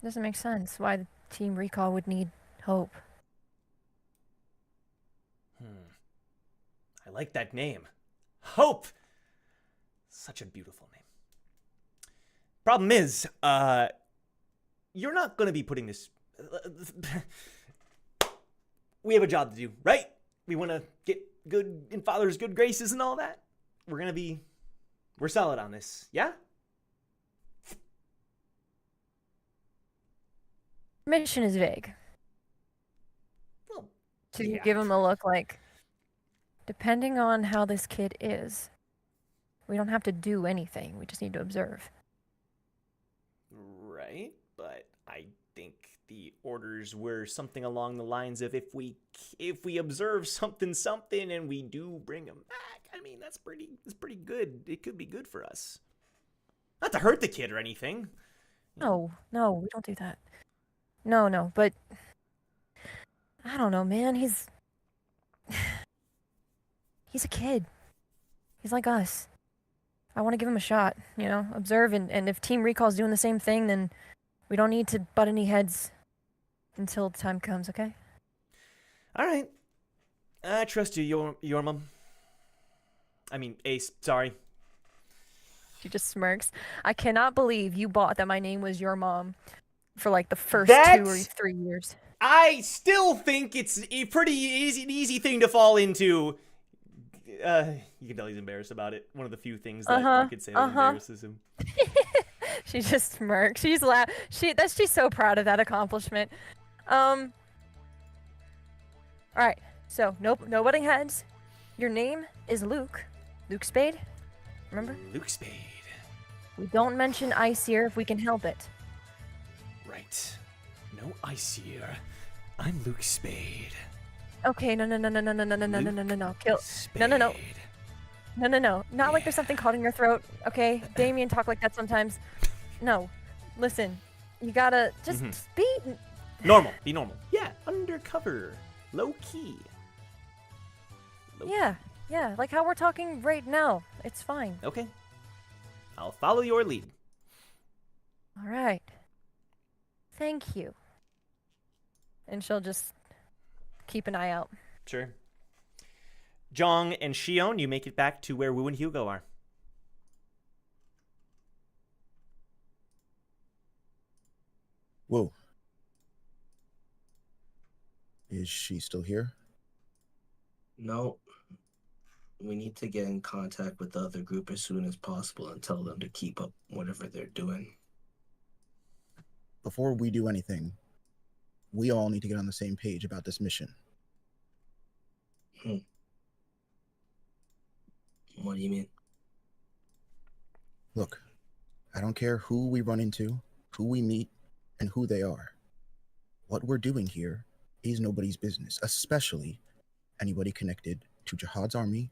Doesn't make sense why the Team Recall would need Hope. I like that name. Hope! Such a beautiful name. Problem is, you're not going to be putting this... We have a job to do, right? We want to get good in Father's good graces and all that. We're solid on this, yeah? Mission is vague. Well, To yeah. give him a look like, depending on how this kid is, we don't have to do anything. We just need to observe. Right, but I think the orders were something along the lines of if we observe something and we do bring him back. I mean, that's pretty good. It could be good for us. Not to hurt the kid or anything. No, no, we don't do that. No, no, but I don't know, man. He's a kid. He's like us. I want to give him a shot, observe, and if Team Recall's doing the same thing, then we don't need to butt any heads until the time comes, okay? All right. I trust you, your mom. I mean, Ace, sorry. She just smirks. I cannot believe you bought that my name was your mom for like the first 2 or 3 years. I still think it's a pretty easy thing to fall into. You can tell he's embarrassed about it. One of the few things that I could say that embarrasses him. She just smirks. She's she's so proud of that accomplishment. All right. So no butting heads. Your name is Luke. Luke Spade. Remember? Luke Spade. We don't mention ice here if we can help it. Right. No ice here. I'm Luke Spade. Okay, no. Kill. Spade. No. Not like there's something caught in your throat. Okay, Damien talk like that sometimes. No, listen. You gotta just be normal. Be normal. Yeah, undercover, low key. Yeah, like how we're talking right now. It's fine. Okay. I'll follow your lead. All right. Thank you. And she'll just keep an eye out. Sure. Jong and Shion, you make it back to where Wu and Hugo are. Whoa. Is she still here? No. We need to get in contact with the other group as soon as possible and tell them to keep up whatever they're doing. Before we do anything, we all need to get on the same page about this mission. What do you mean? Look, I don't care who we run into, who we meet, and who they are. What we're doing here is nobody's business, especially anybody connected to Jahad's army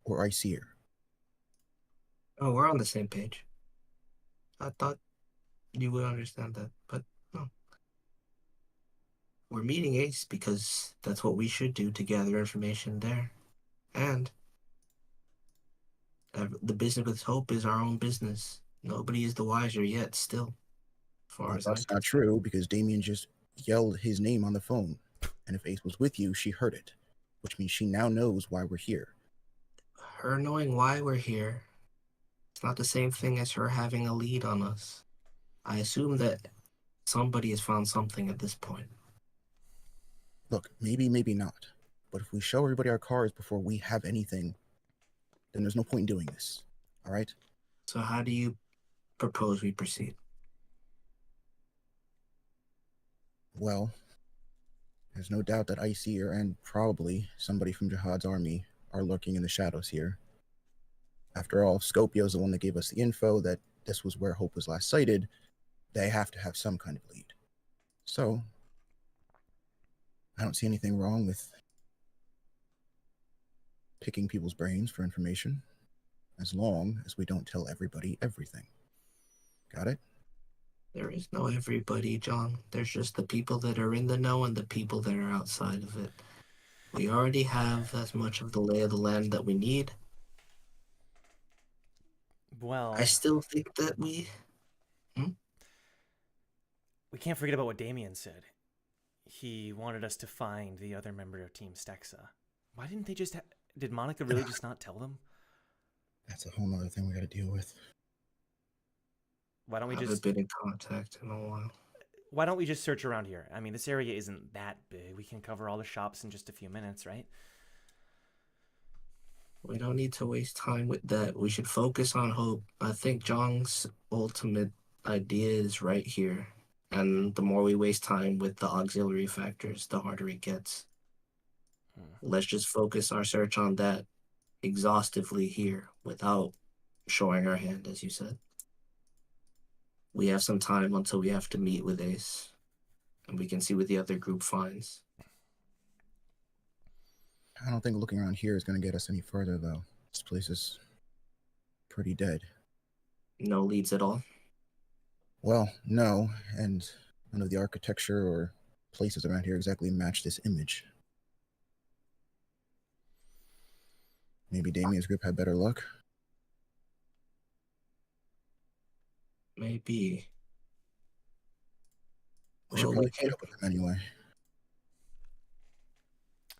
or Iceer. Oh, we're on the same page. I thought you would understand that, but no. We're meeting Ace because that's what we should do to gather information there. And the business with Hope is our own business. Nobody is the wiser yet, still. As far as That's not true, because Damien just yelled his name on the phone. And if Ace was with you, she heard it, which means she now knows why we're here. Her knowing why we're here, it's not the same thing as her having a lead on us. I assume that somebody has found something at this point. Look, maybe not. But if we show everybody our cars before we have anything, then there's no point in doing this. All right? So how do you propose we proceed? Well, there's no doubt that Iceer and probably somebody from Jahad's army are lurking in the shadows here. After all, Scopio's the one that gave us the info that this was where Hope was last sighted. They have to have some kind of lead. So, I don't see anything wrong with picking people's brains for information, as long as we don't tell everybody everything. Got it? There is no everybody, John. There's just the people that are in the know and the people that are outside of it. We already have as much of the lay of the land that we need. Well, I still think that we can't forget about what Damien said. He wanted us to find the other member of Team Stexa. Why didn't they just... Did Monica really just not tell them? That's a whole nother thing we gotta deal with. Why don't we haven't just... been in contact in a while. Why don't we just search around here? I mean, this area isn't that big. We can cover all the shops in just a few minutes, right? We don't need to waste time with that. We should focus on Hope. I think Jong's ultimate idea is right here. And the more we waste time with the auxiliary factors, the harder it gets. Let's just focus our search on that exhaustively here without showing our hand, as you said. We have some time until we have to meet with Ace, and we can see what the other group finds. I don't think looking around here is going to get us any further, though. This place is pretty dead. No leads at all. Well, no, and none of the architecture or places around here exactly match this image. Maybe Damien's group had better luck. Maybe. We should Well, probably meet up with them anyway.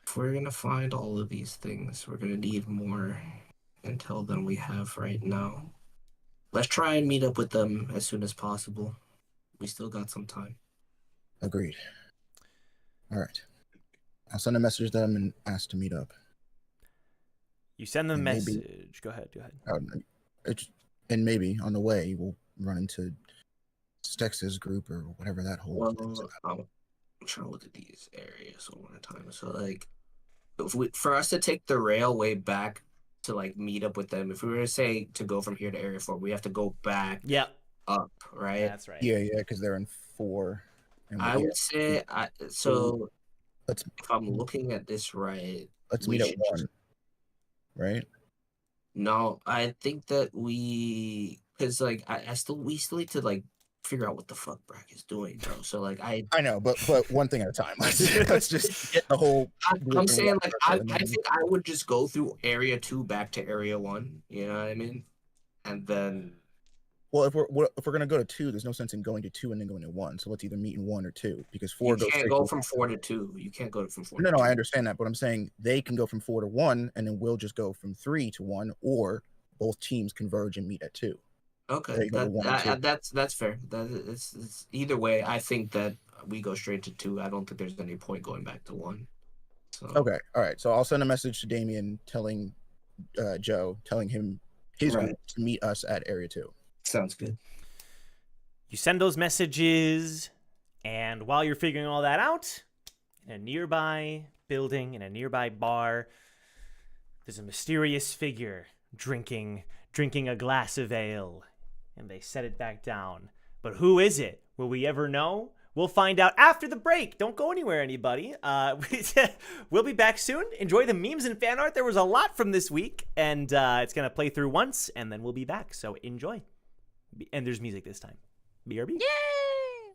if we're gonna find all of these things, we're gonna need more intel than we have right now. Let's try and meet up with them as soon as possible. We still got some time. Agreed. All right. I'll send a message to them and ask to meet up. You send them a And maybe- message. Go ahead. And maybe on the way we'll run into Stex's group or whatever that whole thing's Well, about. I'm trying to look at these areas one at a time. So, like, for us to take the railway back to, like, meet up with them, if we were to say to go from here to Area 4, we have to go back Yep. up, right? That's right. Yeah, because they're in 4. And I would say, so let's if I'm looking at this right, let's we meet at should 1. Right? no, I think that because like we still need to like figure out what the fuck Brack is doing, bro. So like I know, but one thing at a time. Let's just get the whole. I'm saying like I think I would just go through Area 2 back to Area 1. You know what I mean? And then Well, if we're gonna go to 2, there's no sense in going to 2 and then going to 1. So let's either meet in 1 or 2 because 4 you goes can't straight go to from 1. 4 to 2. You can't go from 4. No, to 2. I understand that, but I'm saying they can go from 4 to 1, and then we'll just go from 3 to 1, or both teams converge and meet at 2. Okay, They go to 1 and 2. that's fair. It's either way. I think that we go straight to 2. I don't think there's any point going back to 1. So Okay, all right. So I'll send a message to Damien telling Joe, telling him his Right. group to meet us at Area 2. sounds good. You send those messages, and while you're figuring all that out, in a nearby building, in a nearby bar, there's a mysterious figure drinking a glass of ale, and they set it back down. But who is it? Will we ever know? We'll find out after the break. Don't go anywhere, anybody. We'll be back soon. Enjoy the memes and fan art. There was a lot from this week, and it's going to play through once, and then we'll be back. So enjoy. And there's music this time. BRB. Yay!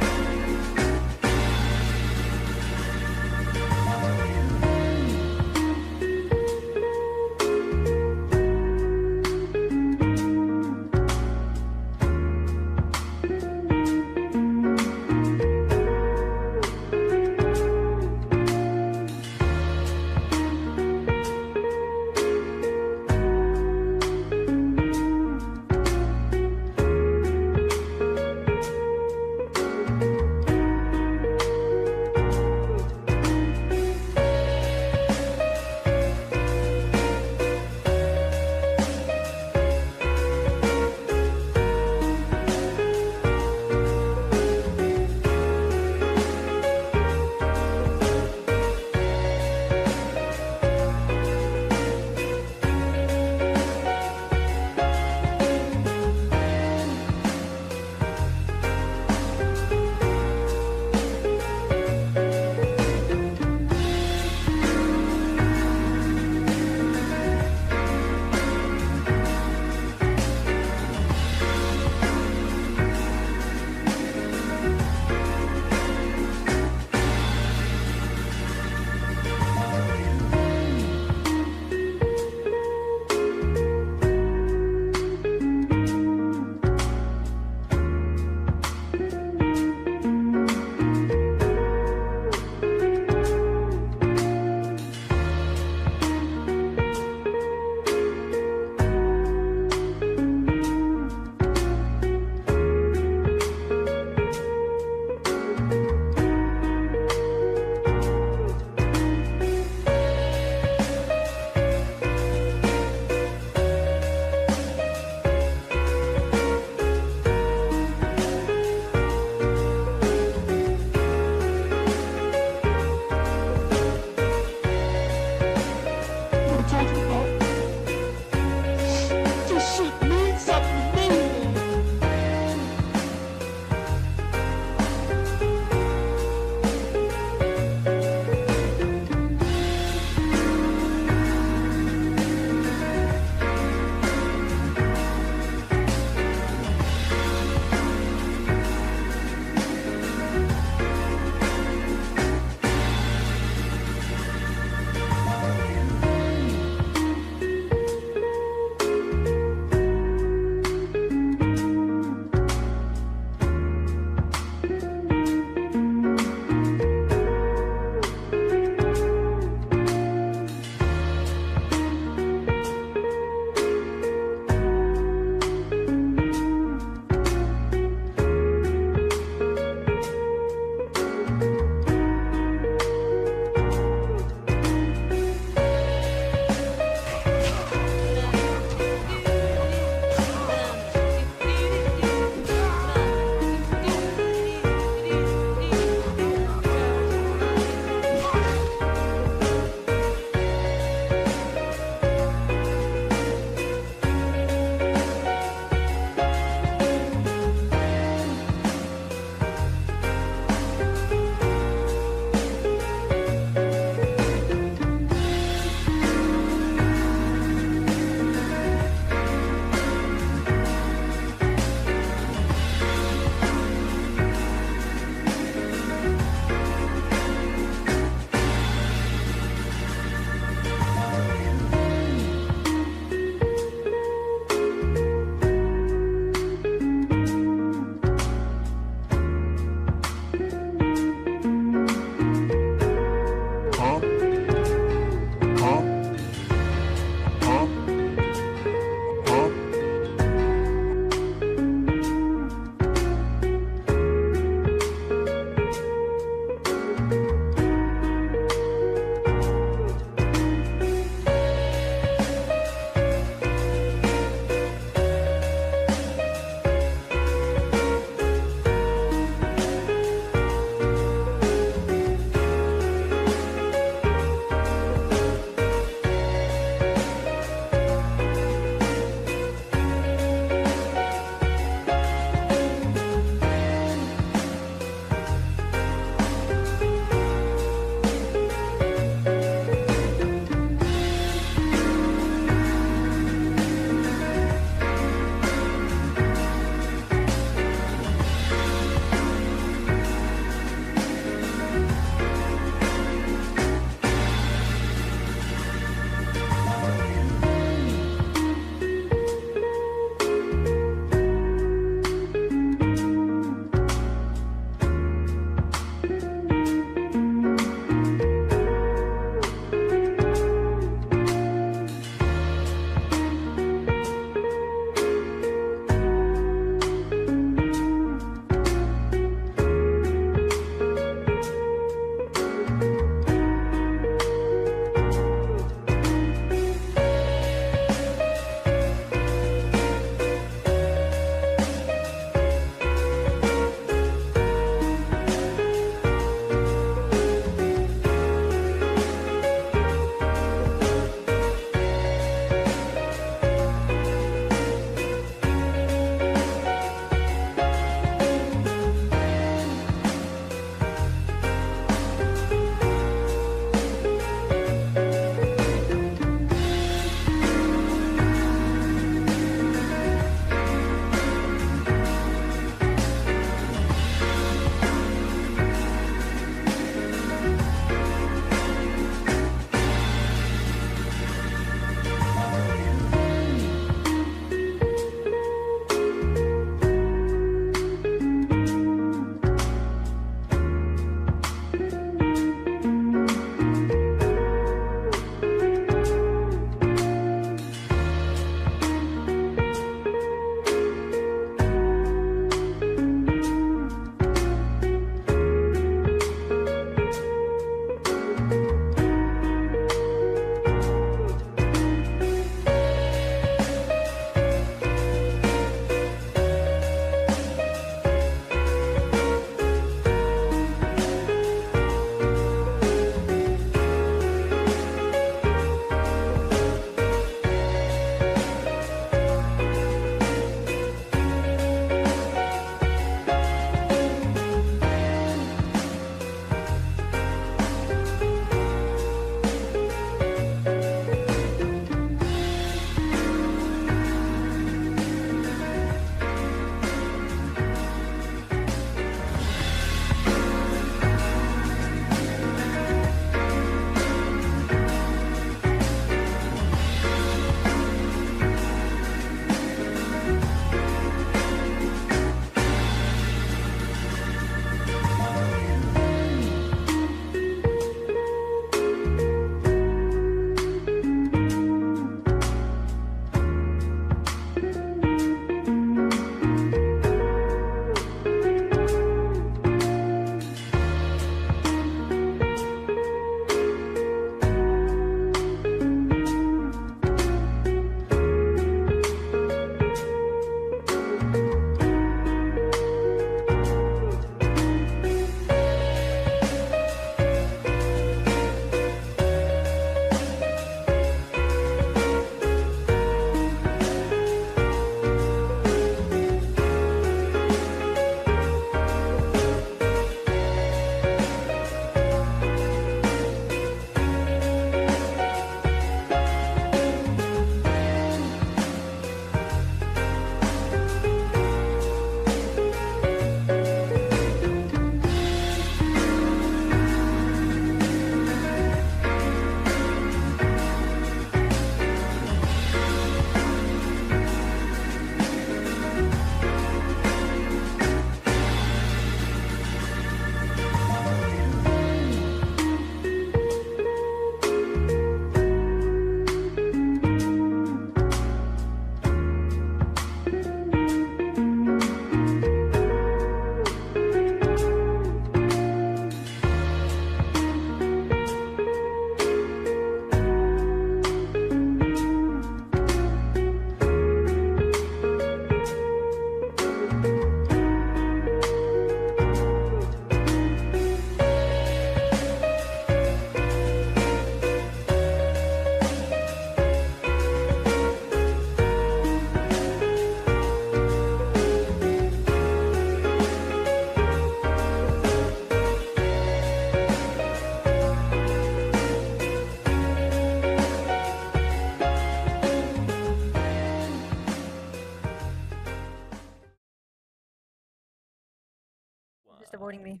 supporting me.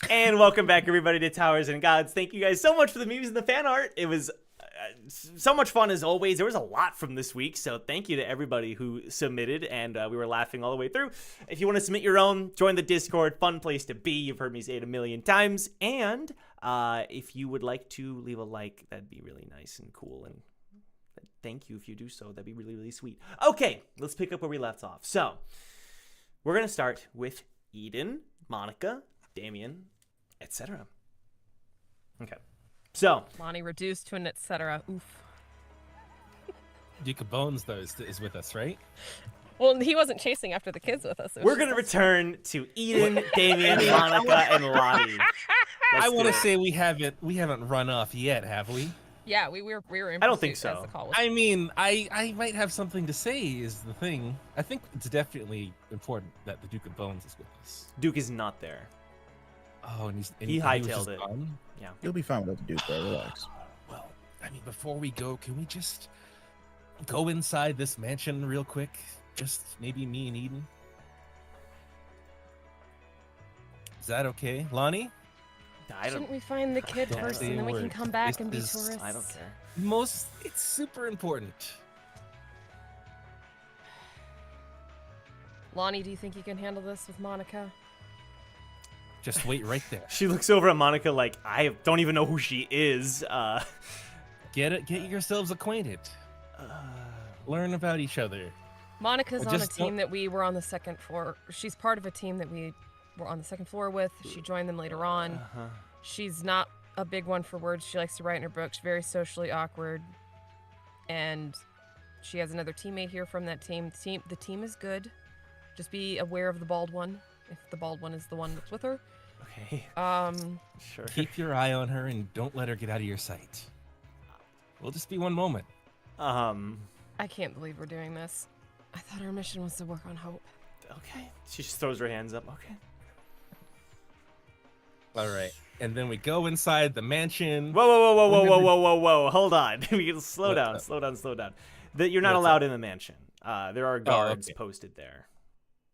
And welcome back, everybody, to Towers and Gods. Thank you guys so much for the memes and the fan art. It was so much fun as always. There was a lot from this week, so thank you to everybody who submitted, and we were laughing all the way through. If you want to submit your own, join the Discord. Fun place to be. You've heard me say it a million times. And if you would like to leave a like, that'd be really nice and cool. And thank you if you do so. That'd be really, really sweet. Okay, let's pick up where we left off. So we're going to start with Eden, Monica, Damien, etc. Okay. So Lonnie reduced to an etc. Oof. Duke of Bones, though, is with us, right? Well, he wasn't chasing after the kids with us. we're going to return to Eden, Damien, Monica, and Lottie. I want to say we haven't run off yet, have we? Yeah, we were in I don't think pursuit as so. the call was. I mean, I might have something to say is the thing. I think it's definitely important that the Duke of Bones is with us. Duke is not there. Oh, and He was hightailed just it. gone? Yeah. You'll be fine without the Duke, bro. Relax. Well, I mean, before we go, can we just go inside this mansion real quick? Just maybe me and Eden? Is that okay? Lonnie? I don't, Shouldn't we find the kid Don't first say and then a we can word. come back This and be is- tourists? I don't care. It's super important. Lonnie, do you think you can handle this with Monica? Just wait right there. She looks over at Monica like, I don't even know who she is. Get yourselves acquainted. Learn about each other. Monica's Well, on a just team don't- that we were on the second floor. She's part of a team that we were on the second floor with. She joined them later on. Uh-huh. She's not a big one for words. She likes to write in her books. Very socially awkward. And she has another teammate here from that team. The team is good. Just be aware of the bald one, if the bald one is the one that's with her. Okay. Sure. Keep your eye on her and don't let her get out of your sight. We'll just be one moment. I can't believe we're doing this. I thought our mission was to work on hope. Okay. She just throws her hands up. Okay. All right. And then we go inside the mansion. Whoa, whoa, whoa, whoa, whoa, whoa, whoa, whoa, whoa. Hold on. We can slow What's down, up? slow down, slow down. You're not What's allowed in the mansion. There are guards okay. posted there.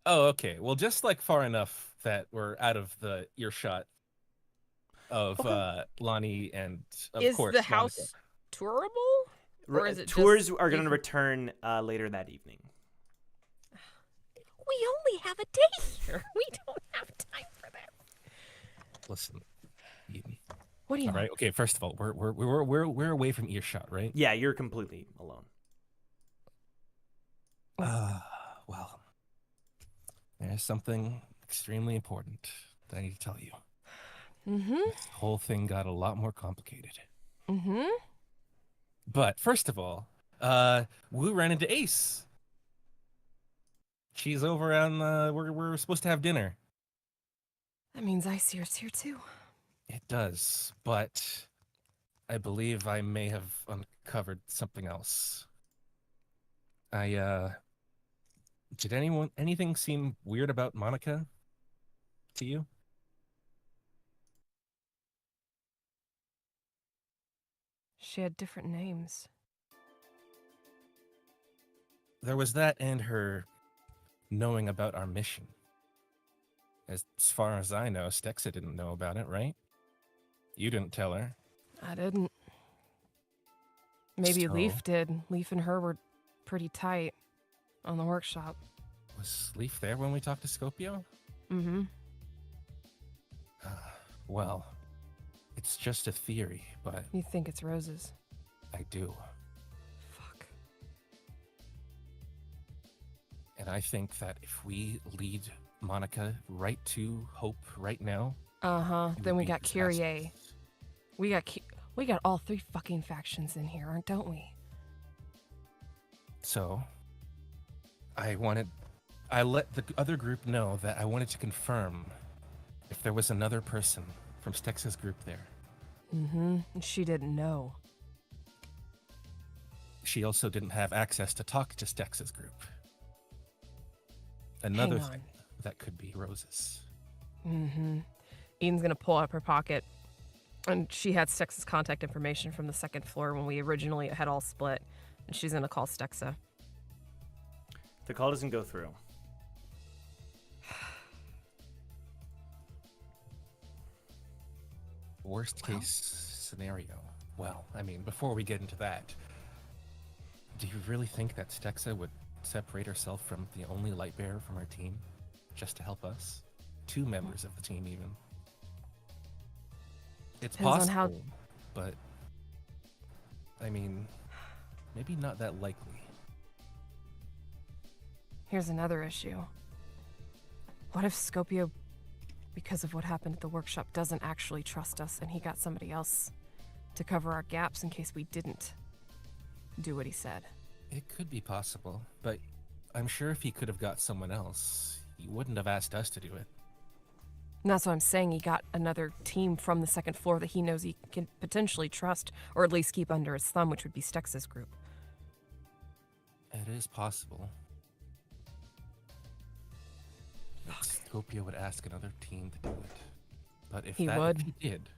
Oh, okay. Well, just like far enough that we're out of the earshot of Lonnie and, of Is course, the Monica. house tourable? Or is it Tours just are going to leave- return later that evening. We only have a day here. We don't have time for that. Listen, Eden. What do you All right. Okay. First of all, we're away from earshot, right? Yeah, you're completely alone. Well, there's something extremely important that I need to tell you. Mm-hmm. This whole thing got a lot more complicated. Mm-hmm. But first of all, Wu ran into Ace. She's over on. We're supposed to have dinner. That means Icier's here too. It does, but I believe I may have uncovered something else. Did anything seem weird about Monica to you? She had different names. There was that and her knowing about our mission. As far as I know, Stexa didn't know about it, right? You didn't tell her. I didn't. Maybe So- Leaf did. Leaf and her were pretty tight on the workshop. Was Leaf there when we talked to Scopio? Mm-hmm. Well, it's just a theory, but You think it's roses? I do. Fuck. And I think that if we lead Monica right to Hope right now, Uh-huh. it Then would we be got Kyrie. disastrous. We got all three fucking factions in here, don't we? So, I let the other group know that I wanted to confirm if there was another person from Stex's group there. Mm-hmm. She didn't know. She also didn't have access to talk to Stex's group. Another Hang thing that could be Rose's. Mm-hmm. Eden's gonna pull up her pocket, and she had Stex's contact information from the second floor when we originally had all split, and she's gonna call Stexa. The call doesn't go through. Worst case scenario. Well, I mean, before we get into that, do you really think that Stexa would separate herself from the only light bearer from our team just to help us? 2 members of the team, even. It's Depends on possible, how- but I mean, maybe not that likely. Here's another issue. What if Scopio, because of what happened at the workshop, doesn't actually trust us and he got somebody else to cover our gaps in case we didn't do what he said? It could be possible, but I'm sure if he could have got someone else, he wouldn't have asked us to do it. And that's what I'm saying. He got another team from the 2nd floor that he knows he can potentially trust, or at least keep under his thumb, which would be Stex's group. It is possible. That Scopio would ask another team to do it. But if He if would? he did,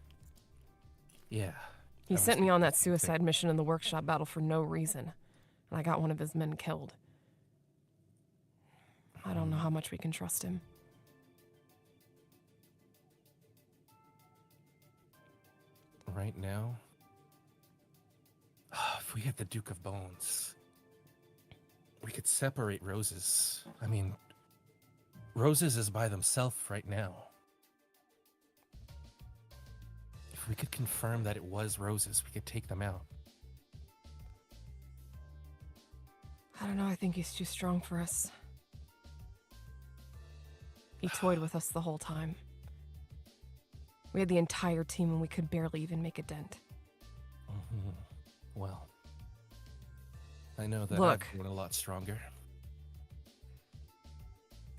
yeah. He I was sent me on thinking that the same thing. suicide mission in the workshop battle for no reason. And I got one of his men killed. I don't know how much we can trust him. Right now, if we had the Duke of Bones, we could separate Roses. I mean, Roses is by themselves right now. If we could confirm that it was Roses, we could take them out. I don't know, I think he's too strong for us. He toyed with us the whole time. We had the entire team and we could barely even make a dent. Mhm. Well, I know that Look. I've grown a lot stronger.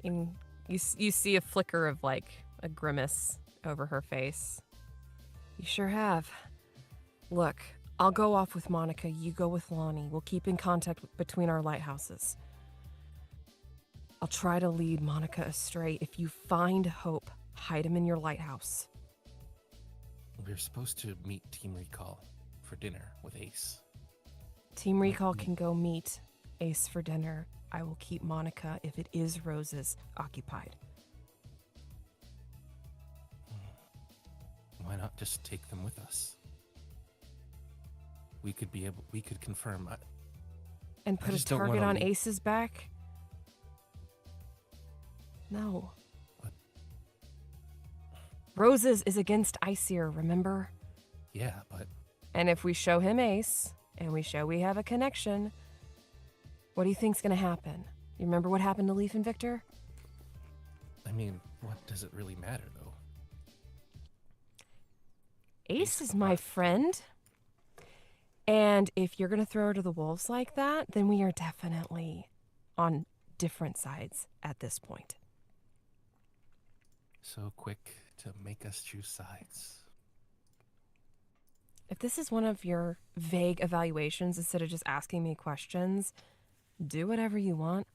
And you see a flicker of like a grimace over her face. You sure have. Look, I'll go off with Monica, you go with Lonnie. We'll keep in contact between our lighthouses. I'll try to lead Monica astray. If you find Hope, hide him in your lighthouse. We're supposed to meet Team Recall for dinner with Ace. Team Recall can go meet Ace for dinner. I will keep Monica, if it is Roses, occupied. Why not just take them with us? We could confirm. And put a just don't target wanna on leave. Ace's back? No. What? Roses is against Icier, remember? Yeah, but And if we show him Ace, and we show we have a connection, what do you think's gonna happen? You remember what happened to Leaf and Victor? I mean, what does it really matter, though? Ace is my friend. And if you're gonna throw her to the wolves like that, then we are definitely on different sides at this point. So quick to make us choose sides. If this is one of your vague evaluations instead of just asking me questions, do whatever you want.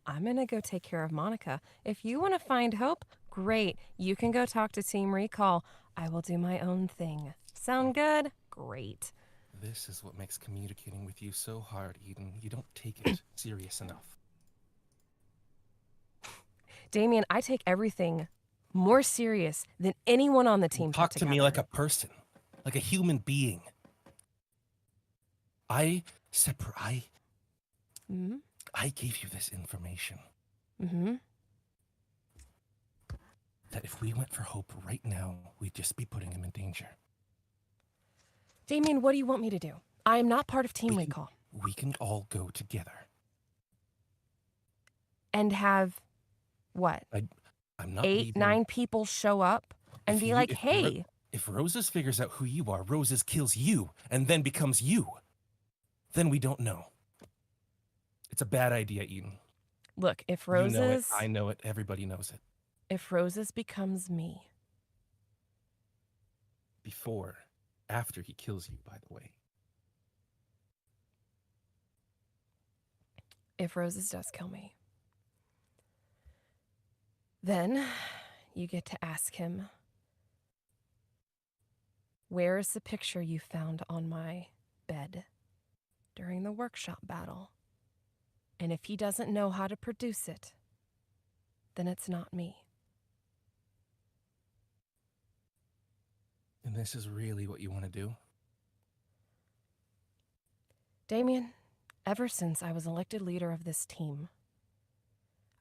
I'm gonna go take care of Monica. If you want to find Hope, great. You can go talk to Team Recall. I will do my own thing. Sound good? Great. This is what makes communicating with you so hard, Eden. You don't take it serious enough. Damien, I take everything more serious than anyone on the team. Talk put to me together. like a person, like a human being. I Mm-hmm. I gave you this information Mm-hmm. that if we went for Hope right now, we'd just be putting him in danger. Damien, what do you want me to do? I am not part of Team We can- Recall. We can all go together. And have, what, I'm not 8, leaving. 9 people show up and If be you- like, if hey, If Roses figures out who you are, Roses kills you and then becomes you. Then we don't know. It's a bad idea, Eden. look, if You know it. Roses, I know it. Everybody knows it. if Roses becomes me, After he kills you, by the way. if Roses does kill me, then you get to ask him, where is the picture you found on my bed during the workshop battle? And if he doesn't know how to produce it, then it's not me. And this is really what you want to do? Damien, ever since I was elected leader of this team,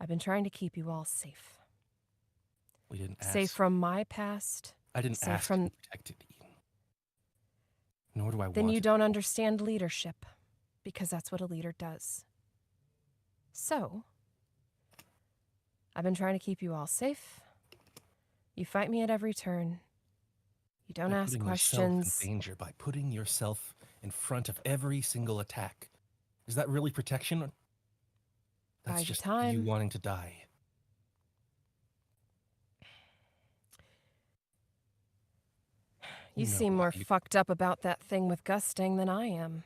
I've been trying to keep you all safe. We didn't ask. Safe from my past. I didn't safe ask from... to be protected, Eden. Nor do I want Then you it. don't understand leadership, because that's what a leader does. So, I've been trying to keep you all safe. You fight me at every turn. You don't By ask putting questions. yourself in danger, by putting yourself in front of every single attack. Is that really protection? That's Buys you just time. you wanting to die. You know seem more why. fucked up about that thing with gusting than I am.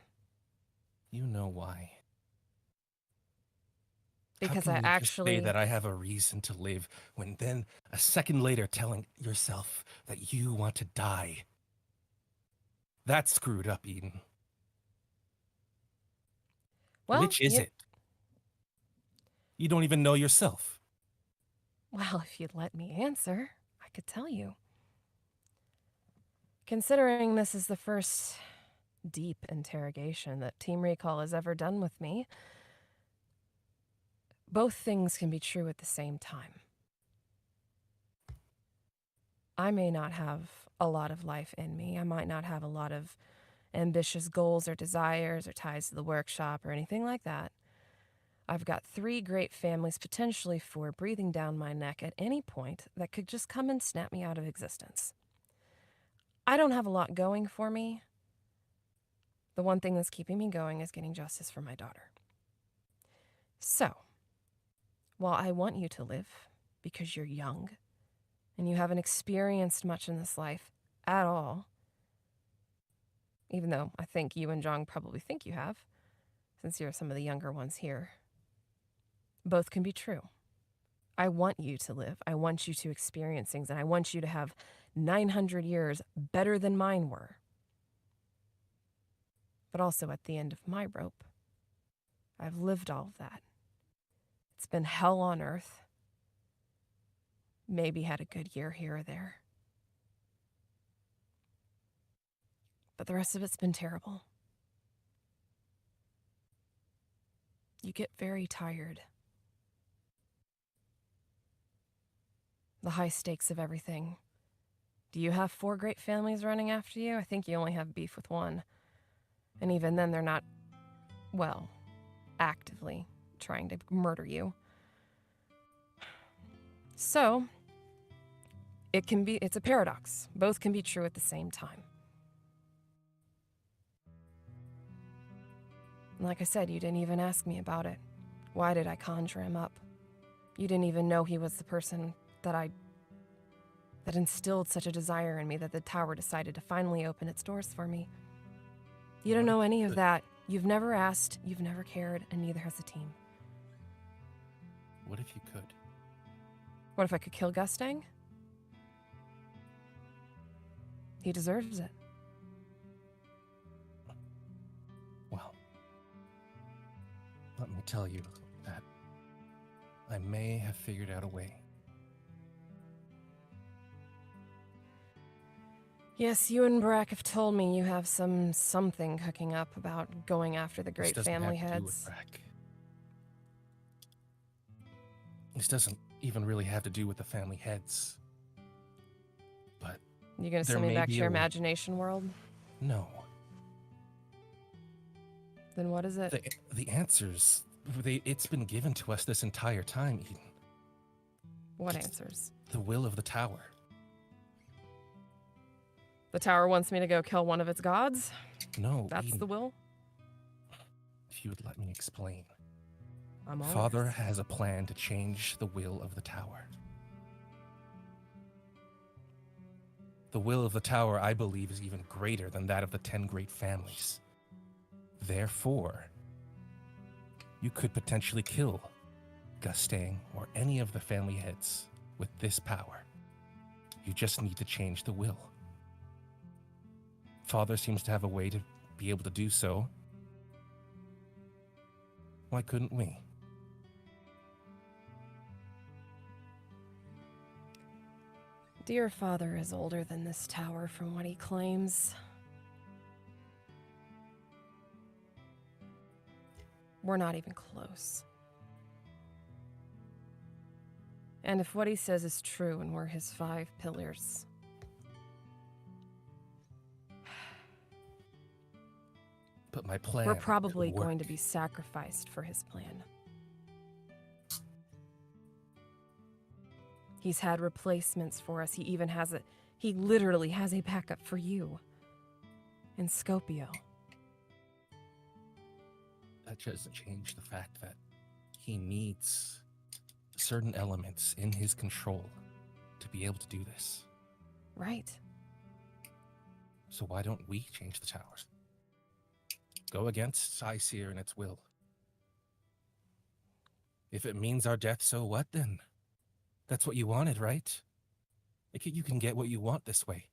You know why. Because How I can you actually... just say that I have a reason to live when then a second later telling yourself that you want to die? That's screwed up, Eden. Well, Which is it? You don't even know yourself. Well, if you'd let me answer, I could tell you. Considering this is the first deep interrogation that Team Recall has ever done with me, both things can be true at the same time. I may not have a lot of life in me. I might not have a lot of ambitious goals or desires or ties to the workshop or anything like that. I've got 3 great families, potentially 4, breathing down my neck at any point that could just come and snap me out of existence. I don't have a lot going for me. The one thing that's keeping me going is getting justice for my daughter. So, while I want you to live because you're young and you haven't experienced much in this life at all, even though I think you and Jong probably think you have, since you're some of the younger ones here, both can be true. I want you to live. I want you to experience things, and I want you to have 900 years better than mine were. But also at the end of my rope, I've lived all of that. It's been hell on earth. Maybe had a good year here or there. But the rest of it's been terrible. You get very tired. The high stakes of everything. Do you have 4 great families running after you? I think you only have beef with 1. And even then, they're not, well, actively trying to murder you. So, it's a paradox. Both can be true at the same time. And like I said, you didn't even ask me about it. Why did I conjure him up? You didn't even know he was the person that instilled such a desire in me that the tower decided to finally open its doors for me. You don't know any of that. You've never asked, you've never cared, and neither has the team. What if you could? What if I could kill Gustang? He deserves it. Well, let me tell you that I may have figured out a way. Yes, you and Brack have told me you have something cooking up about going after the great This doesn't family have to do with heads. Brack. This doesn't even really have to do with the family heads. But You gonna there send me may back to be your a way. imagination world? no. Then what is it? The answers, it's been given to us this entire time, Eden. What answers? The will of the tower. The tower wants me to go kill one of its gods? No, That's Eden, the will? if you would let me explain. I'm all Father ears. has a plan to change the will of the tower. The will of the tower, I believe, is even greater than that of the 10 great families. Therefore, you could potentially kill Gustang or any of the family heads with this power. You just need to change the will. Father seems to have a way to be able to do so. Why couldn't we? Dear father is older than this tower from what he claims. We're not even close. And if what he says is true and we're his 5 pillars, But my plan. we're probably didn't work. going to be sacrificed for his plan. He's had replacements for us. He literally has a backup for you. In Scopio. That doesn't change the fact that he needs certain elements in his control to be able to do this. Right. So why don't we change the towers? Go against Cyseer and its will. If it means our death, so what then? That's what you wanted, right? You can get what you want this way.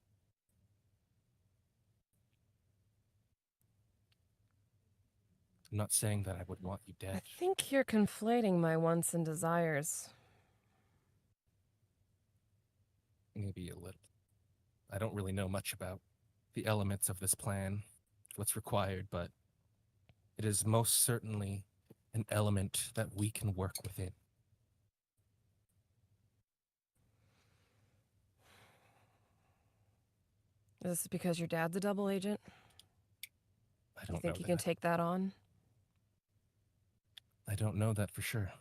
I'm not saying that I would want you I dead. think you're conflating my wants and desires. Maybe a little. I don't really know much about the elements of this plan, what's required, but it is most certainly an element that we can work within. Is this because your dad's a double agent? I don't You think know you can that. take that on? I don't know that for sure.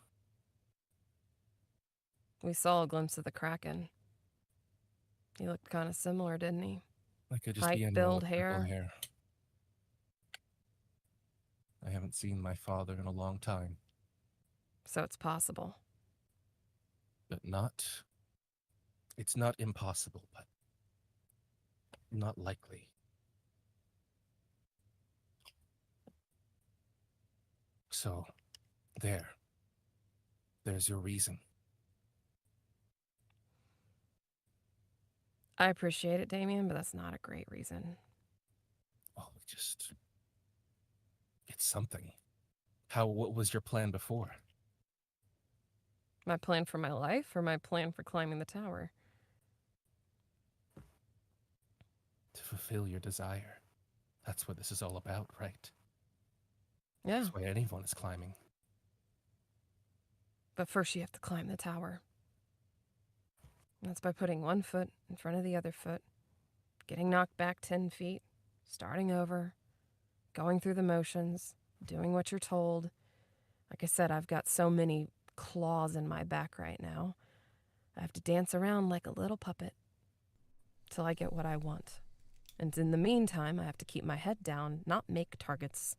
We saw a glimpse of the Kraken. He looked kind of similar, didn't he? That could just Height, be anyone build, with purple hair. hair. I haven't seen my father in a long time, So it's possible. but it's not impossible, but not likely. So, there's your reason. I appreciate it, Damien, but that's not a great reason. Well, it's something. What was your plan before? My plan for my life or my plan for climbing the tower? To fulfill your desire. That's what this is all about, right? Yeah, That's why anyone is climbing. but first you have to climb the tower. And that's by putting one foot in front of the other foot, getting knocked back 10 feet, starting over, going through the motions, doing what you're told. Like I said, I've got so many claws in my back right now. I have to dance around like a little puppet till I get what I want. And in the meantime, I have to keep my head down, not make targets.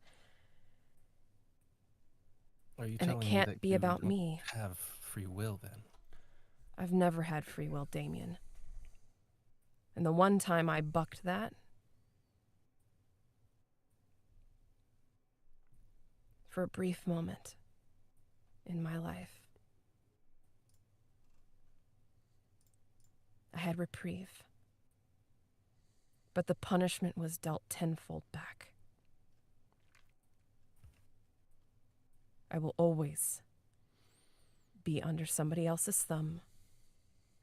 Are you And it telling me can't that be you about don't me. have free will then? I've never had free will, Damien. And the one time I bucked that, for a brief moment in my life, I had reprieve. But the punishment was dealt tenfold back. I will always be under somebody else's thumb.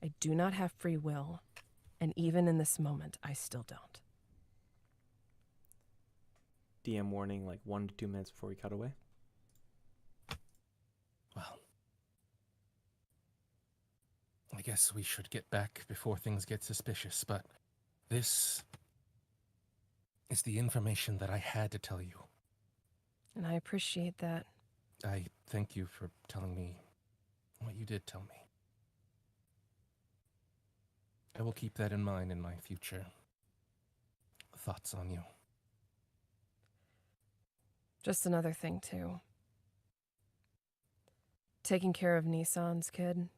I do not have free will, and even in this moment, I still don't. DM warning, like 1 to 2 minutes before we cut away. Well, I guess we should get back before things get suspicious, but this is the information that I had to tell you. And I appreciate that. I thank you for telling me what you did tell me. I will keep that in mind in my future thoughts on you. Just another thing, too. Taking care of Nissan's kid.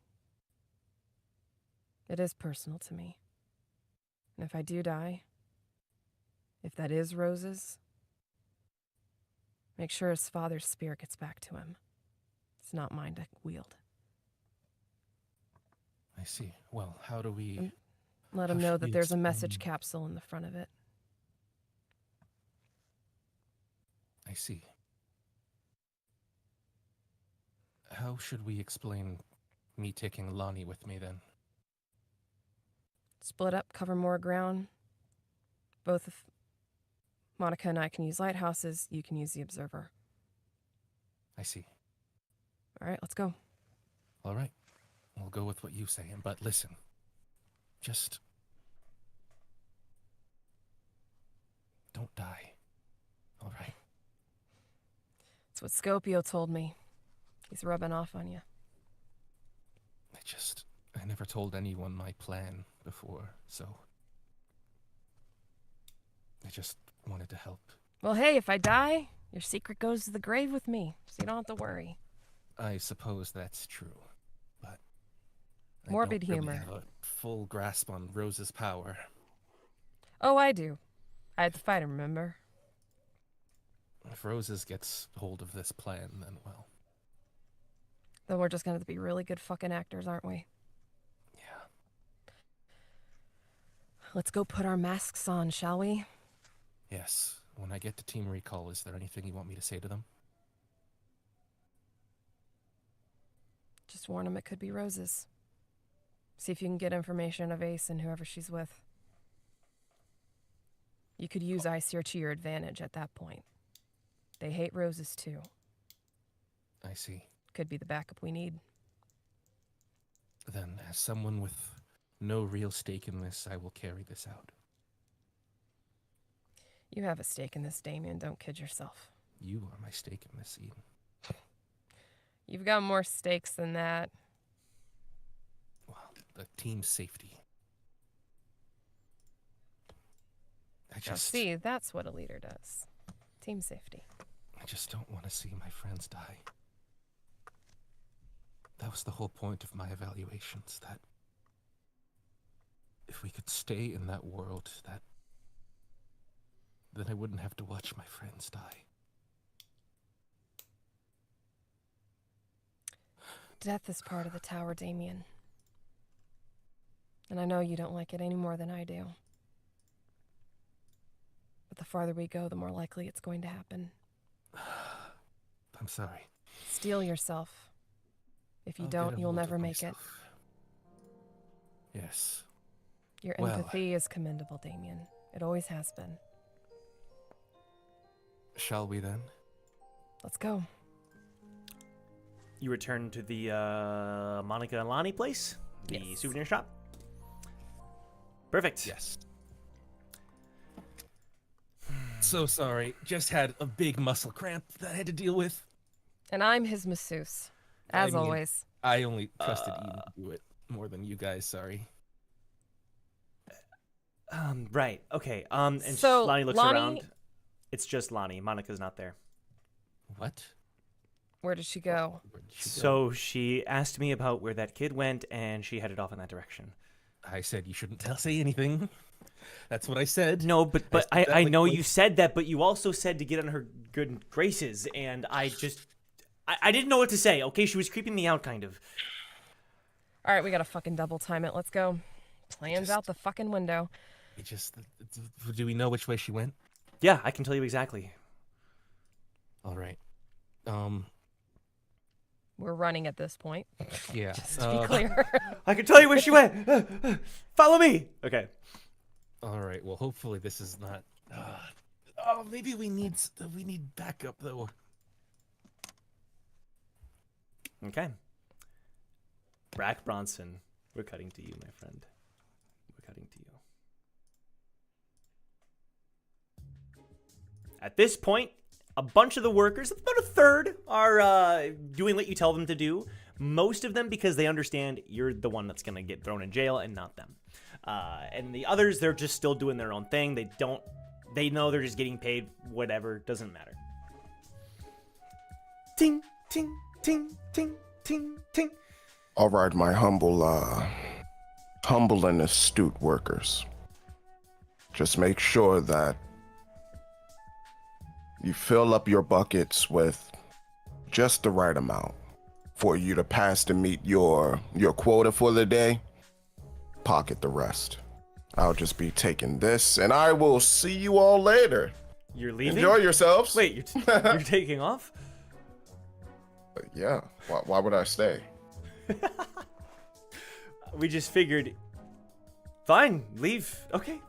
It is personal to me. And if I do die, if that is Rose's, make sure his father's spirit gets back to him. It's not mine to wield. I see. Well, how do we... Let How him know should that we there's a message explain- capsule in the front of it. I see. How should we explain me taking Lonnie with me then? Split up, cover more ground. Both of Monica and I can use lighthouses. You can use the observer. I see. All right, let's go. All right. We'll go with what you say. But listen, just don't die. All right. That's what Scopio told me. He's rubbing off on you. I never told anyone my plan before, so I just wanted to help. Well, hey, if I die, your secret goes to the grave with me, so you don't have to worry. I suppose that's true, but I Morbid don't really humor. have a full grasp on Rose's power. Oh, I do. I had to fight him, remember? If Roses gets hold of this plan, then well, Then we're just gonna have to be really good fucking actors, aren't we? yeah. Let's go put our masks on, shall we? Yes. When I get to Team Recall, is there anything you want me to say to them? Just warn them it could be Roses. See if you can get information of Ace and whoever she's with. You could use Icer to your advantage at that point. They hate Roses too. I see. Could be the backup we need. Then, as someone with no real stake in this, I will carry this out. You have a stake in this, Damien. Don't kid yourself. You are my stake in this, Eden. You've got more stakes than that. Well, the team's safety. Now see, that's what a leader does. Team safety. I just don't want to see my friends die. That was the whole point of my evaluations, that if we could stay in that world, then I wouldn't have to watch my friends die. Death is part of the tower, Damien. And I know you don't like it any more than I do. But the farther we go, the more likely it's going to happen. I'm sorry. Steel yourself. If you I'll don't, get a you'll hold never of make it. myself. Yes. Your Well. empathy is commendable, Damien. It always has been. Shall we then? Let's go. You return to the Monica and Lonnie place, the Yes. souvenir shop. Perfect. Yes. So sorry. Just had a big muscle cramp that I had to deal with. And I'm his masseuse, as I mean, always. I only trusted Eden to do it more than you guys, sorry. Right. Okay. And So, Lonnie looks Lonnie- around. It's just Lonnie. Monica's not there. What? Where did she go? Where did she go? So she asked me about where that kid went, and she headed off in that direction. I said you shouldn't say anything. That's what I said. No, but said I that like know twice. you said that, but you also said to get on her good graces, and I didn't know what to say. Okay, she was creeping me out, kind of. All right, we gotta fucking double time it. Let's go. Plans out the fucking window. Do we know which way she went? Yeah, I can tell you exactly. All right. We're running at this point. Yeah. Just to be clear. I can tell you where she went. Follow me. Okay. All right. Well, hopefully this is not. Maybe we need backup though. Okay. Brack Bronson, we're cutting to you, my friend. We're cutting to you. At this point, a bunch of the workers, about a third, are doing what you tell them to do. Most of them because they understand you're the one that's going to get thrown in jail and not them. And the others, they're just still doing their own thing. They know they're just getting paid, whatever, doesn't matter. Ting, ting, ting, ting, ting, ting. All right, my humble and astute workers. Just make sure that you fill up your buckets with just the right amount for you to pass to meet your quota for the day. Pocket the rest. I'll just be taking this, and I will see you all later. You're leaving? Enjoy yourselves. Wait, you're taking off? Yeah. Why would I stay? We just figured Fine, leave. Okay.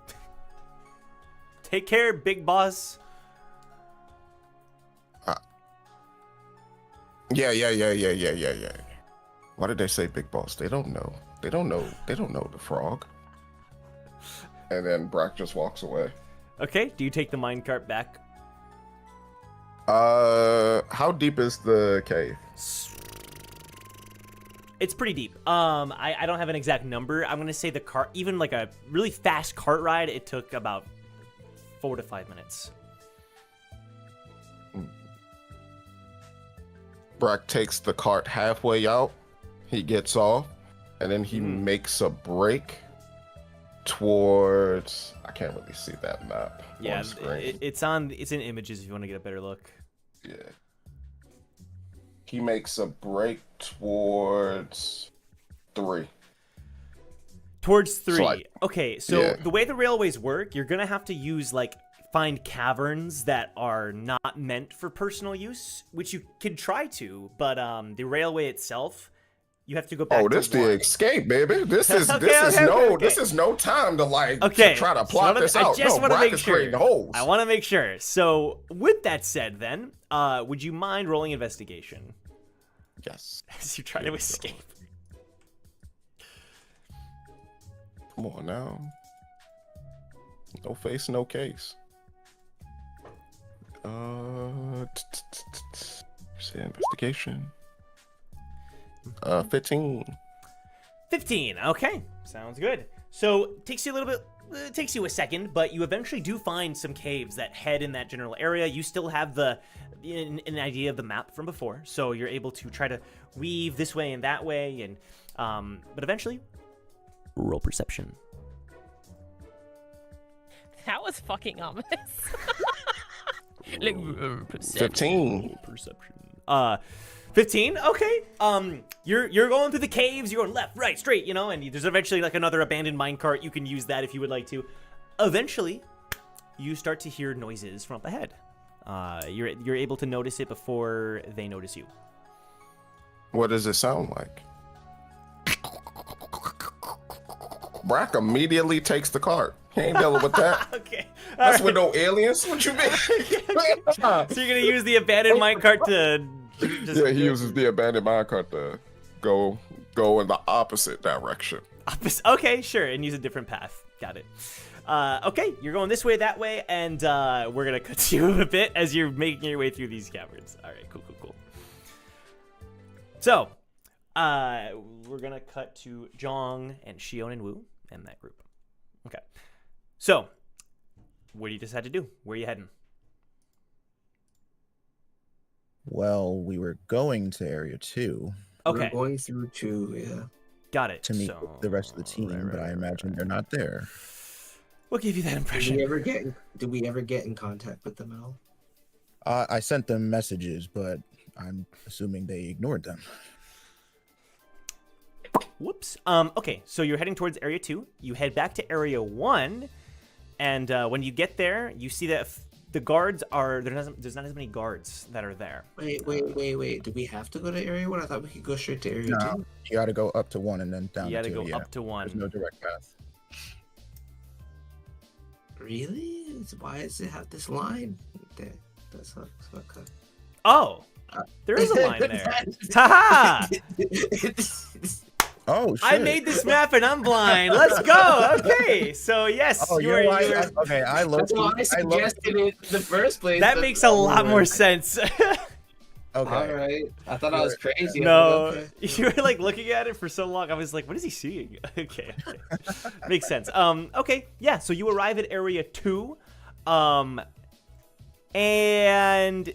Take care, big boss. Yeah. Why did they say big boss? They don't know. They don't know the frog. And then Brack just walks away. Okay, do you take the minecart back? How deep is the cave? It's pretty deep. I don't have an exact number. I'm gonna say the cart, even like a really fast cart ride, it took about 4 to 5 minutes. Brack takes the cart halfway out. He gets off, and then he makes a break towards. I can't really see that map. Yeah, on screen. it's in images if you want to get a better look. Yeah. He makes a break towards 3. Towards 3. So Okay, so yeah. the way the railways work, you're gonna have to use find caverns that are not meant for personal use, which you can try to, but the railway itself, you have to go back. Oh, this to the 1. escape, baby. This is Okay, this is no time to Okay, to try to so plot this out. I just No, want to Brack make is sure. creating holes. I want to make sure. So, with that said, then, would you mind rolling investigation Yes. as you try to escape? Come on now. No face, no case. Say investigation. 15. 15. Okay, sounds good. So it takes you a little bit. It takes you a second, but you eventually do find some caves that head in that general area. You still have an idea of the map from before, so you're able to try to weave this way and that way, and but eventually, roll perception. That was fucking ominous. 15. Perception. 15. Okay. You're going through the caves. You're going left, right, straight. And there's eventually another abandoned minecart. You can use that if you would like to. Eventually, you start to hear noises from up ahead. You're able to notice it before they notice you. What does it sound like? Brack immediately takes the cart. He ain't dealing with that. Okay. That's with no aliens. What you mean? So you're gonna use the abandoned minecart to just Yeah, he uses the abandoned minecart to go in the opposite direction. Okay, sure, and use a different path. Got it. Okay, you're going this way, that way, and we're gonna cut to you a bit as you're making your way through these caverns. All right, cool. So, we're gonna cut to Jong and Shion and Wu and that group. Okay. So, what do you decide to do? Where are you heading? Well, we were going to Area 2 We're Okay, going through 2, yeah. got it. to meet So, with the rest of the team, right, but I right, imagine right. they're not there. What gave you that Did impression? we ever get in contact with them at all? I sent them messages, but I'm assuming they ignored them. Whoops. Okay, so you're heading towards Area 2. You head back to Area 1, and when you get there, you see that the guards are... There's not as many guards that are there. Wait. Do we have to go to Area 1? I thought we could go straight to Area No, 2. you got to go up to 1 and then down You to gotta 2. go Yeah. up to 1. There's no direct path. Really? Why does it have this line? That's okay. Oh! There is a line there. Haha! Oh, shit. I made this map and I'm blind. Let's go. Okay. So yes, Oh, you're, you're right. you're- Okay, I love That's why I suggested it in the first place. that That's makes a lot more work. sense. Okay. All right. I thought I was crazy. No, Okay. you were looking at it for so long. I was like, what is he seeing? Okay. Makes sense. Okay. Yeah. So you arrive at Area 2, and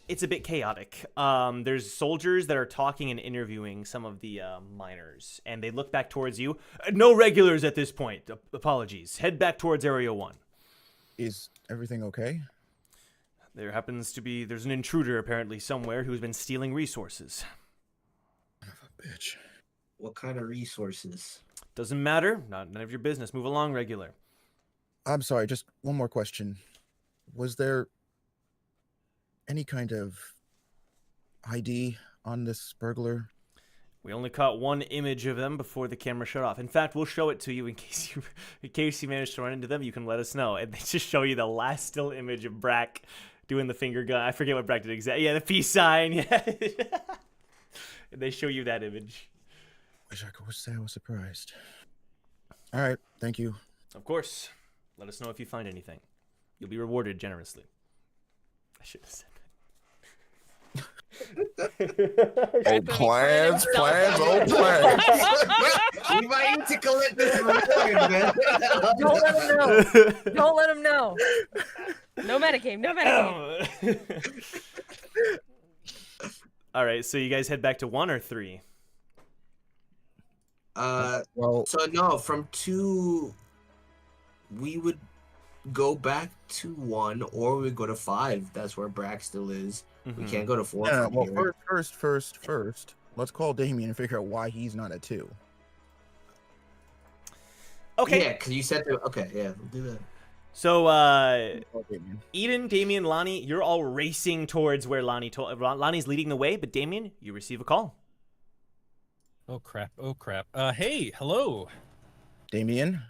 it's a bit chaotic. There's soldiers that are talking and interviewing some of the miners, and they look back towards you. No regulars at this point. Apologies. Head back towards Area 1. Is everything okay? There's an intruder apparently somewhere who's been stealing resources. Bitch. What kind of resources? Doesn't matter. None of your business. Move along, regular. I'm sorry, just one more question. Was there any kind of ID on this burglar? We only caught one image of them before the camera shut off. In fact, we'll show it to you in case you manage to run into them. You can let us know, and they just show you the last still image of Brack doing the finger gun. I forget what Brack did exactly. Yeah, the peace sign. Yeah, and they show you that image. Wish I could say I was surprised. All right, thank you. Of course. Let us know if you find anything. You'll be rewarded generously. I should have said that. Oh, plans, old plans. We might need to collect this recording, man. Don't let him know. Don't let him know. No metagame. No metagame. All right, so you guys head back to 1 or 3? Well, So no, from 2, we would go back to 1, or we would go to 5. That's where Brack still is. We can't go to 4. no, from well, here. first, let's call Damien and figure out why he's not at 2. Okay. Yeah, because you said that. Okay, yeah, we'll do that. So, Call Damien. Eden, Damien, Lonnie, you're all racing towards where Lonnie's leading the way, but Damien, you receive a call. Oh crap! Hey, hello. Damien,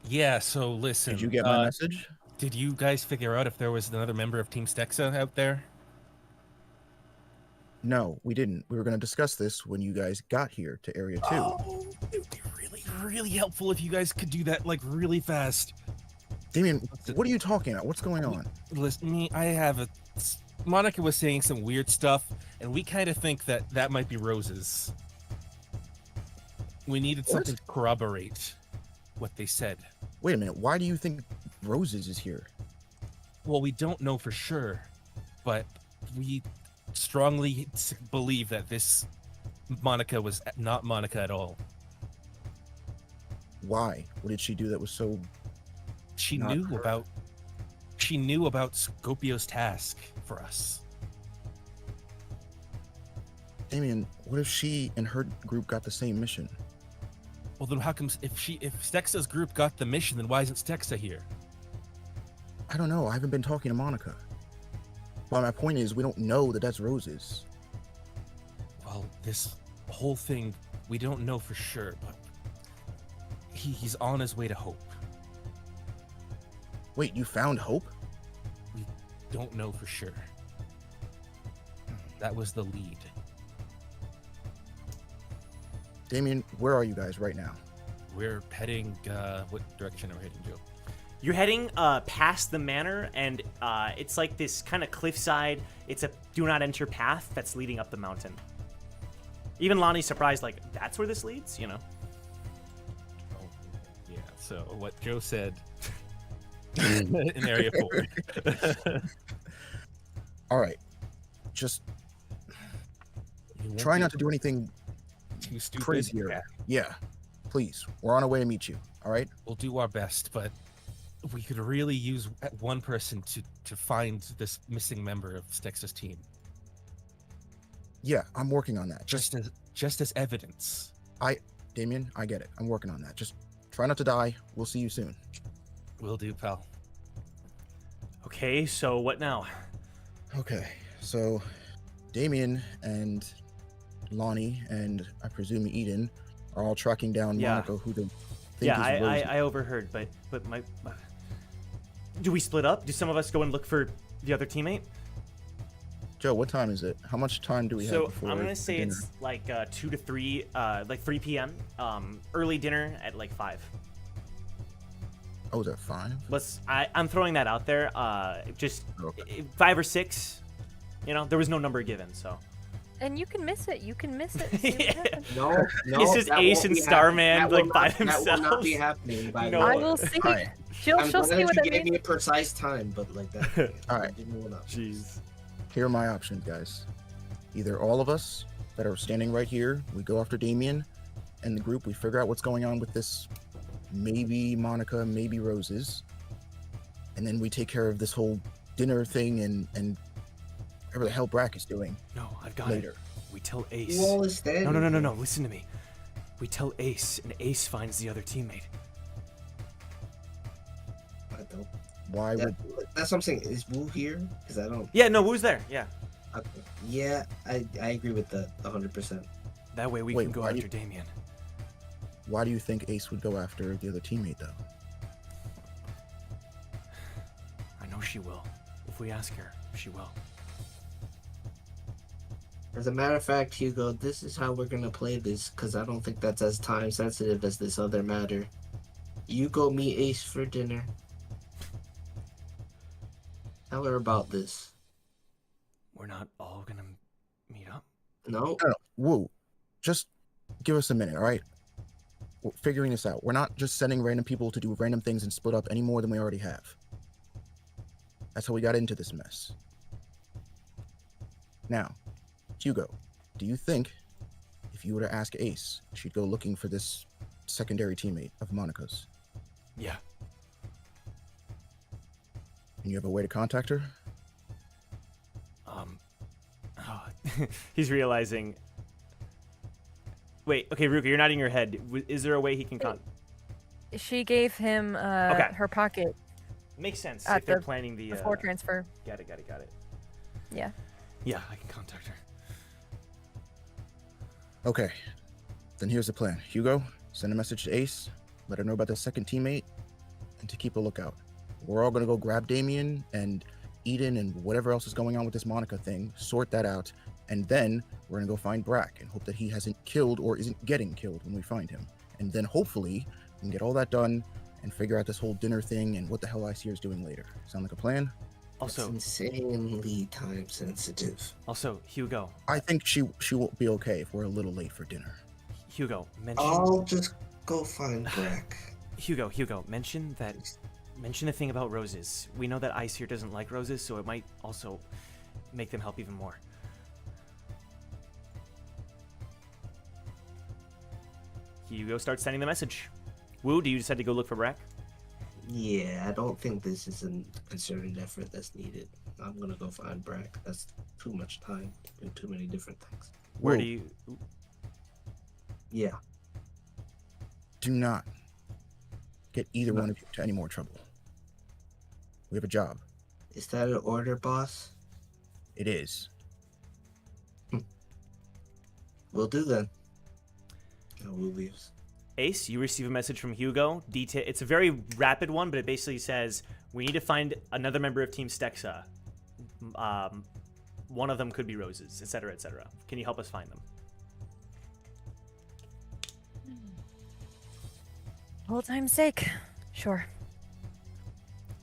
Yeah. So listen. did you get my message? Did you guys figure out if there was another member of Team Stexa out there? No, we didn't. We were going to discuss this when you guys got here to Area 2. Oh, it'd be really helpful if you guys could do that like really fast. Damien, what are you talking about? What's going on? Listen, Monica was saying some weird stuff, and we kind of think that might be Rose's. We needed something to corroborate what they said. Wait a minute. Why do you think Roses is here? Well, we don't know for sure, but we strongly believe that this Monica was not Monica at all. Why? What did she do that was so... She Not knew her. about Scopio's task for us. Damien, what if she and her group got the same mission? Well, then how come if Stexa's group got the mission, then why isn't Stexa here? I don't know. I haven't been talking to Monica. Well, my point is, we don't know that that's Roses. Well, this whole thing, we don't know for sure, but he's on his way to Hope. Wait, you found Hope? We don't know for sure. That was the lead. Damien, where are you guys right now? We're heading, what direction are we heading, Joe? You're heading past the manor, and it's like this kind of cliffside. It's a do not enter path that's leading up the mountain. Even Lonnie's surprised, like, that's where this leads, you know? Oh, yeah, so what Joe said in Area 4. All right. Just You won't try be not to do anything too stupid. crazy here. Yeah. Please. We're on our way to meet you. All right? We'll do our best, but we could really use one person to find this missing member of Stexa's team. Yeah, I'm working on that. Just as evidence. Damien, I get it. I'm working on that. Just try not to die. We'll see you soon. Will do, pal. Okay, so what now? Okay. So Damien and Lonnie and I presume Eden are all tracking down Yeah. Monica, who they think Yeah, is Rosie. I overheard, but my... Do we split up? Do some of us go and look for the other teammate? Joe, what time is it? How much time do we have So before I'm gonna the say dinner? it's like 2 to 3, like 3 p.m. Early dinner at like 5. Oh, is that 5? I'm throwing that out there. Just Okay. 5 or 6. You know, there was no number given, so. And you can miss it. You can miss it. and see what Yeah. happens. No, It's just that Ace won't and be Starman, happening. like, by That will not be themselves. happening. By No. the I way. will see. Alright. She'll I'm see glad what you that gave me means. a precise time, but like that. Alright. Didn't know enough. Jeez. Here are my options, guys. Either all of us that are standing right here, we go after Damien and the group, we figure out what's going on with this maybe Monica, maybe Roses, and then we take care of this whole dinner thing and whatever the hell Brack is doing No, I've got later. it. We tell Ace. You all is standing. No. Listen to me. We tell Ace, and Ace finds the other teammate. I don't. Why would That's what I'm saying. Is Wu here? Because I don't. Yeah, no, who's there? Yeah. Okay. Yeah, I agree with that 100%. That way we Wait, can go why after Damien. Why do you think Ace would go after the other teammate, though? I know she will. If we ask her, she will. As a matter of fact, Hugo, this is how we're gonna play this, because I don't think that's as time sensitive as this other matter. You go meet Ace for dinner. Tell her about this. We're not all gonna meet up? No? No, whoa. Just give us a minute, all right? We're figuring this out. We're not just sending random people to do random things and split up any more than we already have. That's how we got into this mess. Now, Hugo, do you think if you were to ask Ace, she'd go looking for this secondary teammate of Monica's? Yeah. And you have a way to contact her? He's realizing. Wait, okay, Ruka, you're nodding your head. Is there a way he can She gave him Okay. her pocket Makes sense at if they're the- planning the. before transfer. Got it. Yeah. Yeah, I can contact her. Okay. Then here's the plan. Hugo, send a message to Ace, let her know about the second teammate, and to keep a lookout. We're all gonna go grab Damien and Eden and whatever else is going on with this Monica thing, sort that out, and then we're gonna go find Brack and hope that he hasn't killed or isn't getting killed when we find him. And then hopefully we can get all that done and figure out this whole dinner thing and what the hell ICR is doing later. Sound like a plan? It's Also, insanely time sensitive. Hugo. I think she won't be okay if we're a little late for dinner. Hugo, mention. I'll just go find Brack. Hugo, mention the thing about roses. We know that Ice here doesn't like roses, so it might also make them help even more. Hugo starts sending the message. Woo, do you decide to go look for Brack? Yeah, I don't think this is a concerted effort that's needed. I'm gonna go find Brack. That's too much time and too many different things. Where Whoa. do you... Yeah. Do not get either one of you into any more trouble. We have a job. Is that an order, boss? It is. Will do then. No, we'll leave. Ace, you receive a message from Hugo. It's a very rapid one, but it basically says, we need to find another member of Team Stexa. One of them could be roses, etc., etc. Can you help us find them? Old time's sake. Sure.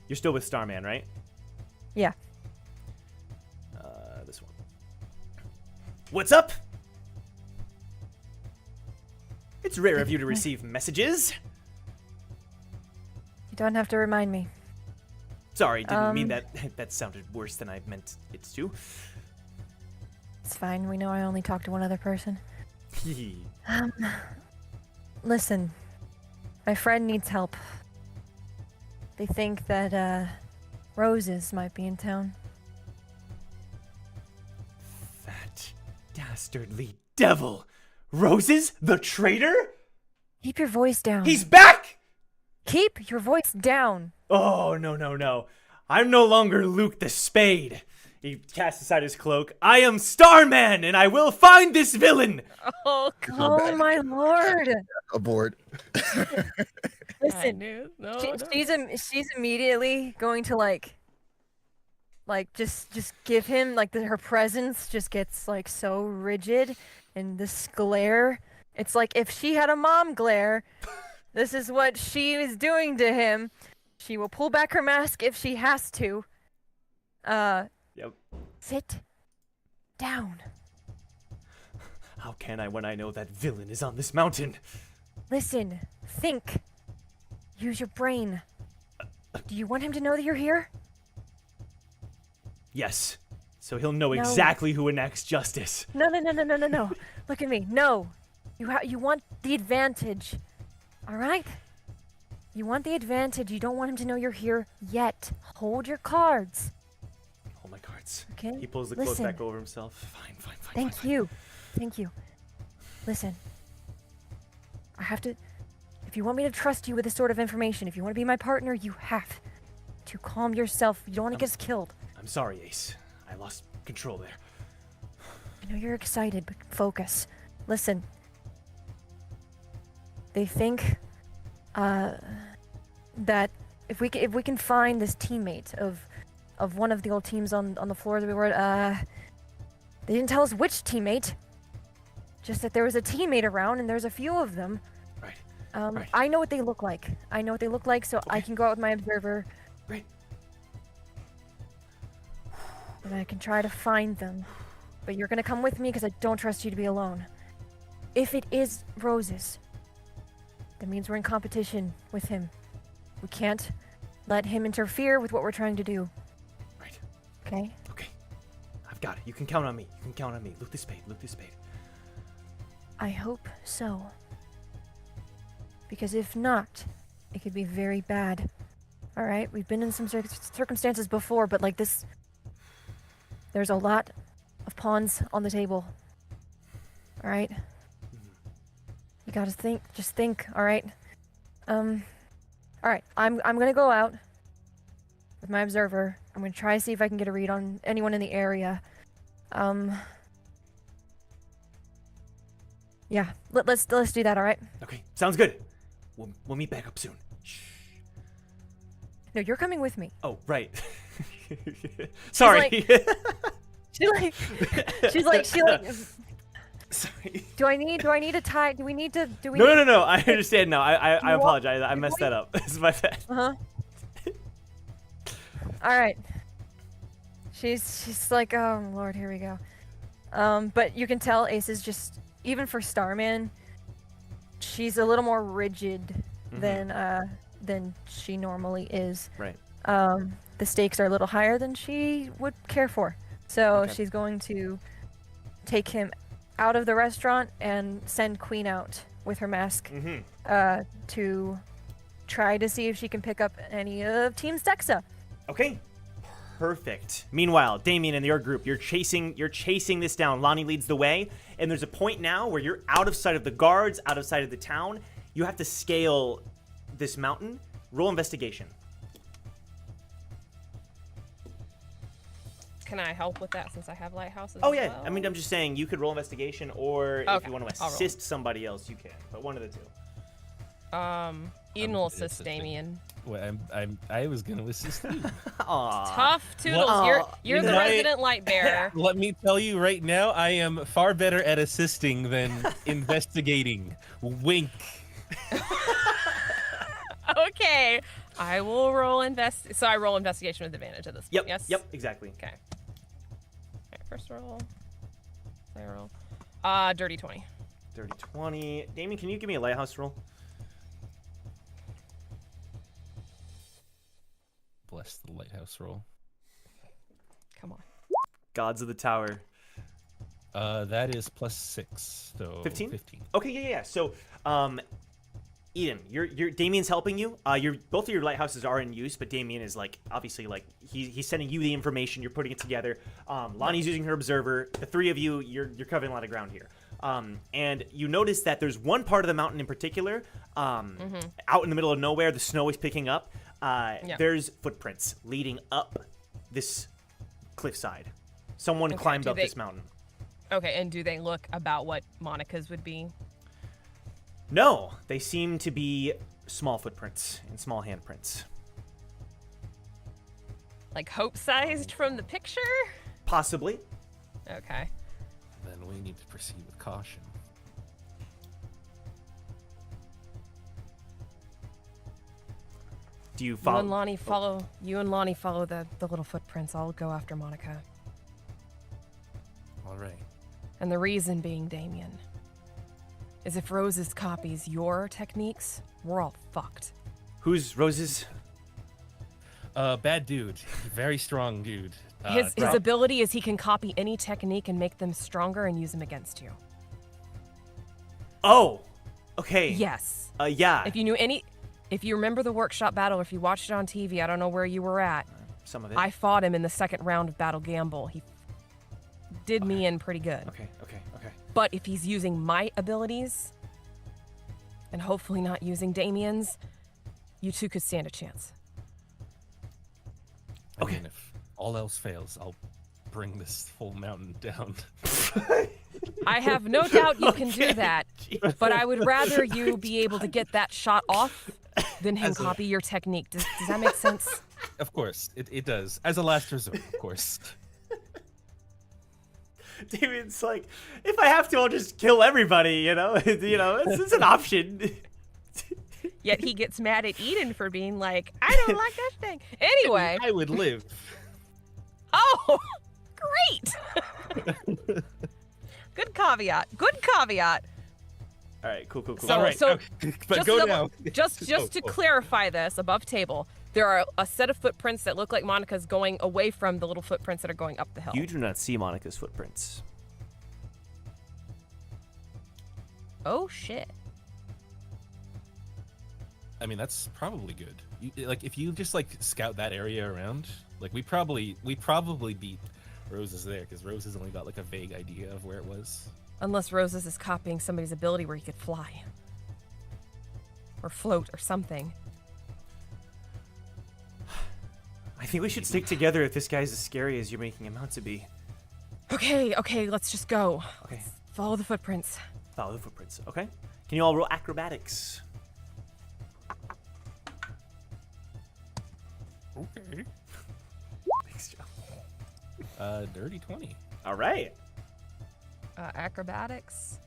You're still with Starman, right? Yeah. This one. What's up? It's rare of you to receive messages. You don't have to remind me. Sorry, didn't mean that. That sounded worse than I meant it to. It's fine. We know I only talk to one other person. Listen. My friend needs help. They think that, Roses might be in town. That dastardly devil! Roses, the traitor? Keep your voice down. He's back! Keep your voice down. Oh, no. I'm no longer Luke the Spade. He casts aside his cloak. I am Starman, and I will find this villain! Oh, Oh my lord. Aboard. Listen, she's immediately going to like just give him like her presence just gets like so rigid, and this glare. It's like if she had a mom glare. This is what she is doing to him. She will pull back her mask if she has to. Yep. Sit down. How can I when I know that villain is on this mountain? Listen, think. Use your brain. Do you want him to know that you're here? Yes. So he'll know No. exactly who enacts justice. No. Look at me. No. You want the advantage. All right? You want the advantage. You don't want him to know you're here yet. Hold your cards. Hold my cards. Okay? He pulls the cloak Listen. back over himself. Fine. Thank you. Listen. I have to... If you want me to trust you with this sort of information, if you want to be my partner, you have to calm yourself. You don't want to get us killed. I'm sorry, Ace. I lost control there. I know you're excited, but focus. Listen. They think that if we can find this teammate of one of the old teams on the floor that we were at, they didn't tell us which teammate. Just that there was a teammate around and there's a few of them. Right. Right. I know what they look like. So I can go out with my observer. Right. And I can try to find them. But you're gonna come with me because I don't trust you to be alone. If it is Rose's, that means we're in competition with him. We can't let him interfere with what we're trying to do. Right. Okay? Okay. I've got it. You can count on me. Loot this spade. I hope so. Because if not, it could be very bad. Alright? We've been in some circumstances before, but like this... There's a lot of pawns on the table. Alright? You gotta think. Just think, alright? Alright, I'm gonna go out with my observer. I'm gonna try to see if I can get a read on anyone in the area. Yeah, let's do that, alright? Okay, sounds good. We'll meet back up soon. Shh. No, you're coming with me. Oh, right. Sorry. She's like Sorry. do I need a tie? Do we need to No. I understand now. I apologize. I messed that up. This is my bad. All right. She's like, oh Lord, here we go. But you can tell Ace is just, even for Starman, she's a little more rigid than she normally is. Right. The stakes are a little higher than she would care for. So she's going to take him out of the restaurant and send Queen out with her mask to try to see if she can pick up any of Team Stexa. Okay. Perfect. Meanwhile, Damien and your group, you're chasing this down. Lonnie leads the way, and there's a point now where you're out of sight of the guards, out of sight of the town. You have to scale this mountain. Roll investigation. Can I help with that since I have lighthouses? Oh, as yeah. well? I mean, I'm just saying you could roll investigation, or if Okay, you want to I'll roll. assist somebody else, you can. But one of the two. Eden will assist Damien. Well, I was gonna assist you. Aw. Tough toodles. Aw, You're you the know, resident light bearer. Let me tell you right now, I am far better at assisting than investigating. Wink. Okay, I will roll So I roll investigation with advantage at this point. Yep. Yes. Yep. Exactly. Okay. Alright, first roll. Second roll. Dirty 20. Dirty 20. Damien, can you give me a lighthouse roll? Bless the lighthouse roll. Come on. Gods of the Tower. That is +6, so 15? 15. Okay, yeah. So, Eden, you're Damien's helping you. Both of your lighthouses are in use, but Damien is like obviously like he's sending you the information. You're putting it together. Lonnie's using her observer. The three of you, you're covering a lot of ground here. And you notice that there's one part of the mountain in particular, out in the middle of nowhere. The snow is picking up. There's footprints leading up this cliffside. Someone climbed up this mountain. Okay, and do they look about what Monica's would be? No, they seem to be small footprints and small handprints. Like Hope-sized from the picture? Possibly. Okay. Then we need to proceed with caution. Do you You follow? and Lonnie follow the little footprints. I'll go after Monica. All right. And the reason being, Damien, is if Roses copies your techniques, we're all fucked. Who's Rose's? Bad dude. Very strong dude. His ability is he can copy any technique and make them stronger and use them against you. Oh, okay. Yes. Yeah. If you remember the workshop battle, or if you watched it on TV, I don't know where you were at. Some of it. I fought him in the second round of Battle Gamble. He did me in pretty good. Okay. But if he's using my abilities, and hopefully not using Damien's, you two could stand a chance. I mean, if all else fails, I'll bring this whole mountain down. I have no doubt you can Okay. do that, but I would rather you be able to get that shot off than him copy your technique. Does that make sense? Of course, it does. As a last resort, of course. Damien's like, if I have to, I'll just kill everybody. It's an option. Yet he gets mad at Eden for being like, I don't like that thing. Anyway. I would live. Oh, great. Good caveat. Good caveat. All right, cool. So- All right, so okay, but just go so- now. Just to clarify this above table, there are a set of footprints that look like Monica's going away from the little footprints that are going up the hill. You do not see Monica's footprints. Oh, shit. I mean, that's probably good. If you just scout that area around, we probably beat Rose's there because Rose has only got a vague idea of where it was. Unless Roses is copying somebody's ability where he could fly. Or float or something. I think we should stick together if this guy's as scary as you're making him out to be. Okay, let's just go. Okay. Follow the footprints. Follow the footprints. Okay. Can you all roll acrobatics? Okay. Thanks, Joe. Dirty 20. All right. Acrobatics.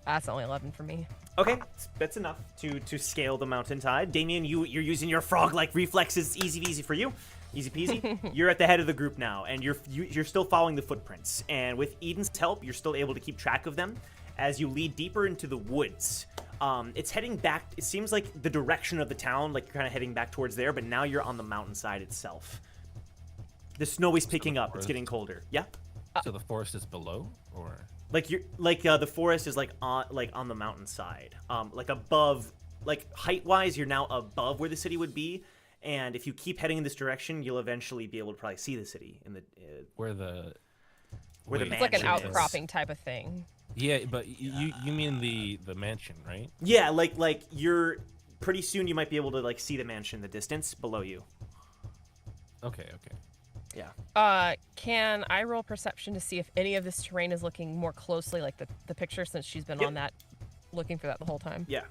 That's only 11 for me. Okay, that's enough to scale the mountainside. Damien, you're using your frog-like reflexes. Easy peasy for you. Easy peasy. You're at the head of the group now, and you're still following the footprints. And with Eden's help, you're still able to keep track of them as you lead deeper into the woods. It's heading back. It seems like the direction of the town, you're kind of heading back towards there, but now you're on the mountainside itself. The snow is picking up. It's getting colder. Yeah. So the forest is below, or The forest is on the mountainside, above, height-wise, you're now above where the city would be, and if you keep heading in this direction, you'll eventually be able to probably see the city in the where the mansion It's like an is. outcropping type of thing. Yeah, but you mean the mansion, right? Yeah, you're pretty soon you might be able to see the mansion in the distance below you. Okay. Yeah. Can I roll perception to see if any of this terrain is looking more closely like the picture since she's been on that, looking for that the whole time? Yeah.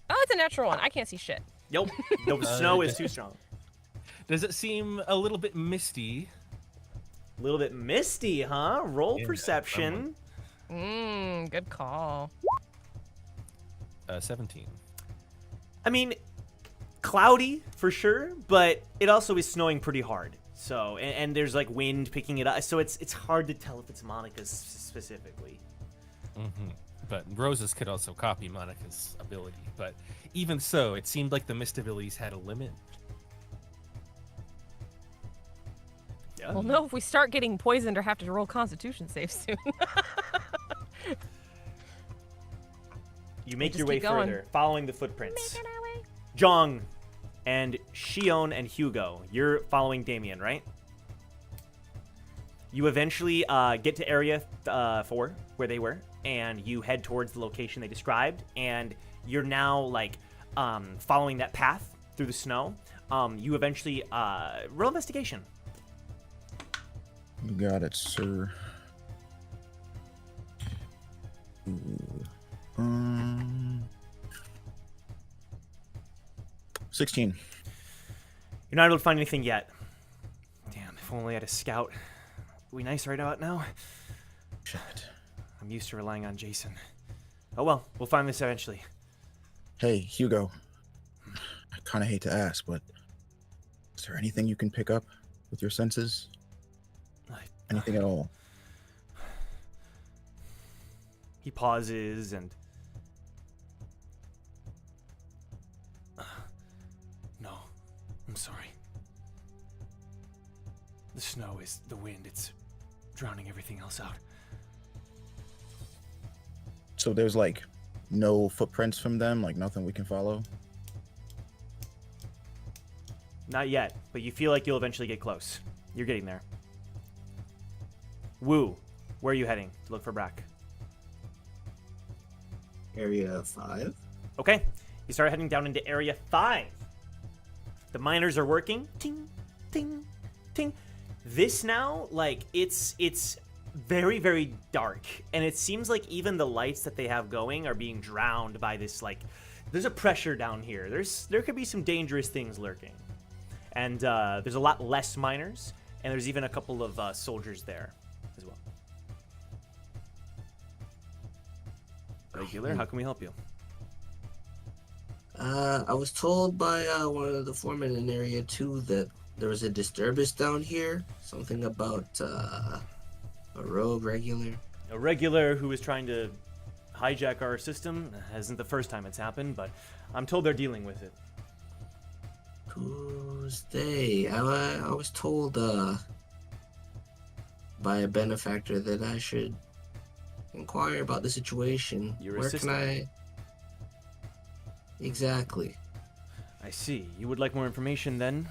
Oh, it's a natural one. I can't see shit. Nope. The snow is too strong. Does it seem a little bit misty? A little bit misty, huh? Roll Yeah, perception. Good call. 17. I mean, cloudy for sure, but it also is snowing pretty hard. So, and there's wind picking it up. So it's hard to tell if it's Monica's specifically. Mm-hmm. But Roses could also copy Monica's ability. But even so, it seemed like the mist abilities had a limit. Yeah. Well, no, if we start getting poisoned or have to roll Constitution saves soon. You make just your way keep going. further, following the footprints. Jong and Shion and Hugo, you're following Damien, right? You eventually get to area 4, where they were, and you head towards the location they described, and you're now, following that path through the snow. You eventually, roll investigation. You got it, sir. Ooh. 16. You're not able to find anything yet. Damn, if only I had a scout. Are we nice right about now? Shit. I'm used to relying on Jason. Oh well, we'll find this eventually. Hey, Hugo. I kind of hate to ask, but is there anything you can pick up with your senses? Anything at all? He pauses and... No, I'm sorry. The snow is the wind. It's drowning everything else out. So there's no footprints from them, nothing we can follow? Not yet, but you feel like you'll eventually get close. You're getting there. Woo, where are you heading to look for Brack? Area 5. Okay, you start heading down into Area 5. The miners are working. Ting, ting, ting. This now, it's very, very dark, and it seems like even the lights that they have going are being drowned by this, like, there's a pressure down here. There could be some dangerous things lurking. And there's a lot less miners, and there's even a couple of soldiers there as well. Regular, how can we help you? I was told by one of the foremen in Area 2 that there was a disturbance down here. Something about a rogue regular. A regular who is trying to hijack our system. Isn't the first time it's happened, but I'm told they're dealing with it. Who's they? I was told by a benefactor that I should inquire about the situation. Your Where assistant. can I... Exactly. I see. You would like more information then?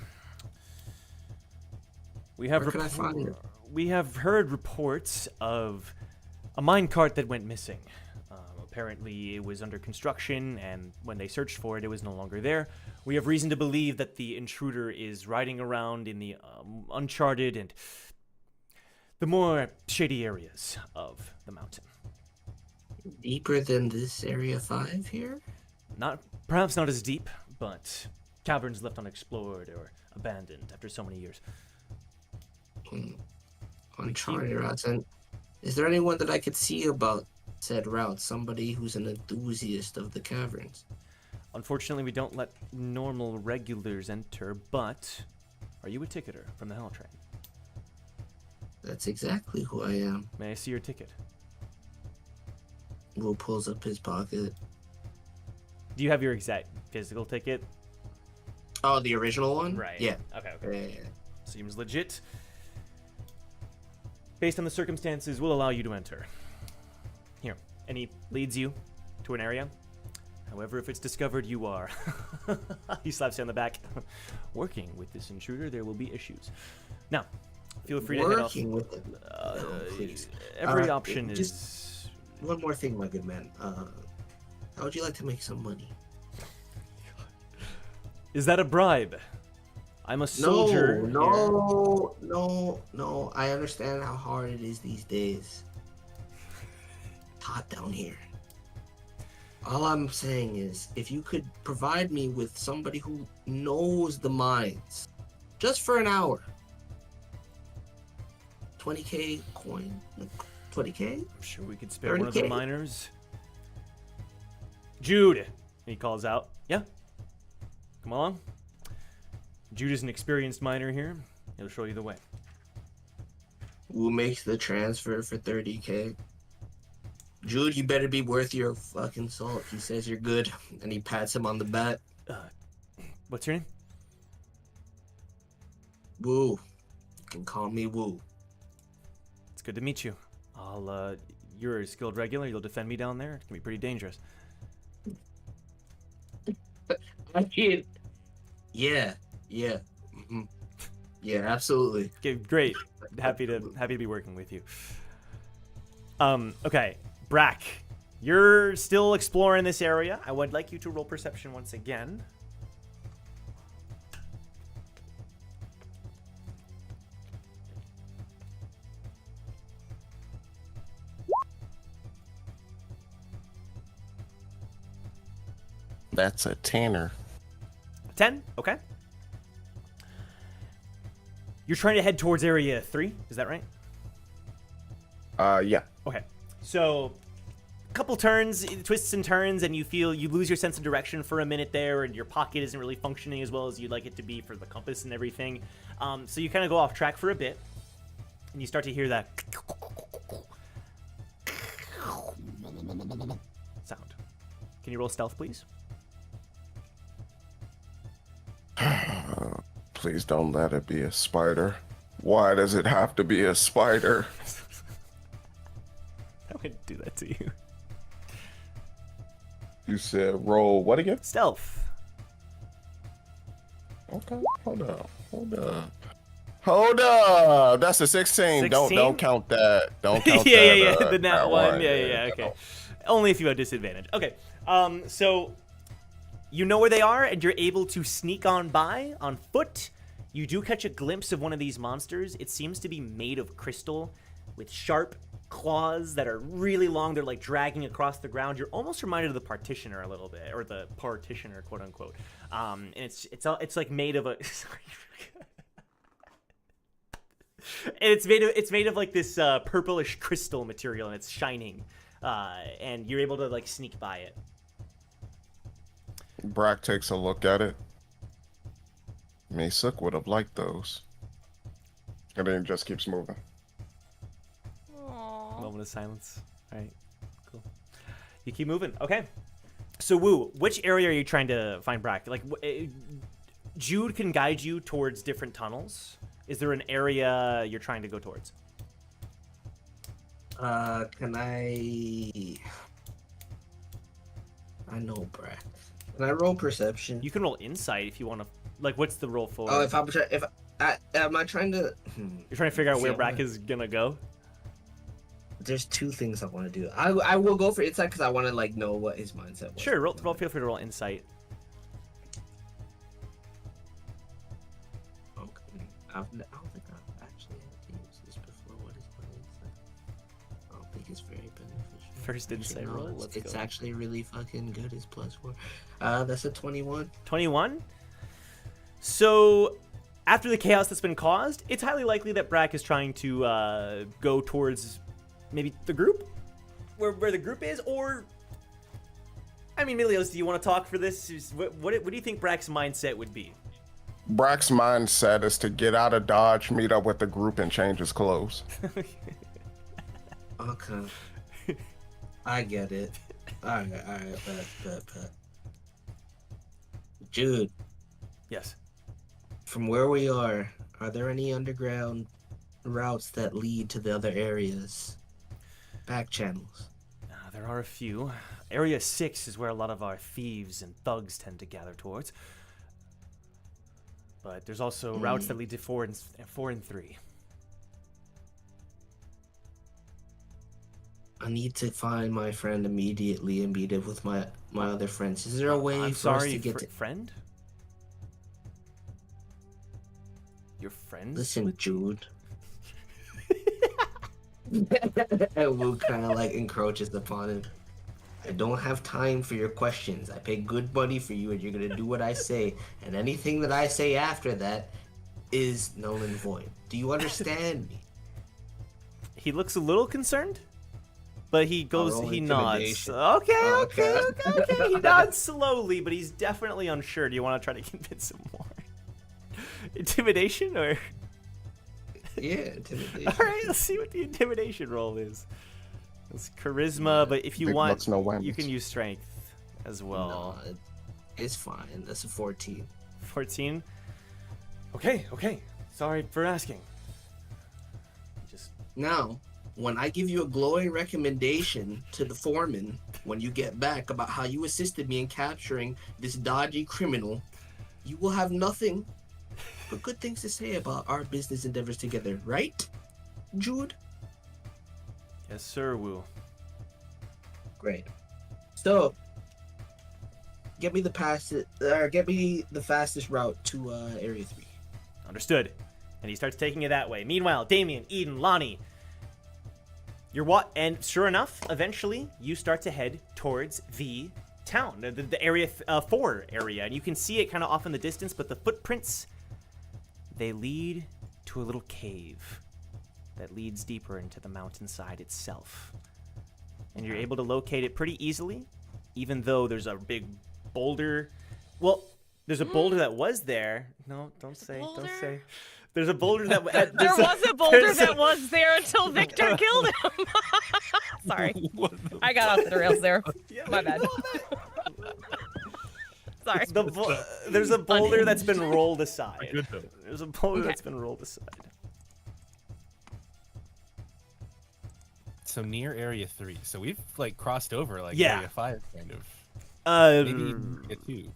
We have Where can I find it? We have heard reports of a minecart that went missing. Apparently, it was under construction, and when they searched for it, it was no longer there. We have reason to believe that the intruder is riding around in the uncharted and the more shady areas of the mountain. Deeper than this Area 5 here? Perhaps not as deep, but caverns left unexplored or abandoned after so many years. Uncharted routes. And is there anyone that I could see about said route? Somebody who's an enthusiast of the caverns? Unfortunately, we don't let normal regulars enter, but are you a ticketer from the Hell Train? That's exactly who I am. May I see your ticket? Will pulls up his pocket. Do you have your exact physical ticket? Oh, the original one? Right. Yeah. Okay. Seems legit. Based on the circumstances, we'll allow you to enter. Here. And he leads you to an area. However, if it's discovered you are... he slaps you on the back. Working with this intruder, there will be issues. Now, feel free to head off. Working with it? No, please. Every option just is... One more thing, my good man. How would you like to make some money? Is that a bribe? I'm a soldier. No. I understand how hard it is these days. It's hot down here. All I'm saying is, if you could provide me with somebody who knows the mines, just for an hour. 20k coin? 20k? I'm sure we could spare one of the 30K? miners. Jude! He calls out. Yeah? Come along. Jude is an experienced miner here. He'll show you the way. Who makes the transfer for 30k? Jude, you better be worth your fucking salt. He says you're good, and he pats him on the back. What's your name? Woo. You can call me Woo. It's good to meet you. You're a skilled regular. You'll defend me down there. It can be pretty dangerous. I mean, yeah. Mm-hmm. Yeah, absolutely. Okay, great. Happy to be working with you. Okay, Brack, you're still exploring this area. I would like you to roll perception once again. That's a tanner. 10? Okay. You're trying to head towards area 3, is that right? Yeah. Okay. So, a couple turns, twists and turns, and you lose your sense of direction for a minute there, and your pocket isn't really functioning as well as you'd like it to be for the compass and everything. So you kind of go off track for a bit, and you start to hear that sound. Can you roll stealth, please? Please don't let it be a spider. Why does it have to be a spider? I wouldn't do that to you. You said roll what again? Stealth. Okay, hold up. That's a 16. 16? Don't count that. Don't count yeah. that. The nat that one. Yeah. Okay. Only if you have disadvantage. Okay. So you know where they are, and you're able to sneak on by on foot. You do catch a glimpse of one of these monsters. It seems to be made of crystal. with sharp claws that are really long. They're like dragging across the ground. You're almost reminded of the partitioner a little bit, or the partitioner, quote unquote. And it's like made of a. Sorry. And it's made of like this purplish crystal material, and it's shining, and you're able to like sneak by it. Brack takes a look at it. Maysuk would have liked those. And then it just keeps moving. Aww. Moment of silence. All right, cool. You keep moving. Okay. So Wu, which area are you trying to find Brack? Like, Jude can guide you towards different tunnels. Is there an area you're trying to go towards? Can I know Brack. Can I roll perception? You can roll insight if you want to. Like, what's the roll for? Oh, am I trying to? You're trying to figure out where See, Brack is gonna go. There's two things I want to do. I will go for insight because I want to like know what his mindset was. Sure, feel free to roll insight. Okay. I don't think I've actually had to use this before. What is my insight? I don't think it's very beneficial. First insight No, roll. it's actually really fucking good. It's +4. That's a 21. 21. So, after the chaos that's been caused, it's highly likely that Brack is trying to go towards maybe the group, where the group is, or I mean, Milios, do you want to talk for this? What do you think Brack's mindset would be? Brack's mindset is to get out of Dodge, meet up with the group, and change his clothes. Okay. I get it. Alright, bet. Jude, Yes. from where we are there any underground routes that lead to the other areas? Back channels? There are a few. Area 6 is where a lot of our thieves and thugs tend to gather towards. But there's also routes that lead to 4 and 3. I need to find my friend immediately and meet up with my other friends. Is there a way I'm for us sorry, to get to... friend? Your friend? Listen, Jude. And Wu kind of like encroaches upon him. I don't have time for your questions. I pay good money for you, and you're gonna do what I say. And anything that I say after that is null and void. Do you understand me? He looks a little concerned, but he goes. roll He nods. intimidation. Okay. He nods slowly, but he's definitely unsure. Do you want to try to convince him more? Intimidation or? Yeah, intimidation. All right, let's see what the intimidation roll is. It's charisma, but if you Big want, bucks, no whammies. you can use strength as well. No, it's fine. That's a 14. 14. Okay. Sorry for asking. Just Now, when I give you a glowing recommendation to the foreman when you get back about how you assisted me in capturing this dodgy criminal, you will have nothing but good things to say about our business endeavors together, right, Jude? yes, sir, Wu. Great. So, get me the fastest route to Area 3. Understood. And he starts taking it that way. Meanwhile, Damien, Eden, Lonnie, and sure enough, eventually you start to head towards the town, the area 4 area, and you can see it kind of off in the distance, but the footprints, they lead to a little cave that leads deeper into the mountainside itself. And you're able to locate it pretty easily, even though there's a big boulder. Well, there's a boulder that was there. No, don't say. There's a boulder that There was a boulder that was there until Victor killed him. Sorry. I got off the rails there. My bad. Sorry. There's a boulder that's been rolled aside. There's a boulder that's been rolled aside. So near Area 3. So we've like crossed over like Yeah. Area 5 kind of. Maybe even Area 2.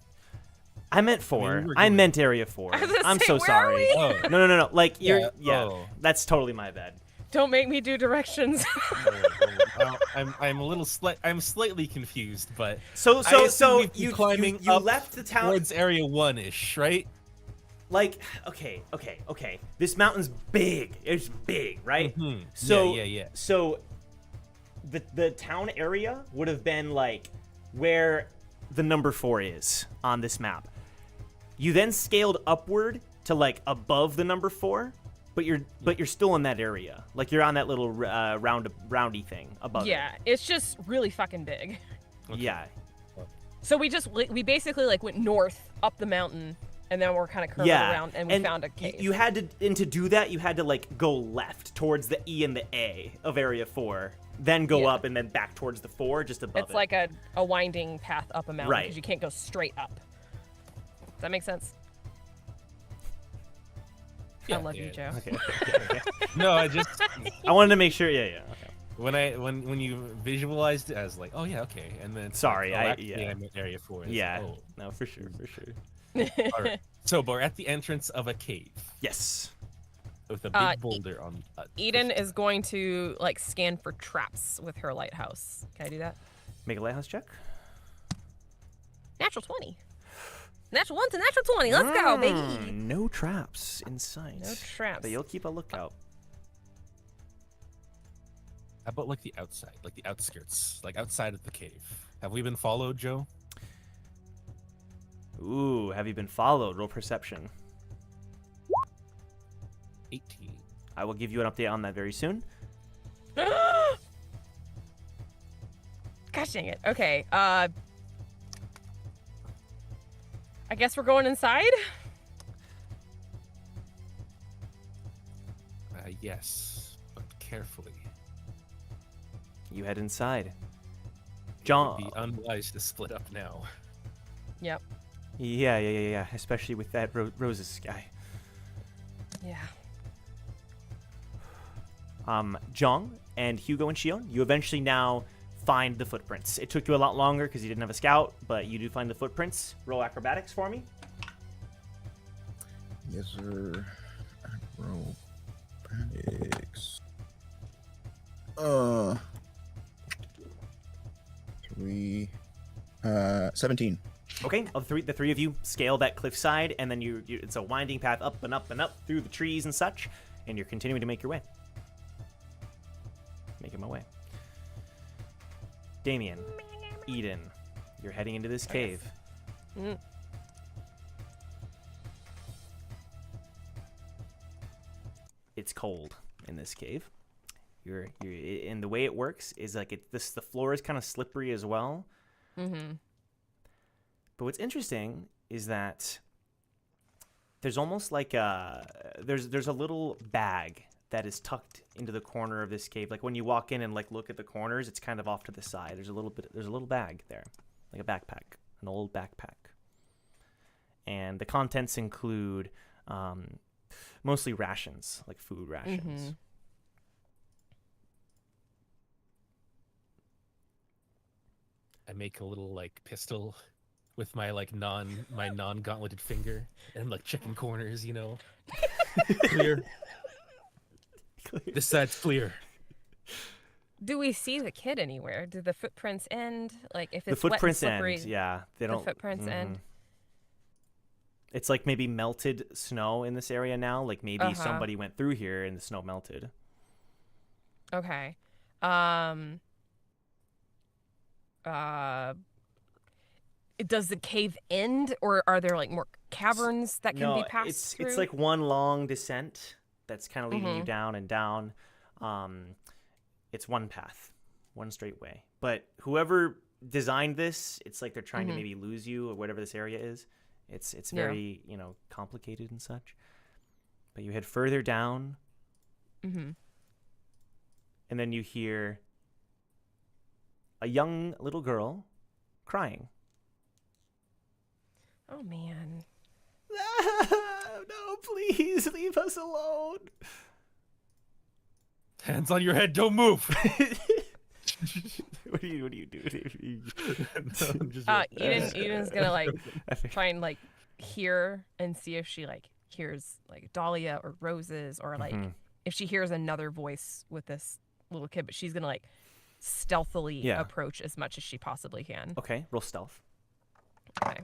I meant 4. we were I going- meant Area 4. I was gonna I'm say, so where are sorry. we? Oh. No. Like you're Yeah, oh. That's totally my bad. Don't make me do directions. I'm a little I'm slightly confused, but So I assume we'd be you climbing you up left the town. towards Area 1-ish, right? like, okay. This mountain's big. It's big, right? Mhm. So Yeah. So the town area would have been like where the number 4 is on this map. You then scaled upward to like above the number 4, but you're still in that area. Like you're on that little roundy thing above. Yeah, it's just really fucking big. It. Yeah. So we basically like went north up the mountain, and then we're kind of curving around, and we found a cave. You had to, and to do that, you had to like go left towards the E and the A of Area 4, then go up, and then back towards the 4, just above It's it. like a winding path up a mountain Right. because you can't go straight up. Does that make sense? I love you, Joe. Okay. No, I wanted to make sure. Yeah. Okay. when you visualized it, I was like, oh yeah, okay, and then it's Sorry, I'm in Area 4. It's Yeah. like, oh. No, for sure. All right. So we're at the entrance of a cave Yes. with a big boulder on. Eden is going to like scan for traps with her lighthouse. Can I do that? Make a lighthouse check. Natural 20. Natural 1 to natural 20. Let's go, baby. No traps in sight. No traps. But you'll keep a lookout. How about like the outside, like the outskirts, like outside of the cave? Have we been followed, Joe? Ooh, have you been followed? Roll perception. 18. I will give you an update on that very soon. Gosh dang it. Okay. I guess we're going inside. Yes, but carefully. You head inside. It John. would be unwise to split up now. Yep. Yeah. Especially with that Rose's guy. Yeah. Jong and Hugo and Shion, you eventually now find the footprints. It took you a lot longer because you didn't have a scout, but you do find the footprints. Roll acrobatics for me. Yes, sir. Acrobatics. 17. Okay, the three of you scale that cliffside, and then it's a winding path up and up and up through the trees and such, and you're continuing to make your way. Making my way. Damien, Eden, you're heading into this cave. Mm. It's cold in this cave. And the way it works is like the floor is kind of slippery as well. Mm-hmm. But what's interesting is that there's almost like there's a little bag that is tucked into the corner of this cave. Like when you walk in and like look at the corners, it's kind of off to the side. There's a little bag there, like a backpack, an old backpack. And the contents include mostly rations, like food rations. Mm-hmm. I make a little like pistol with my like non-gauntleted finger, and I'm like checking corners, you know. Clear. This side's clear. Do we see the kid anywhere? Do the footprints end? Like if it's The footprints wet and slippery, end. Yeah, they don't. the footprints end. It's like maybe melted snow in this area now. Like maybe somebody went through here and the snow melted. Okay. Does the cave end, or are there like more caverns that can be passed through? It's like one long descent that's kind of leading you down and down. It's one path, one straight way. But whoever designed this, it's like they're trying to maybe lose you or whatever this area is. It's very complicated and such. But you head further down, and then you hear a young little girl crying. Oh man. No, please leave us alone. Hands on your head, don't move. What do you do? Eden's gonna like try and like hear and see if she like hears like Dahlia or Roses, or like if she hears another voice with this little kid, but she's gonna like stealthily approach as much as she possibly can. Okay, roll stealth. Okay.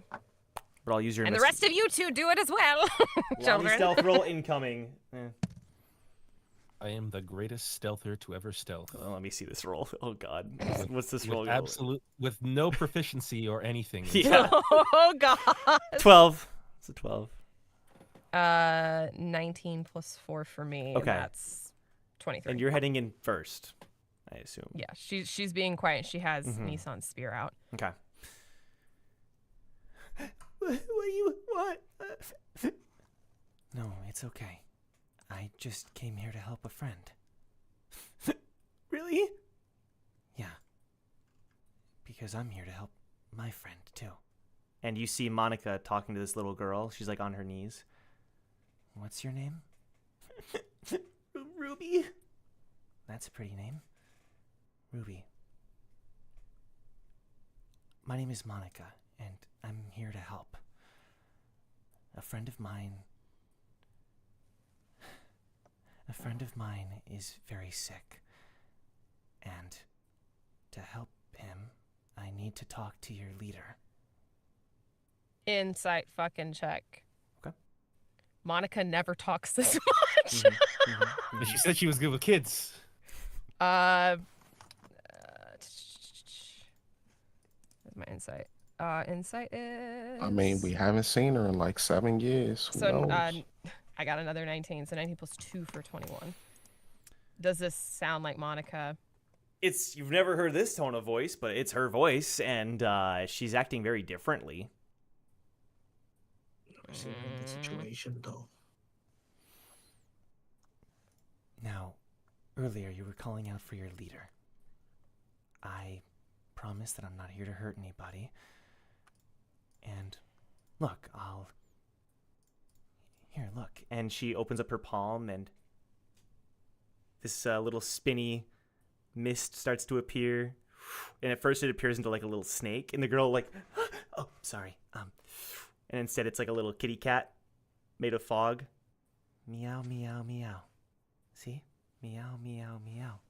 But I'll use your And the rest of you two do it as well, Lonnie children. stealth roll incoming. I am the greatest stealther to ever stealth. Oh, let me see this roll. Oh God, what's this roll? With no proficiency or anything. Yeah. Oh God. 12. It's a 12. 19 plus 4 for me. Okay. And that's 23. And you're heading in first, I assume. Yeah, she's being quiet. She has Nissan's spear out. Okay. What do you want? No, it's okay. I just came here to help a friend. Really? Yeah. Because I'm here to help my friend, too. And you see Monica talking to this little girl. She's like on her knees. What's your name? Ruby. That's a pretty name. Ruby. My name is Monica, and I'm here to help. A friend of mine is very sick, and to help him, I need to talk to your leader. Insight fucking check. Okay. Monica never talks this much. She said she was good with kids. Where's my insight? Insight is. I mean, we haven't seen her in like 7 years. Who So knows? I got another 19, so 19 plus 2 for 21. Does this sound like Monica? You've never heard this tone of voice, but it's her voice, and she's acting very differently. Never seen her in this situation though. Now, earlier you were calling out for your leader. I promise that I'm not here to hurt anybody. And look, Here, look. And she opens up her palm, and this little spinny mist starts to appear. And at first it appears into like a little snake, and the girl like, oh, sorry. And instead it's like a little kitty cat made of fog. Meow, meow, meow. See? Meow, meow, meow.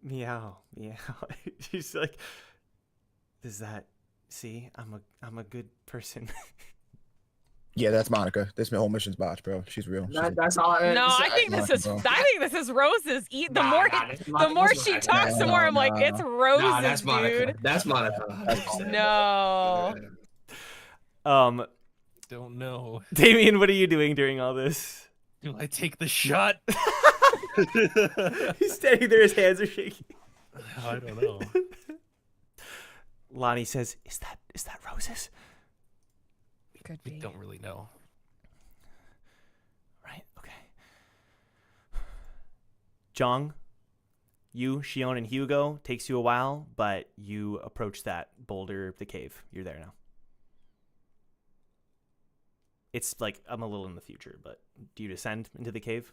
Meow, meow. She's like, see, I'm a good person. Yeah, that's Monica. This whole mission's botched, bro. She's real. That's all. No, I think this is Rose's. The more she talks, the more I'm like, it's Rose's, Nah, that's Monica. dude. That's Monica. No. Don't know. Damien, what are you doing during all this? Do I take the shot? He's standing there, his hands are shaking. I don't know. Lonnie says, is that Rose's? Could We be. don't really know. Right, okay. Jong, you, Shion, and Hugo, takes you a while, but you approach that boulder, the cave. You're there now. It's like, I'm a little in the future, but do you descend into the cave?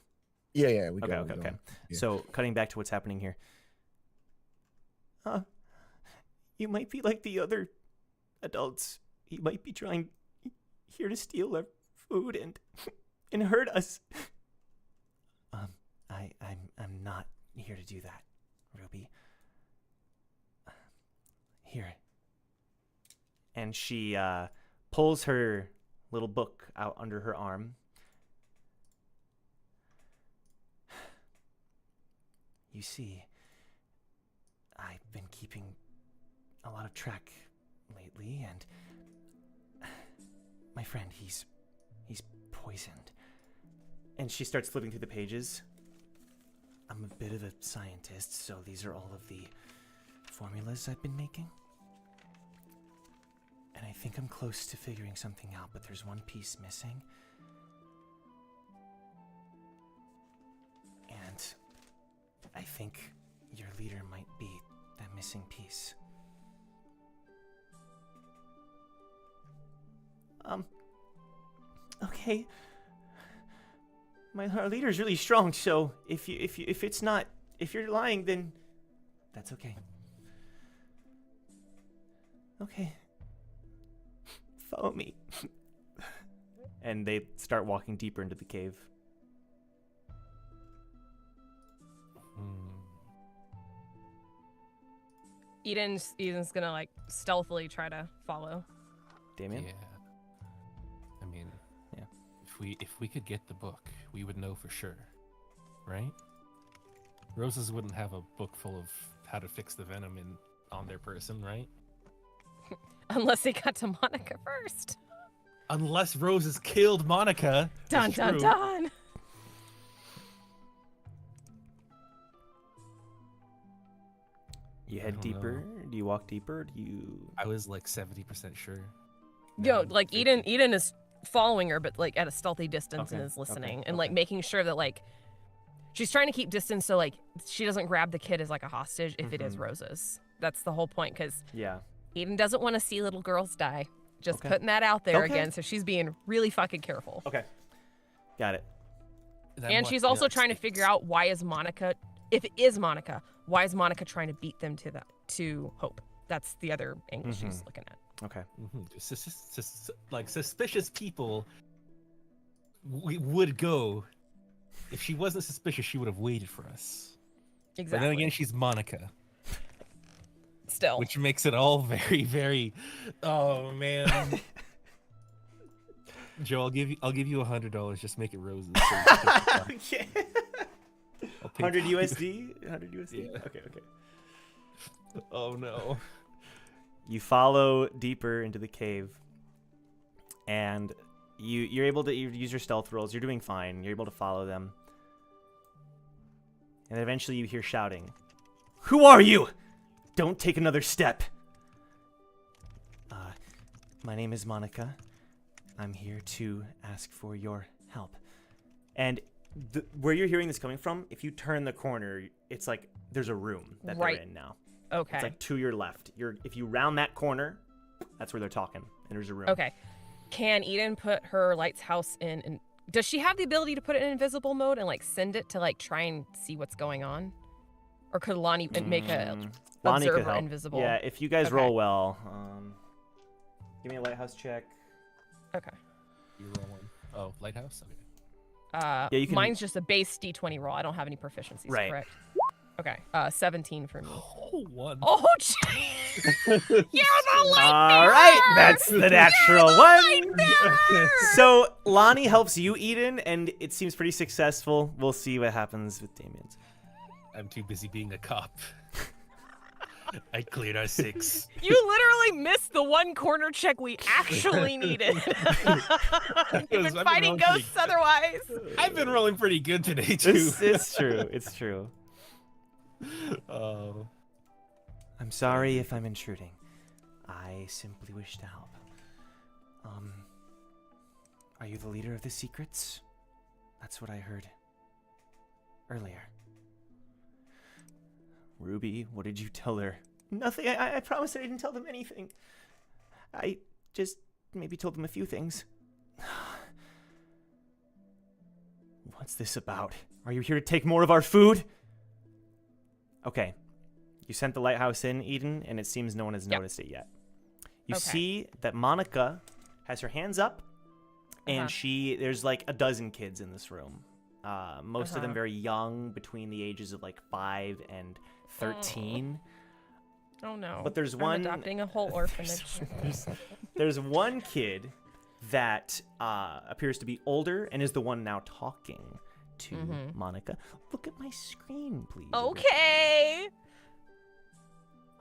Yeah, we Okay. go. Yeah. So, cutting back to what's happening here. You might be like the other adults. You might be trying here to steal our food and hurt us. I'm not here to do that, Ruby. Here. And she pulls her little book out under her arm. You see, I've been keeping a lot of track lately, and my friend, he's poisoned. And she starts flipping through the pages. I'm a bit of a scientist, so these are all of the formulas I've been making. And I think I'm close to figuring something out, but there's one piece missing. And I think your leader might be that missing piece. Okay. Our leader's really strong, so if you're lying, then that's okay. Okay. Follow me. And they start walking deeper into the cave. Eden's gonna like stealthily try to follow. Damien? Yeah. I mean, Yeah. If we could get the book, we would know for sure, right? Roses wouldn't have a book full of how to fix the venom on their person, right? Unless they got to Monica first. Unless Roses killed Monica. Dun That's dun true. dun. You I head don't deeper? Do you walk deeper? Do you... I was like 70% sure. Yo, Now I'm like 50. Eden is following her, but like at a stealthy distance and Okay, is listening okay, and like okay. making sure that like she's trying to keep distance so like she doesn't grab the kid as like a hostage if it is Mhm. Roses. That's the whole point because Yeah. Eden doesn't want to see little girls die. Just Okay. putting that out there Okay. again, so she's being really fucking careful. Okay. Got it. And she's also trying to figure out why is Monica, if it is Monica, why is Monica trying to beat them to Hope? That's the other angle she's looking at. Okay. Like suspicious people would go. If she wasn't suspicious, she would have waited for us. Exactly. But then again, she's Monica, Still. which makes it all very, very. Oh man. Joe, I'll give you $100. Just make it Roses. So you can pick it up. Okay. I'll pay 100 for it. USD? 100 USD? Yeah. Okay. Oh no. You follow deeper into the cave, and you're able to use your stealth rolls. You're doing fine. You're able to follow them. And then eventually you hear shouting. Who are you? Don't take another step. My name is Monica. I'm here to ask for your help. And where you're hearing this coming from, if you turn the corner, it's like there's a room that Right. they're in now. Okay. It's like to your left. If you round that corner, that's where they're talking, and there's a room. Okay. Can Eden put her lighthouse in? And does she have the ability to put it in invisible mode and like send it to like try and see what's going on? Or could Lonnie make a Lonnie could observer help. invisible? Yeah, if you guys Okay. roll well. Give me a lighthouse check. Okay. You roll one. Oh, lighthouse. Okay. you can- Mine's just a base D20 roll. I don't have any proficiencies. Right. Correct. Okay. 17 for me. Oh, one. Oh, jeez. You're the light All right, that's the natural one. So Lonnie helps you, Eden, and it seems pretty successful. We'll see what happens with Damien's. I'm too busy being a cop. I cleared our 6. You literally missed the one corner check we actually needed. You've been I've fighting been rolling ghosts otherwise. I've been rolling pretty good today too. It's true. It's true. Oh. I'm sorry if I'm intruding. I simply wish to help. Are you the leader of the secrets? That's what I heard earlier. Ruby, what did you tell her? Nothing. I promised I didn't tell them anything. I just maybe told them a few things. What's this about? Are you here to take more of our food? Okay. You sent the lighthouse in, Eden, and it seems no one has noticed it yet. You Okay. see that Monica has her hands up, and Uh-huh. there's like a dozen kids in this room. Most of them Uh-huh. very young, between the ages of like 5 and 13. Oh no. But there's I'm one- adopting a whole orphanage. There's one kid that appears to be older and is the one now talking to Monica. Look at my screen, please. Okay.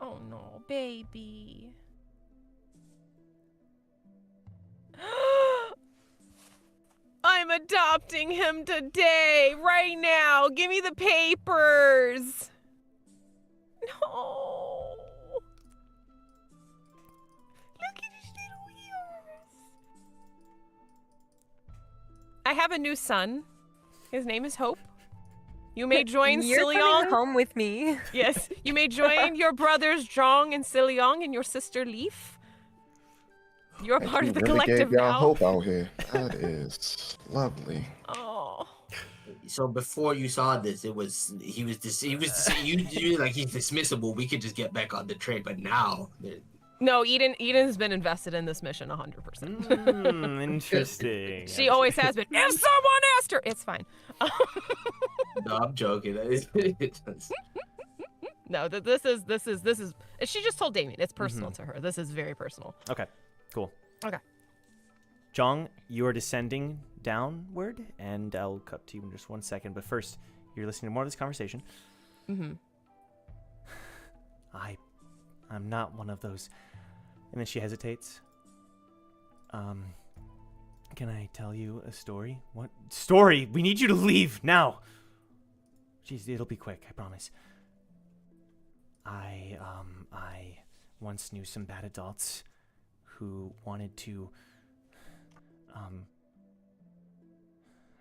Oh no, baby. I'm adopting him today, right now. Give me the papers. No. Look at his little ears. I have a new son. His name is Hope. You may join You're coming Siliong. home with me. Yes, you may join your brothers Zhong and Siliong and your sister Leaf. You're part of the really collective gave y'all now. hope out here. That is lovely. Oh. So before you saw this, he was you like he's dismissible. We could just get back on the train, but now No, Eden's been invested in this mission 100%. Interesting. She always has been. If someone asked her, it's fine. no, I'm joking. No, this is. She just told Damien. It's personal to her. This is very personal. Okay, cool. Okay. Jong, you are descending downward, and I'll cut to you in just 1 second. But first, you're listening to more of this conversation. Mm-hmm. I'm not one of those. And then she hesitates. Can I tell you a story? What story? We need you to leave now. Jeez, it'll be quick, I promise. I once knew some bad adults who wanted to,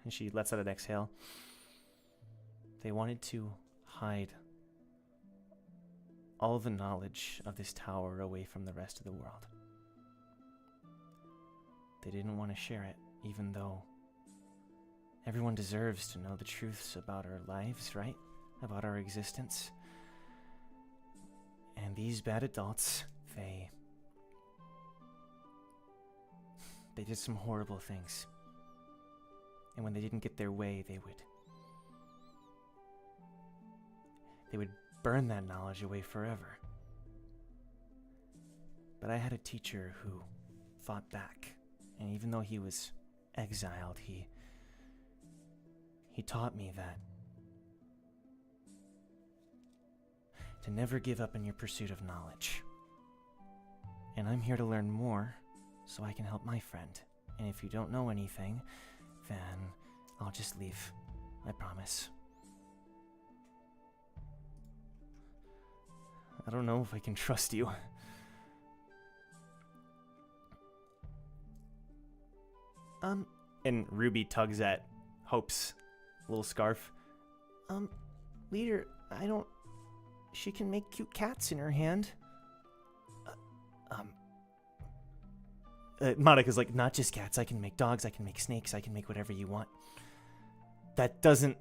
and she lets out an exhale. They wanted to hide all the knowledge of this tower away from the rest of the world. They didn't want to share it, even though everyone deserves to know the truths about our lives, right? About our existence. And these bad adults, they did some horrible things. And when they didn't get their way, they would burn that knowledge away forever. But I had a teacher who fought back. And even though he was exiled, he taught me that to never give up in your pursuit of knowledge. And I'm here to learn more so I can help my friend. And if you don't know anything, then I'll just leave. I promise. I don't know if I can trust you. And Ruby tugs at Hope's little scarf. Leader, she can make cute cats in her hand. Monica's like, not just cats, I can make dogs, I can make snakes, I can make whatever you want. That doesn't...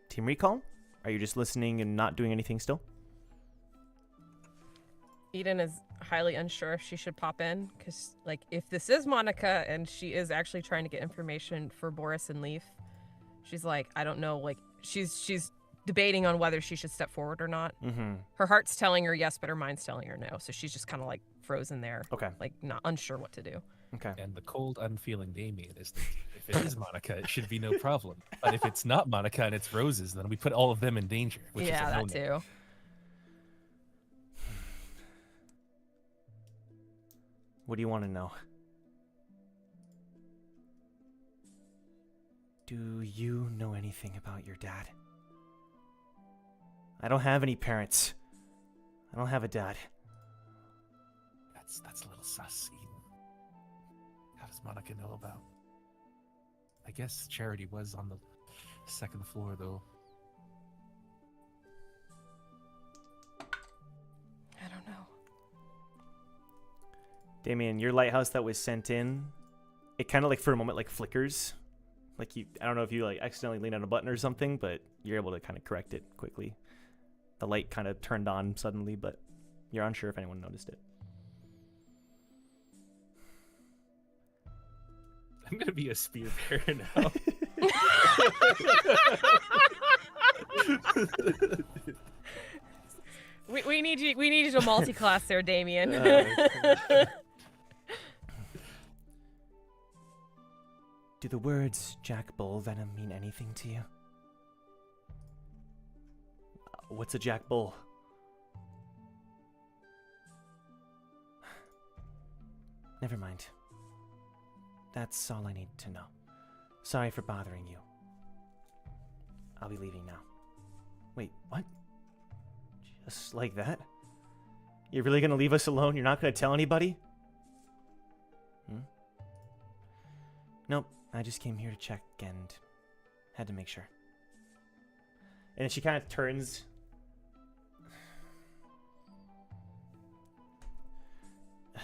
Team Recall? Are you just listening and not doing anything still? Eden is highly unsure if she should pop in, because, like, if this is Monica and she is actually trying to get information for Boris and Leaf, she's like, I don't know, like, she's debating on whether she should step forward or not. Mm-hmm. Her heart's telling her yes, but her mind's telling her no, so she's just kind of, like, frozen there. Okay. Like, not unsure what to do. Okay. And the cold, unfeeling Damien is thinking, if it is Monica, it should be no problem. But if it's not Monica and it's Roses, then we put all of them in danger. Which Yeah, is a that no-no. too. What do you want to know? Do you know anything about your dad? I don't have any parents. I don't have a dad. That's a little sus, Eden. How does Monica know about? I guess Charity was on the second floor, though. I don't know. Damien, your lighthouse that was sent in, it kind of like for a moment like flickers. Like I don't know if you like accidentally leaned on a button or something, but you're able to kind of correct it quickly. The light kind of turned on suddenly, but you're unsure if anyone noticed it. I'm gonna be a spear bearer now. We need you to multi-class there, Damien. Do the words Jack Bull Venom mean anything to you? What's a Jack Bull? Never mind. That's all I need to know. Sorry for bothering you. I'll be leaving now. Wait, what? Just like that? You're really gonna leave us alone? You're not gonna tell anybody? Nope, I just came here to check and had to make sure. And she kind of turns.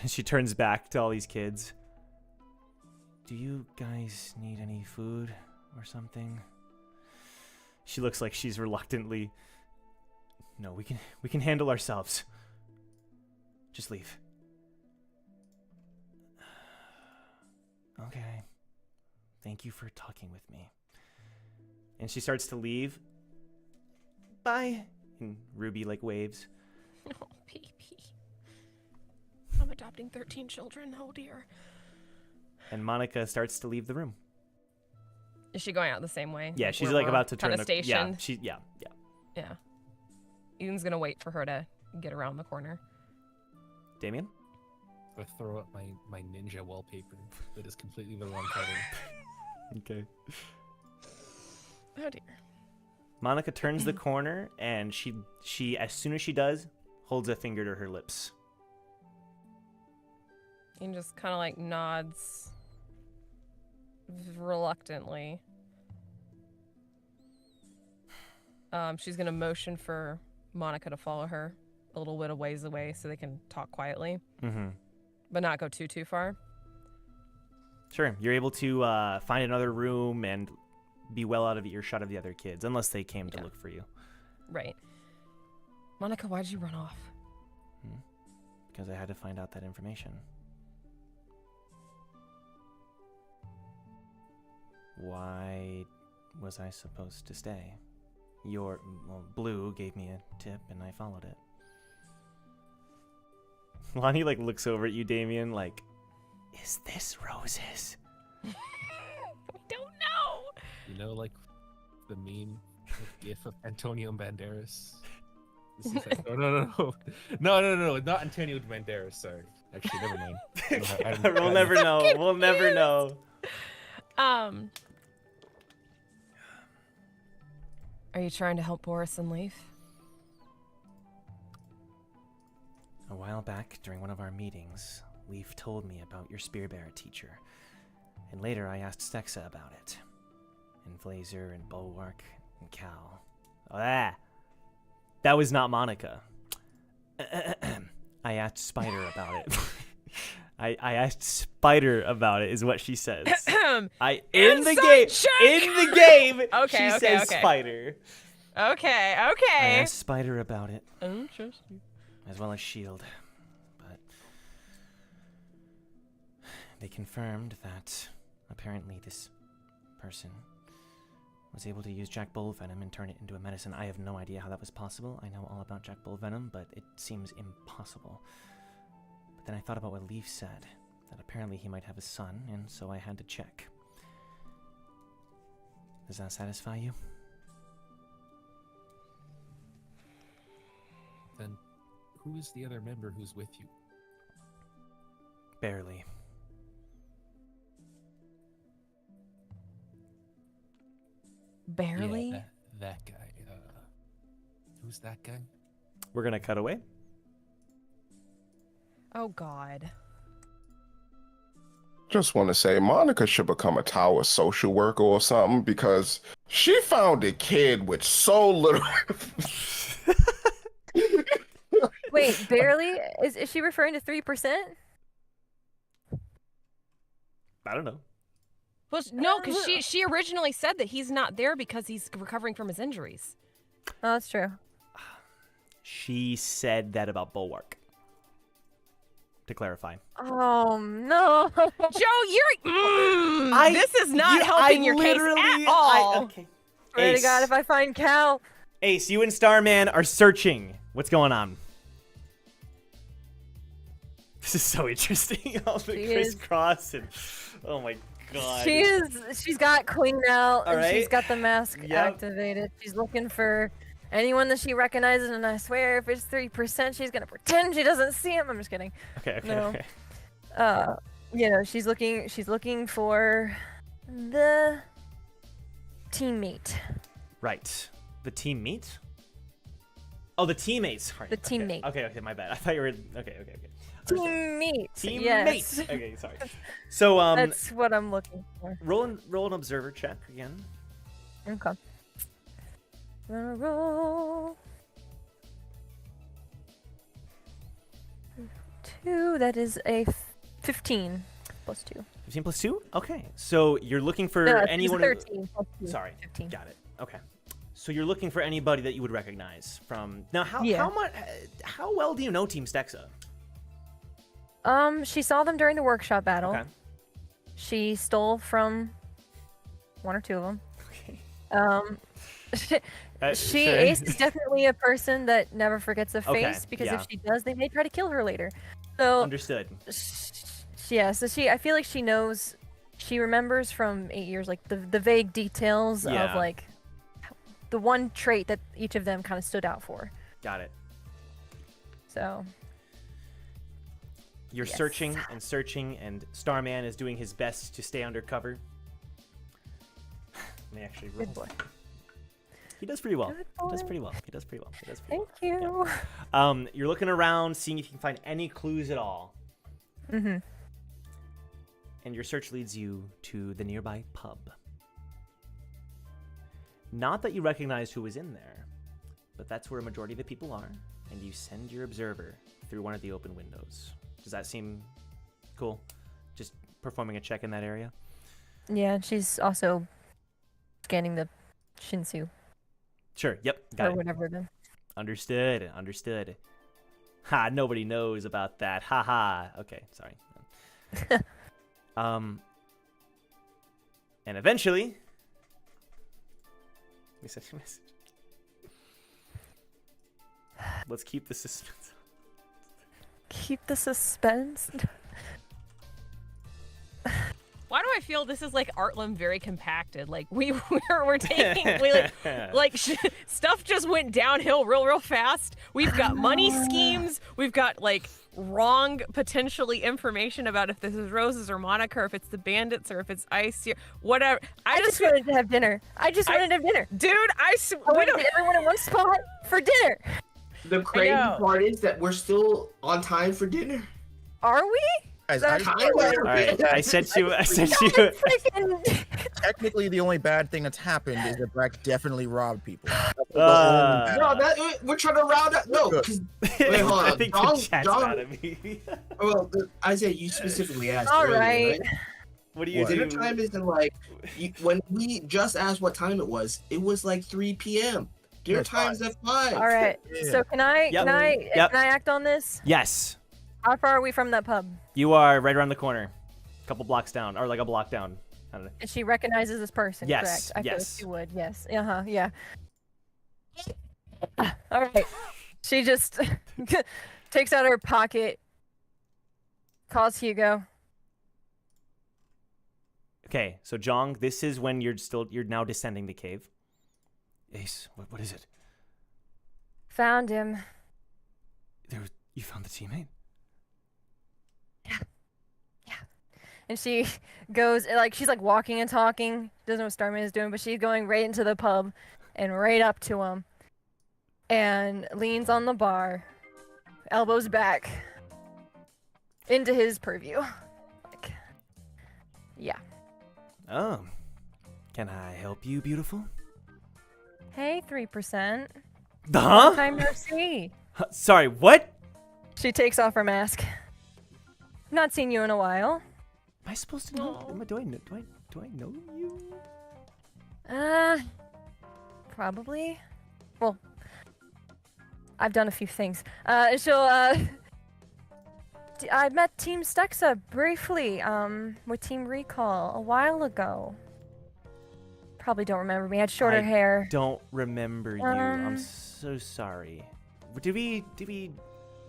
She turns back to all these kids. Do you guys need any food or something? She looks like she's reluctantly. No, we can handle ourselves. Just leave. Okay. Thank you for talking with me. And she starts to leave. bye. And Ruby like waves. Oh, baby. I'm adopting 13 children. Oh, dear. And Monica starts to leave the room. Is she going out the same way? Yeah, she's where like we're about to turn kinda stationed? Yeah. Yeah. Eden's gonna wait for her to get around the corner. Damien? I throw up my ninja wallpaper that is completely the wrong color. Okay. Oh dear. Monica turns the corner, and she as soon as she does, holds a finger to her lips. Eden just kind of like nods reluctantly. She's gonna motion for Monica to follow her a little bit of ways away so they can talk quietly, but not go too far. Sure, you're able to find another room and be well out of earshot of the other kids, unless they came to look for you. Right. Monica, why'd you run off? Because I had to find out that information. Why was I supposed to stay? Blue gave me a tip and I followed it. Lonnie like looks over at you, Damien, like, is this roses? We don't know. You know, like the meme gif of Antonio Banderas. This is like, no, not Antonio Banderas. Sorry, actually, never mind. We'll never know. We'll never know. Are you trying to help Boris and Leaf? A while back, during one of our meetings, Leaf told me about your Spearbearer teacher, and later I asked Stexa about it. And Blazer and Bulwark and Cal. That was not Monica. I asked Spider about it. I asked Spider about it, is what she says. In the game, she says Spider. Okay. I asked Spider about it. Interesting. As well as Shield, but they confirmed that apparently this person was able to use Jack Bull Venom and turn it into a medicine. I have no idea how that was possible. I know all about Jack Bull Venom, but it seems impossible. But then I thought about what Leaf said, that apparently he might have a son, and so I had to check. Does that satisfy you? Then who is the other member who's with you? Barely. Barely? Yeah, that guy. Who's that guy? We're gonna cut away. Oh, God. Just want to say Monica should become a tower social worker or something because she found a kid with so little. Wait, barely? Is she referring to 3%? I don't know. Well, no, because she originally said that he's not there because he's recovering from his injuries. Oh, that's true. She said that about Bulwark. To clarify. Oh, no. Joe, this is not helping your case at all. Okay. Swear to Ace. God, if I find Cal. Ace, you and Starman are searching. What's going on? This is so interesting. All the crisscross and oh my God. She's got Queen out and right. she's got the mask activated. She's looking for anyone that she recognizes, and I swear if it's 3%, she's gonna pretend she doesn't see him. I'm just kidding. Okay. You know, she's looking for the teammate. Right. The team meet? Oh, the teammates. Sorry. The teammate. Okay, my bad. I thought you were okay. Teammate. Teammate. Yes. Okay, sorry. So that's what I'm looking for. roll an observer check again. Okay. Gonna roll 2. That is a 15 plus 2. 15 plus 2? Okay. So you're looking for No, anyone. 13 plus 2. Sorry. 15. Got it. Okay. So you're looking for anybody that you would recognize from. Now, how much? How well do you know Team Stexa? She saw them during the workshop battle. Okay. She stole from one or two of them. Okay. Ace is definitely a person that never forgets a Okay, face because yeah. if she does, they may try to kill her later. So Understood. I feel like she knows, she remembers from 8 years, like the vague details of Yeah. like the one trait that each of them kind of stood out for. Got it. So You're Yes. searching, and Starman is doing his best to stay undercover. Let me actually roll. good boy. He does pretty well. Good He does boy. pretty well. He does pretty well. He does pretty Thank well. you. You're looking around, seeing if you can find any clues at all. Mhm. And your search leads you to the nearby pub. Not that you recognize who was in there, but that's where a majority of the people are, and you send your observer through one of the open windows. Does that seem cool? Just performing a check in that area? Yeah, and she's also scanning the Shinsu Sure, yep, or got it. whatever the Understood. Ha, nobody knows about that. Ha ha. Okay, sorry. And eventually, let me send you a message. Let's keep the suspense. keep the suspense. Why do I feel this is like Artlam very compacted? Like we're taking stuff just went downhill real fast. We've got money schemes. We've got like wrong potentially information about if this is Roses or Monica, or if it's the bandits, or if it's Ice here, whatever. I just wanted to have dinner. Dude, I wanted everyone in one spot for dinner. The crazy know. part is that we're still on time for dinner. Are we? Guys, That's Kinda. All right, I sent you. Freaking technically, the only bad thing that's happened is that Brack definitely robbed people. That's the Uh, only bad- No, we're trying to round up. No, because wait, hold I on. think John- the chat's John- mad at me. well, Isaiah, you specifically asked. all earlier, right. What do you What? do? Dinner time isn't like when we just asked what time it was like 3 p.m. Dinner That's time's at 5. All right. Yeah. So can I Yep. can I Yep. can I act on this? Yes, How far are we from that pub? you are right around the corner, a couple blocks down, or like a block down. I don't know. And she recognizes this person, Yes, correct? I feel like yes. she would. Yes. Yeah. All right. She just takes out her pocket, calls Hugo. Okay, so Jong, this is when you're now descending the cave. Ace, what is it? Found him. You found the teammate? And she goes, like, she's like walking and talking, doesn't know what Starman is doing, but she's going right into the pub and right up to him and leans on the bar, elbows back into his purview. Like, yeah. Oh, can I help you, beautiful? Hey, 3%. Huh? Time no see. Sorry, what? She takes off her mask. Not seen you in a while. Am I supposed to know? Do I know you? Probably. Well, I've done a few things. I met Team Stexa briefly, with Team Recall a while ago. Probably don't remember me. I had shorter I hair. Don't remember you. I'm Um, so sorry. Did we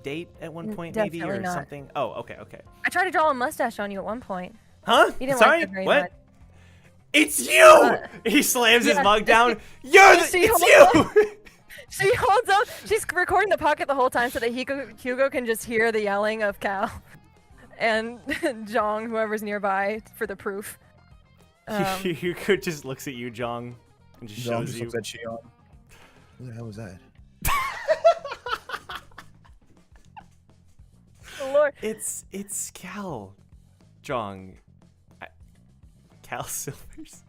date at one N- point, maybe, or definitely not. something? Oh, okay. I tried to draw a mustache on you at one point. Huh? You didn't Sorry, like that very what? much. It's you! He slams his yeah. mug down. She It's holds you! She holds up. She's recording the pocket the whole time so that Hugo can just hear the yelling of Cal and Jong, whoever's nearby, for the proof. Hugo just looks at you, Jong, and just John shows just you. looks at Shion. Who the hell was that? Lord. It's Cal, Jong. Cal Silvers.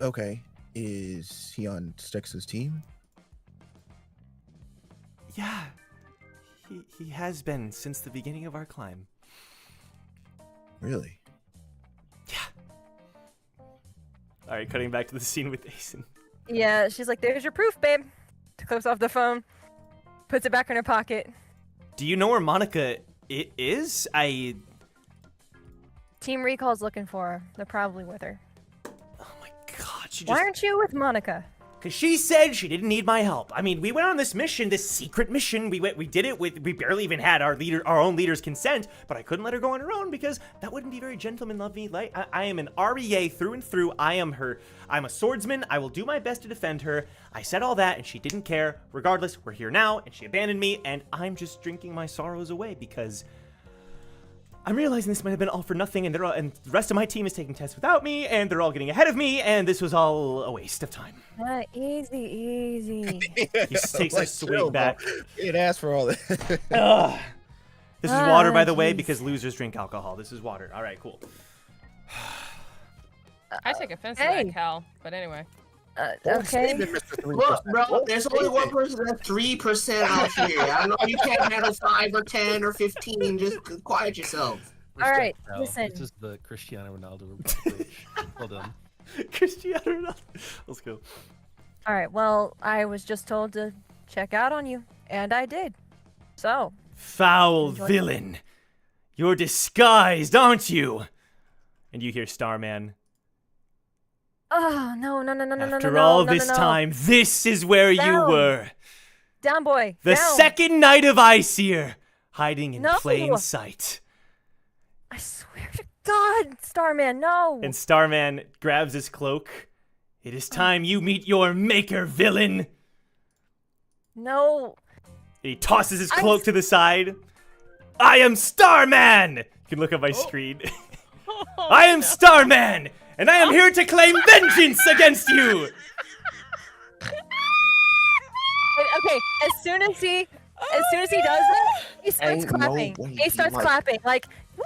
Okay, is he on Stex's team? Yeah, he has been since the beginning of our climb. Really? Yeah. All right, cutting back to the scene with Asen. Yeah, she's like, "There's your proof, babe." Clips off the phone, puts it back in her pocket. Do you know where Monica is? Team Recall's looking for her. They're probably with her. Why aren't you with Monica? Because she said she didn't need my help. I mean, we went on this mission, this secret mission. We did it we barely even had our own leader's consent, but I couldn't let her go on her own because that wouldn't be very gentleman-lovely. Like, I am an REA through and through. I'm a swordsman. I will do my best to defend her. I said all that, and she didn't care. Regardless, we're here now, and she abandoned me, and I'm just drinking my sorrows away because I'm realizing this might have been all for nothing, and the rest of my team is taking tests without me, and they're all getting ahead of me, and this was all a waste of time. Easy. He takes a swig back. It asked for all that. Ugh. This is water, by the way, jeez. because losers drink alcohol. This is water. All right, cool. I take offense to Hey. that, Cal. But anyway. Okay. Look, bro, there's only one person that's 3% out here. I know you can't handle 5 or 10 or 15. Just quiet yourself. All right, Now, listen. This is the Cristiano Ronaldo approach. Well done. Cristiano Ronaldo. Let's go. All right. Well, I was just told to check out on you, and I did. So, Foul Enjoy. villain. You're disguised, aren't you? And you hear Starman. oh no. After all this time, this is where you Down. were. Down, boy. The down. second night of Iceseer, hiding in No. plain sight. I swear to God, Starman, no. And Starman grabs his cloak. It is time you meet your maker, villain. No. And he tosses his cloak to the side. I am Starman! You can look at my screen. I am Starman, and I am here to claim vengeance against you! Okay, as soon as he does it, he starts Ain't no clapping. way He starts like- clapping like, woo,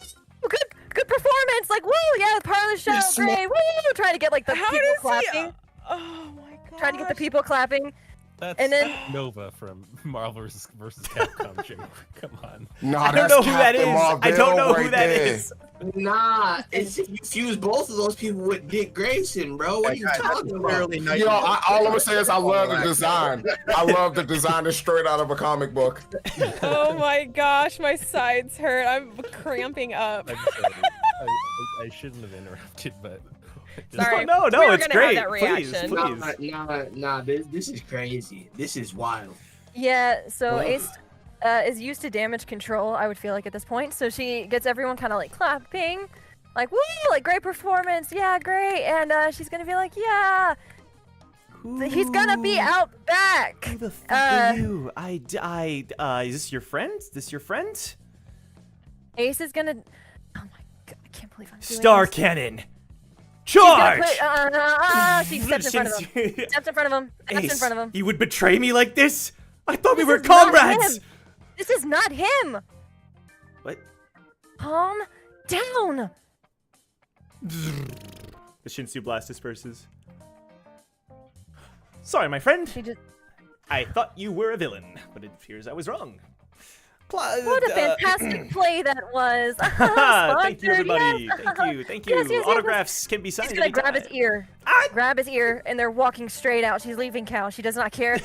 good performance, like woo, yeah, part of the show, You're great, woo, trying to get like the How people does clapping, he? Oh my god. trying to get the people clapping. That's And then- Nova from Marvel vs. Capcom. Jimmy. Come on. Nah, I don't that's know who that is. Captain I don't know Marvel who that right there. is. Nah, it's you fuse both of those people with Dick Grayson, bro. What are you talking about? Yo, all I'm gonna say is I love the design. I love the design. It's straight out of a comic book. Oh my gosh, my sides hurt. I'm cramping up. I'm sorry. I shouldn't have interrupted, but Sorry. No, We were it's gonna have great. that Please, reaction. please. Nah. This is crazy. This is wild. Yeah, so Well- Ace is used to damage control, I would feel like at this point. So she gets everyone kind of like clapping, like woo, like great performance, yeah, great, and she's gonna be like, yeah, he's gonna be out back. Who the fuck are you? Is this your friend? Is this your friend? Ace is gonna. Oh my god, I can't believe I'm doing Star this. Cannon. She's gonna Charge! put- she steps in front of him. Steps in front of him. Steps in Ace, front of him. you would betray me like this? I thought we This were is not comrades! him. This is not him. What? Calm down. The Shinsu blast disperses. Sorry, my friend. She just. I thought you were a villain, but it appears I was wrong. What a fantastic play that was. Thank you, Sponsored, everybody. yes. Thank you. Yes, yes, yes. Autographs can be signed. She's gonna grab his anytime. ear. Ah! Grab his ear, and they're walking straight out. She's leaving Cal. She does not care.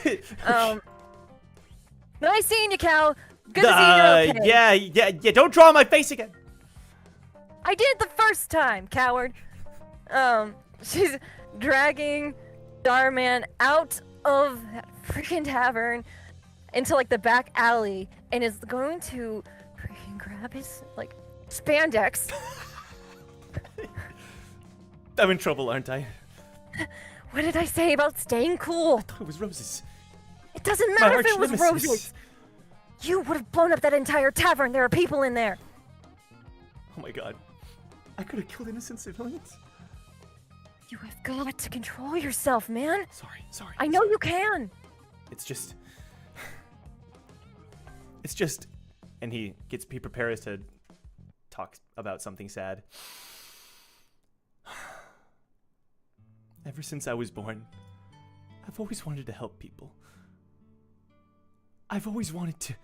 Nice seeing you, Cal. Good to see you. Okay. Yeah. Don't draw on my face again. I did the first time, coward. She's dragging Starman out of that freaking tavern into like the back alley and is going to freaking grab his like spandex. I'm in trouble, aren't I? What did I say about staying cool? It was roses. It doesn't My matter if arch it was nemesis. roses. You would have blown up that entire tavern. There are people in there. Oh my god. I could have killed innocent civilians. You have got to control yourself, man. Sorry. I know you can. It's just. And he prepares to talk about something sad. Ever since I was born, I've always wanted to help people. I've always wanted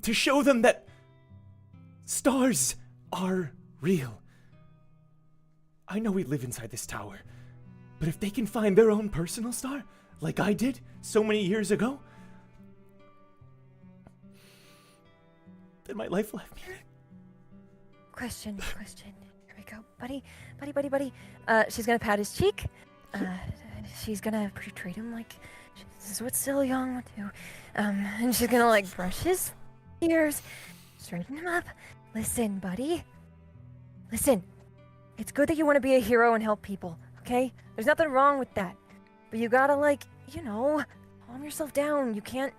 to show them that stars are real. I know we live inside this tower, but if they can find their own personal star, like I did so many years ago, then my life will have meaning. Question. Here we go. Buddy. She's gonna pat his cheek. she's gonna treat him like this is what silly young would do. And she's gonna like brush his ears, straighten him up. Listen, buddy. Listen. It's good that you want to be a hero and help people, okay? There's nothing wrong with that. But you gotta like, calm yourself down. You can't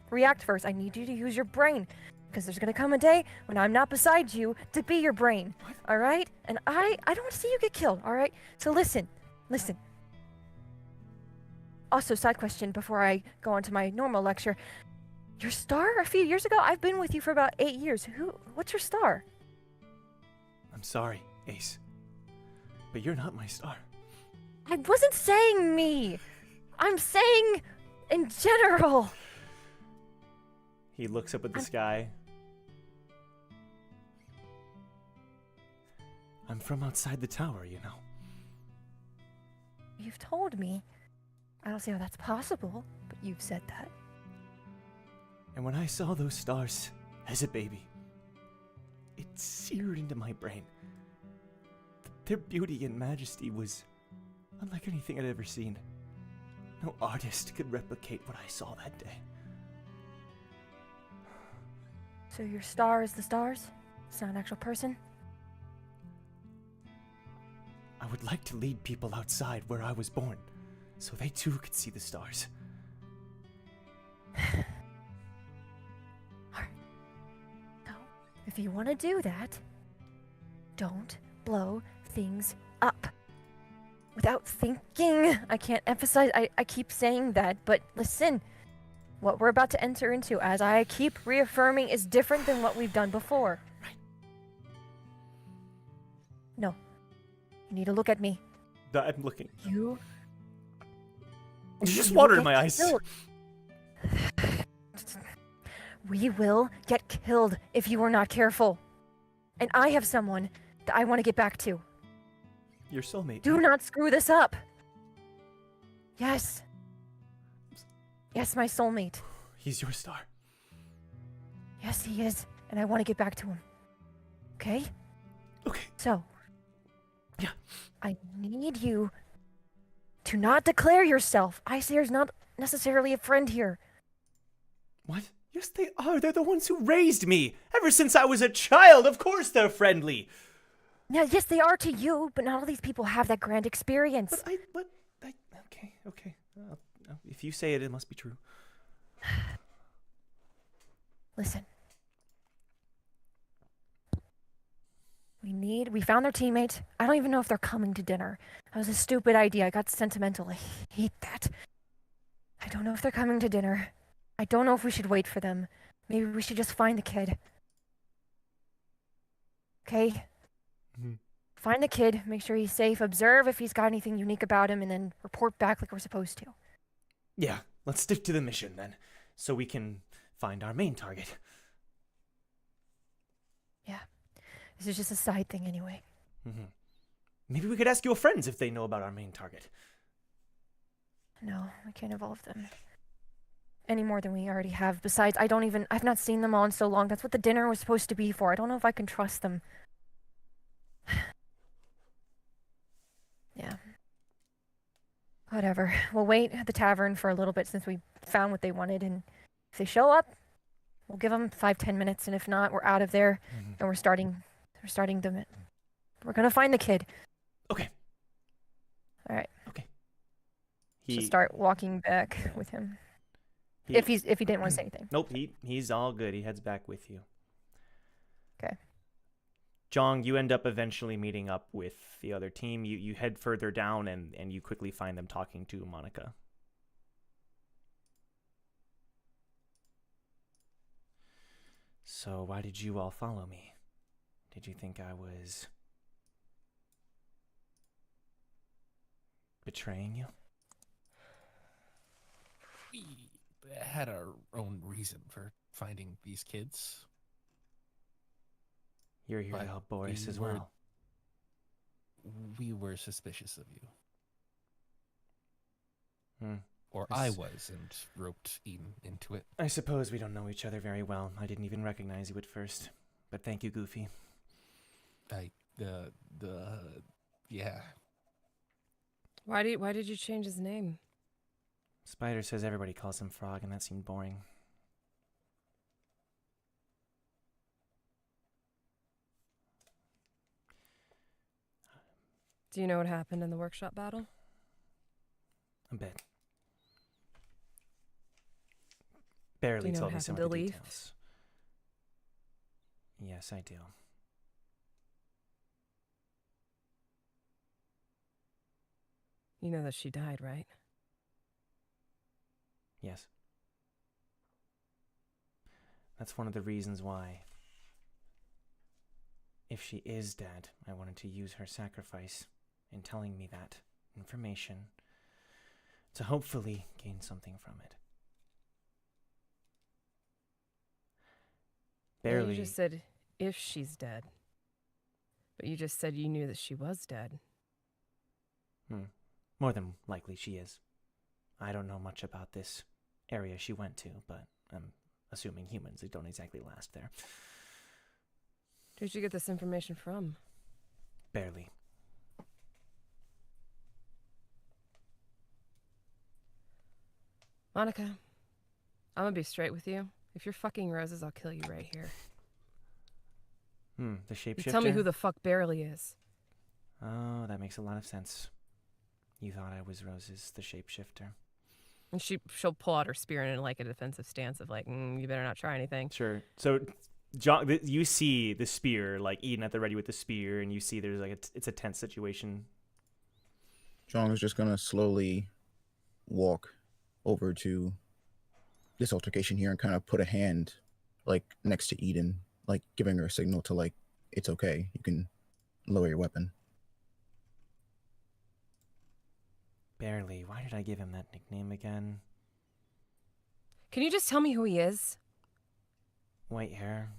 react first. I need you to use your brain. Because there's gonna come a day when I'm not beside you to be your brain. All right? And I don't want to see you get killed, all right? So listen. Also, side question before I go on to my normal lecture. Your star a few years ago? I've been with you for about 8 years. What's your star? I'm sorry, Ace. But you're not my star. I wasn't saying me. I'm saying in general. He looks up at the sky. I'm from outside the tower, you know. You've told me. I don't see how that's possible, but you've said that. And when I saw those stars as a baby, it seared into my brain. Their beauty and majesty was unlike anything I'd ever seen. No artist could replicate what I saw that day. So your star is the stars? It's not an actual person? I would like to lead people outside where I was born, so they too could see the stars. Alright. So, if you want to do that, don't blow things up. Without thinking. I can't emphasize, I keep saying that, but listen. What we're about to enter into, as I keep reaffirming, is different than what we've done before. Right. No. You need to look at me. I'm looking. You There's just will water in get my eyes. killed. We will get killed if you are not careful. And I have someone that I want to get back to. Your soulmate. Do not screw this up. Yes. Yes, my soulmate. He's your star. Yes, he is. And I want to get back to him. Okay? Okay. So. Yeah. I need you to not declare yourself. Isayer's not necessarily a friend here. What? Yes, they are. They're the ones who raised me. Ever since I was a child, of course they're friendly. Yeah, yes, they are to you, but not all these people have that grand experience. Okay. If you say it, it must be true. Listen. We found their teammate. I don't even know if they're coming to dinner. That was a stupid idea. I got sentimental. I hate that. I don't know if they're coming to dinner. I don't know if we should wait for them. Maybe we should just find the kid. Okay? Mm-hmm. Find the kid, make sure he's safe, observe if he's got anything unique about him, and then report back like we're supposed to. Yeah, let's stick to the mission then, so we can find our main target. Yeah. This is just a side thing anyway. Mm-hmm. Maybe we could ask your friends if they know about our main target. No, I can't involve them. Any more than we already have. Besides, I've not seen them all in so long. That's what the dinner was supposed to be for. I don't know if I can trust them. Yeah. Whatever. We'll wait at the tavern for a little bit since we found what they wanted, and if they show up, we'll give them 5-10 minutes, and if not, we're out of there, and we're starting them. We're gonna find the kid. Okay. All right. Okay. Should start walking back with him. If he didn't want to say anything. Nope, he's all good. He heads back with you. Okay. Jong, you end up eventually meeting up with the other team. You head further down and you quickly find them talking to Monica. So why did you all follow me? Did you think I was betraying you? We had our own reason for finding these kids. You're here to help Boris as well. We were suspicious of you. Hmm. Or I was, and roped Eden into it. I suppose we don't know each other very well. I didn't even recognize you at first. But thank you, Goofy. Yeah. Why did you change his name? Spider says everybody calls him Frog, and that seemed boring. Do you know what happened in the workshop battle? A bit. Barely Do you know told what me some happened of to the Leaf? details. Yes, I do. You know that she died, right? Yes. That's one of the reasons why, if she is dead, I wanted to use her sacrifice in telling me that information to hopefully gain something from it. Yeah, Barely. you just said if she's dead. But you just said you knew that she was dead. More than likely she is. I don't know much about this area she went to, but I'm assuming humans don't exactly last there. Who'd you get this information from? Barely. Monica, I'm gonna be straight with you. If you're fucking roses, I'll kill you right here. The shapeshifter? You tell me who the fuck Barely is. Oh, that makes a lot of sense. You thought I was Roses, the shapeshifter. And she'll pull out her spear in like a defensive stance of like, you better not try anything. Sure. So, John, you see the spear, like Eden at the ready with the spear, and you see there's like it's a tense situation. John is just gonna slowly walk over to this altercation here and kind of put a hand like next to Eden, like giving her a signal to like it's okay. You can lower your weapon. Barely. Why did I give him that nickname again? Can you just tell me who he is? White hair.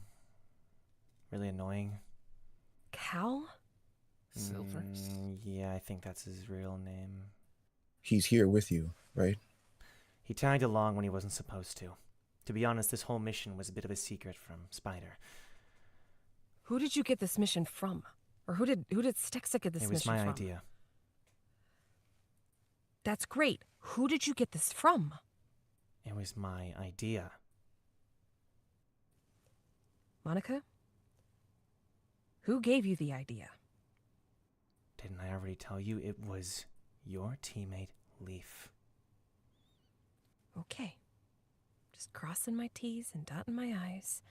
Really annoying. Cal? Silvers? Yeah, I think that's his real name. He's here with you, right? He tagged along when he wasn't supposed to. To be honest, this whole mission was a bit of a secret from Spider. Who did you get this mission from? Or who did Stexic get this mission from? It was my idea. That's great. Who did you get this from? It was my idea. Monica? Who gave you the idea? Didn't I already tell you it was your teammate, Leaf? Okay. Just crossing my T's and dotting my I's.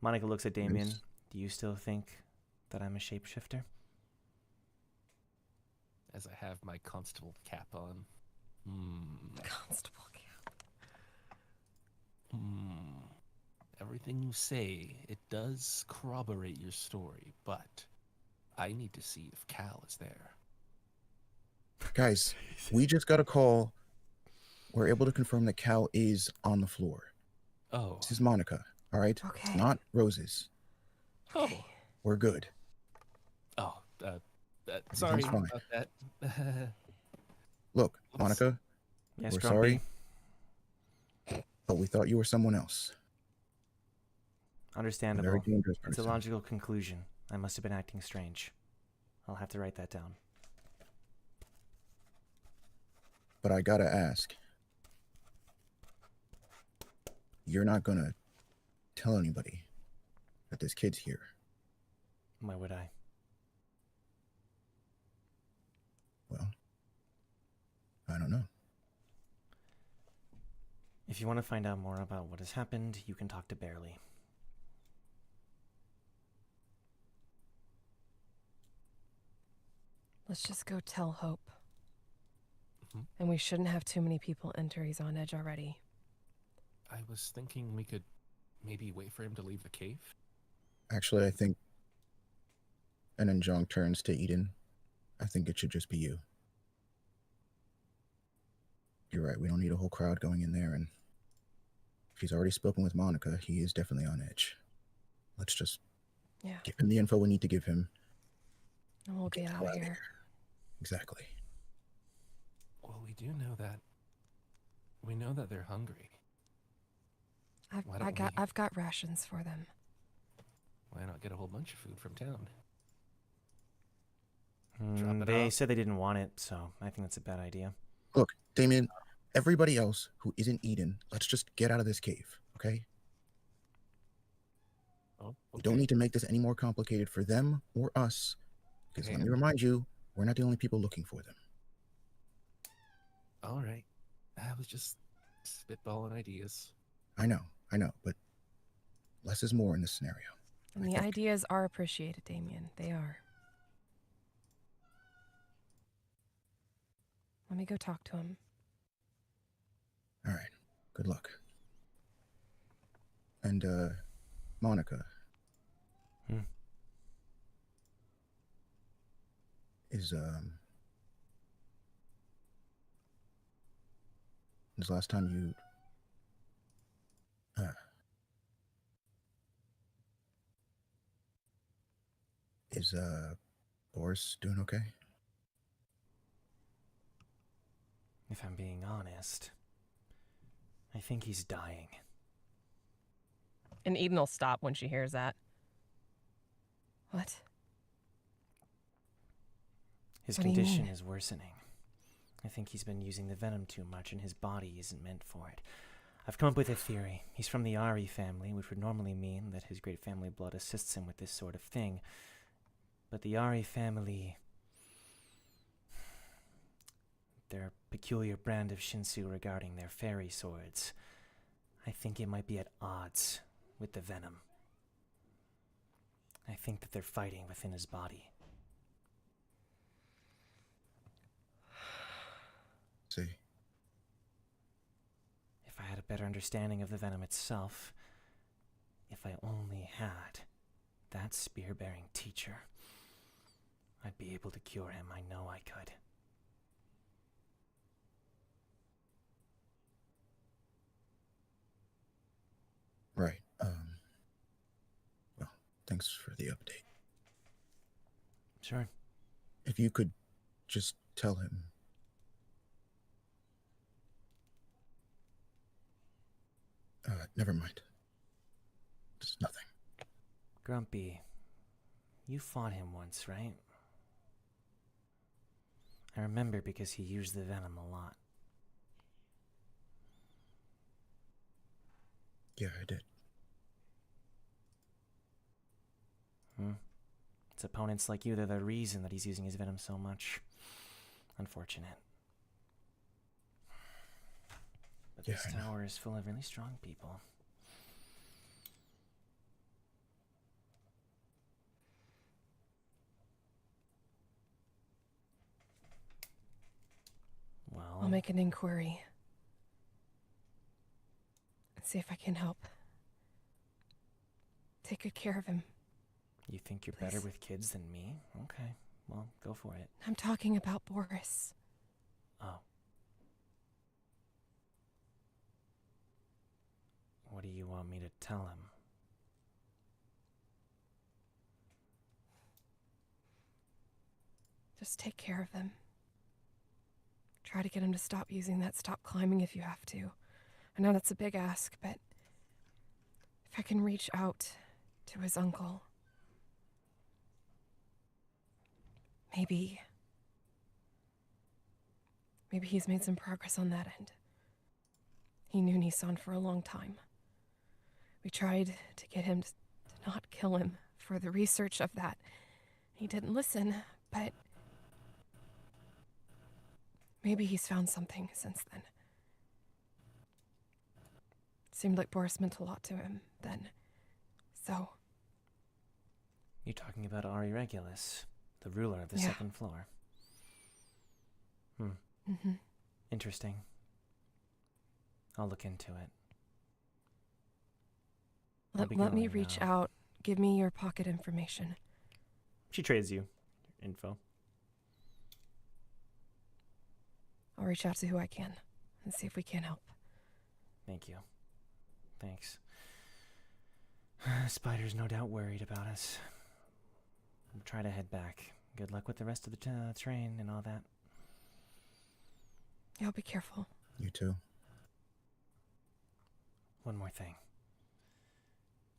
Monica looks at Damien. Yes. Do you still think that I'm a shapeshifter? As I have my constable cap on. Constable cap. Everything you say, it does corroborate your story, but I need to see if Cal is there. Guys, we just got a call. We're able to confirm that Cal is on the floor. Oh. This is Monica, all right? Okay. It's not Roses. Oh. We're good. Oh, sorry fine. about that. Look, Monica, Yes, we're Grumpy. sorry, but we thought you were someone else. A Understandable. very dangerous It's a person. logical conclusion. I must have been acting strange. I'll have to write that down. But I gotta ask. You're not gonna tell anybody that this kid's here. Why would I? Well, I don't know. If you want to find out more about what has happened, you can talk to Barely. Let's just go tell Hope. Mhm. And we shouldn't have too many people enter. He's on edge already. I was thinking we could maybe wait for him to leave the cave. Actually, I think. And then Jong turns to Eden. I think it should just be you. You're right. We don't need a whole crowd going in there. And if he's already spoken with Monica, he is definitely on edge. Let's just give him the info we need to give him. And we'll get out of here. Exactly. Well, we do know that. We know that they're hungry. Why don't I've got rations for them. Why not get a whole bunch of food from town? Drop it They off? said they didn't want it, so I think that's a bad idea. Look, Damien, everybody else who isn't Eden, let's just get out of this cave, okay? Oh, We don't okay. need to make this any more complicated for them or us, because let me And- remind you, we're not the only people looking for them. All right. I was just spitballing ideas. I know, but less is more in this scenario. And I the think. ideas are appreciated, Damien. They are. Let me go talk to him. All right, good luck. And, Monica. Hmm. Is, when's the last time you, is, Boris doing okay? If I'm being honest, I think he's dying. And Eden will stop when she hears that. What? His What do you condition mean? is worsening. I think he's been using the venom too much and his body isn't meant for it. I've come up with a theory. He's from the Ari family, which would normally mean that his great family blood assists him with this sort of thing. But the Ari family, their peculiar brand of Shinsu regarding their fairy swords, I think it might be at odds with the venom. I think that they're fighting within his body. See, If I had a better understanding of the venom itself, if I only had that spear-bearing teacher, I'd be able to cure him. I know I could. right, well, thanks for the update. Sure. If you could just tell him. Never mind. It's nothing. Grumpy, you fought him once, right? I remember because he used the venom a lot. Yeah, I did. It's opponents like you that are the reason that he's using his venom so much. Unfortunate. But Yeah, this I know. tower is full of really strong people. Well, I'll make an inquiry. And see if I can help. Take good care of him. you think you're better please. with kids than me? Okay, well, go for it. I'm talking about Boris. Oh. What do you want me to tell him? Just take care of him. Try to get him to stop using that stop climbing if you have to. I know that's a big ask, but if I can reach out to his uncle, maybe he's made some progress on that end. He knew Nissan for a long time. We tried to get him to not kill him for the research of that. He didn't listen, but maybe he's found something since then. Seemed like Boris meant a lot to him then. So, You're talking about Ari Regulus, the ruler of the Yeah. second floor. Interesting. I'll look into it. I'll be let me going reach now. out. Give me your pocket information. She trades you info. I'll reach out to who I can and see if we can help. Thank you. Thanks. Spider's no doubt worried about us. We'll try to head back. Good luck with the rest of the train and all that. Y'all be careful. You too. One more thing.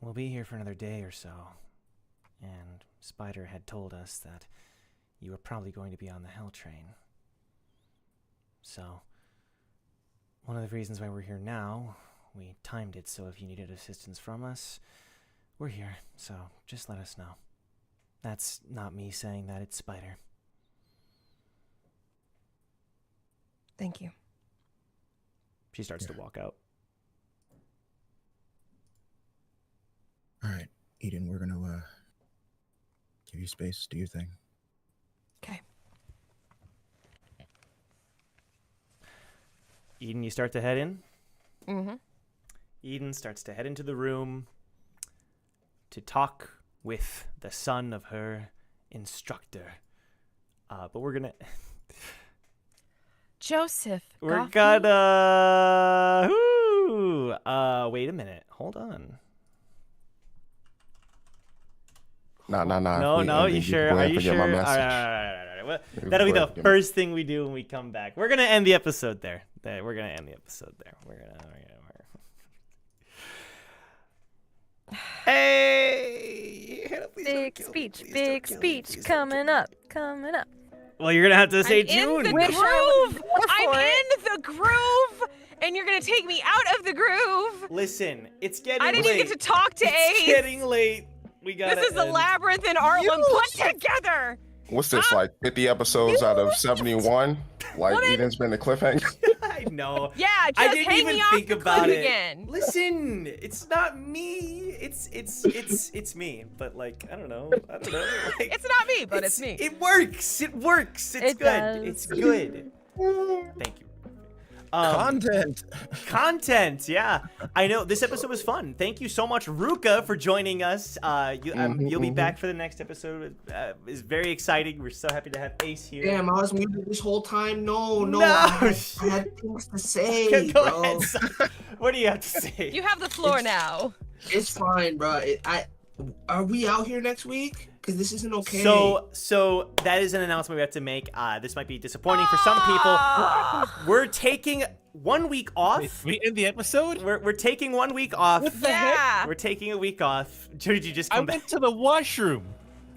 We'll be here for another day or so, and Spider had told us that you were probably going to be on the hell train. So, one of the reasons why we're here now, we timed it so if you needed assistance from us, we're here. So, just let us know. That's not me saying that, it's Spider. Thank you. She starts to walk out. All right, Eden, we're gonna give you space. Do your thing. Okay. Eden, you start to head in? Mm-hmm. Eden starts to head into the room to talk with the son of her instructor. But we're gonna... Joseph. We're Goffey? gonna... wait a minute. Hold on. Nah. No, you sure? Are you sure? All right. Well, that'll be the first thing we do when we come back. We're gonna end the episode there. We're gonna end the episode there. Hey! Big speech coming up. Well, you're gonna have to say I'm June. in the groove. I'm in the groove, and you're gonna take me out of the groove. Listen, it's getting I late. didn't even get to talk to It's Ace. getting late. We got This is the labyrinth in Arlen put together. What's this, like 50 episodes out of 71? Like Eden's been the cliffhanger? I know. Yeah, just I didn't hang even me off think the about cliff it. again. Listen, it's not me. It's me. But like, I don't know. Like, It's not me, but it's me. It works. It's It good. does. It's good. Thank you. Content, yeah. I know this episode was fun. Thank you so much, Ruka, for joining us. You'll be back for the next episode. It's very exciting. We're so happy to have Ace here. Damn, I was muted this whole time. No. No. I had things to say, Go bro. ahead, son. What do you have to say? You have the floor now. It's fine, bro. Are we out here next week? Because this isn't okay. So that is an announcement we have to make. This might be disappointing for some people. We're taking 1 week off. We end the episode? We're taking 1 week off. What the Yeah. We're taking a week off. Did you just I come back? went to the washroom.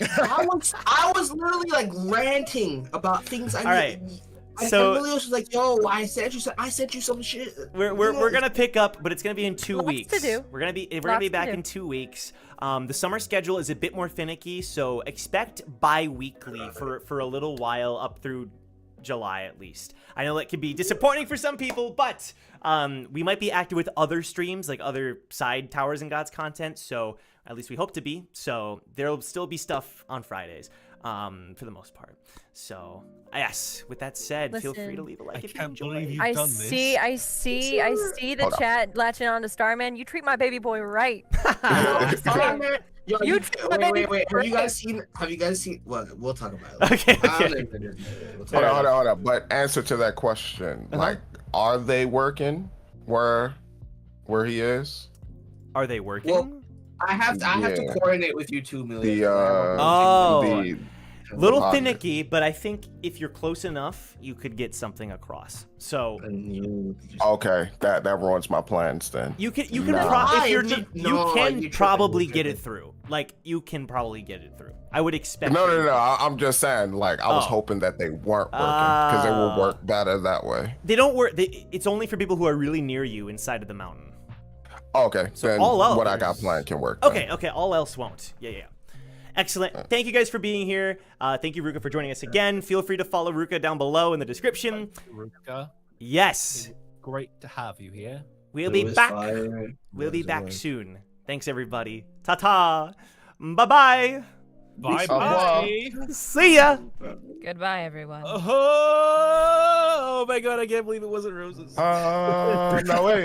I was literally like ranting about things I All right. And So Emilio was like, "Yo, I sent you some shit." we're gonna pick up, but it's gonna be in 2 Lots weeks. to do. We're gonna be Lots to back do. in 2 weeks. The summer schedule is a bit more finicky, so expect bi-weekly for a little while up through July at least. I know that can be disappointing for some people, but we might be active with other streams, like other side Towers and Gods content. So at least we hope to be. So there'll still be stuff on Fridays, for the most part. So yes, with that said, feel free to Listen. leave a like I if you can't enjoy. believe you've I done see the Hold on. chat latching on to Starman. You treat my baby boy right. Yo, You wait. Have you guys seen? Well, we'll talk about it. Okay. We'll talk Hold about it. on. But answer to that question. Uh-huh. Like, are they working where he is? Are they working? Well, I have to Yeah. coordinate with you too, Millie. The Little Jahad. finicky, but I think if you're close enough, you could get something across. So Okay, that ruins my plans then. you can Nah. if you're You you can tripping, probably you're get it tripping. through. Like you can probably get it through. I would expect. No. you. I'm just saying. Like, I was Oh. hoping that they weren't working because they would Ah. work better that way. They don't work. It's only for people who are really near you inside of the mountain. Okay, So then all what I got others- planned can work. then. Okay. All else won't. Yeah. Excellent. Thank you guys for being here. Thank you, Ruka, for joining us again. Feel free to follow Ruka down below in the description. Ruka, Yes, great to have you here. we'll It be was back. fire. We'll be Yes, it back was. soon. Thanks, everybody. Ta-ta. Bye-bye. Bye-bye. See ya. Goodbye, everyone. Oh my god, I can't believe it wasn't roses. No way.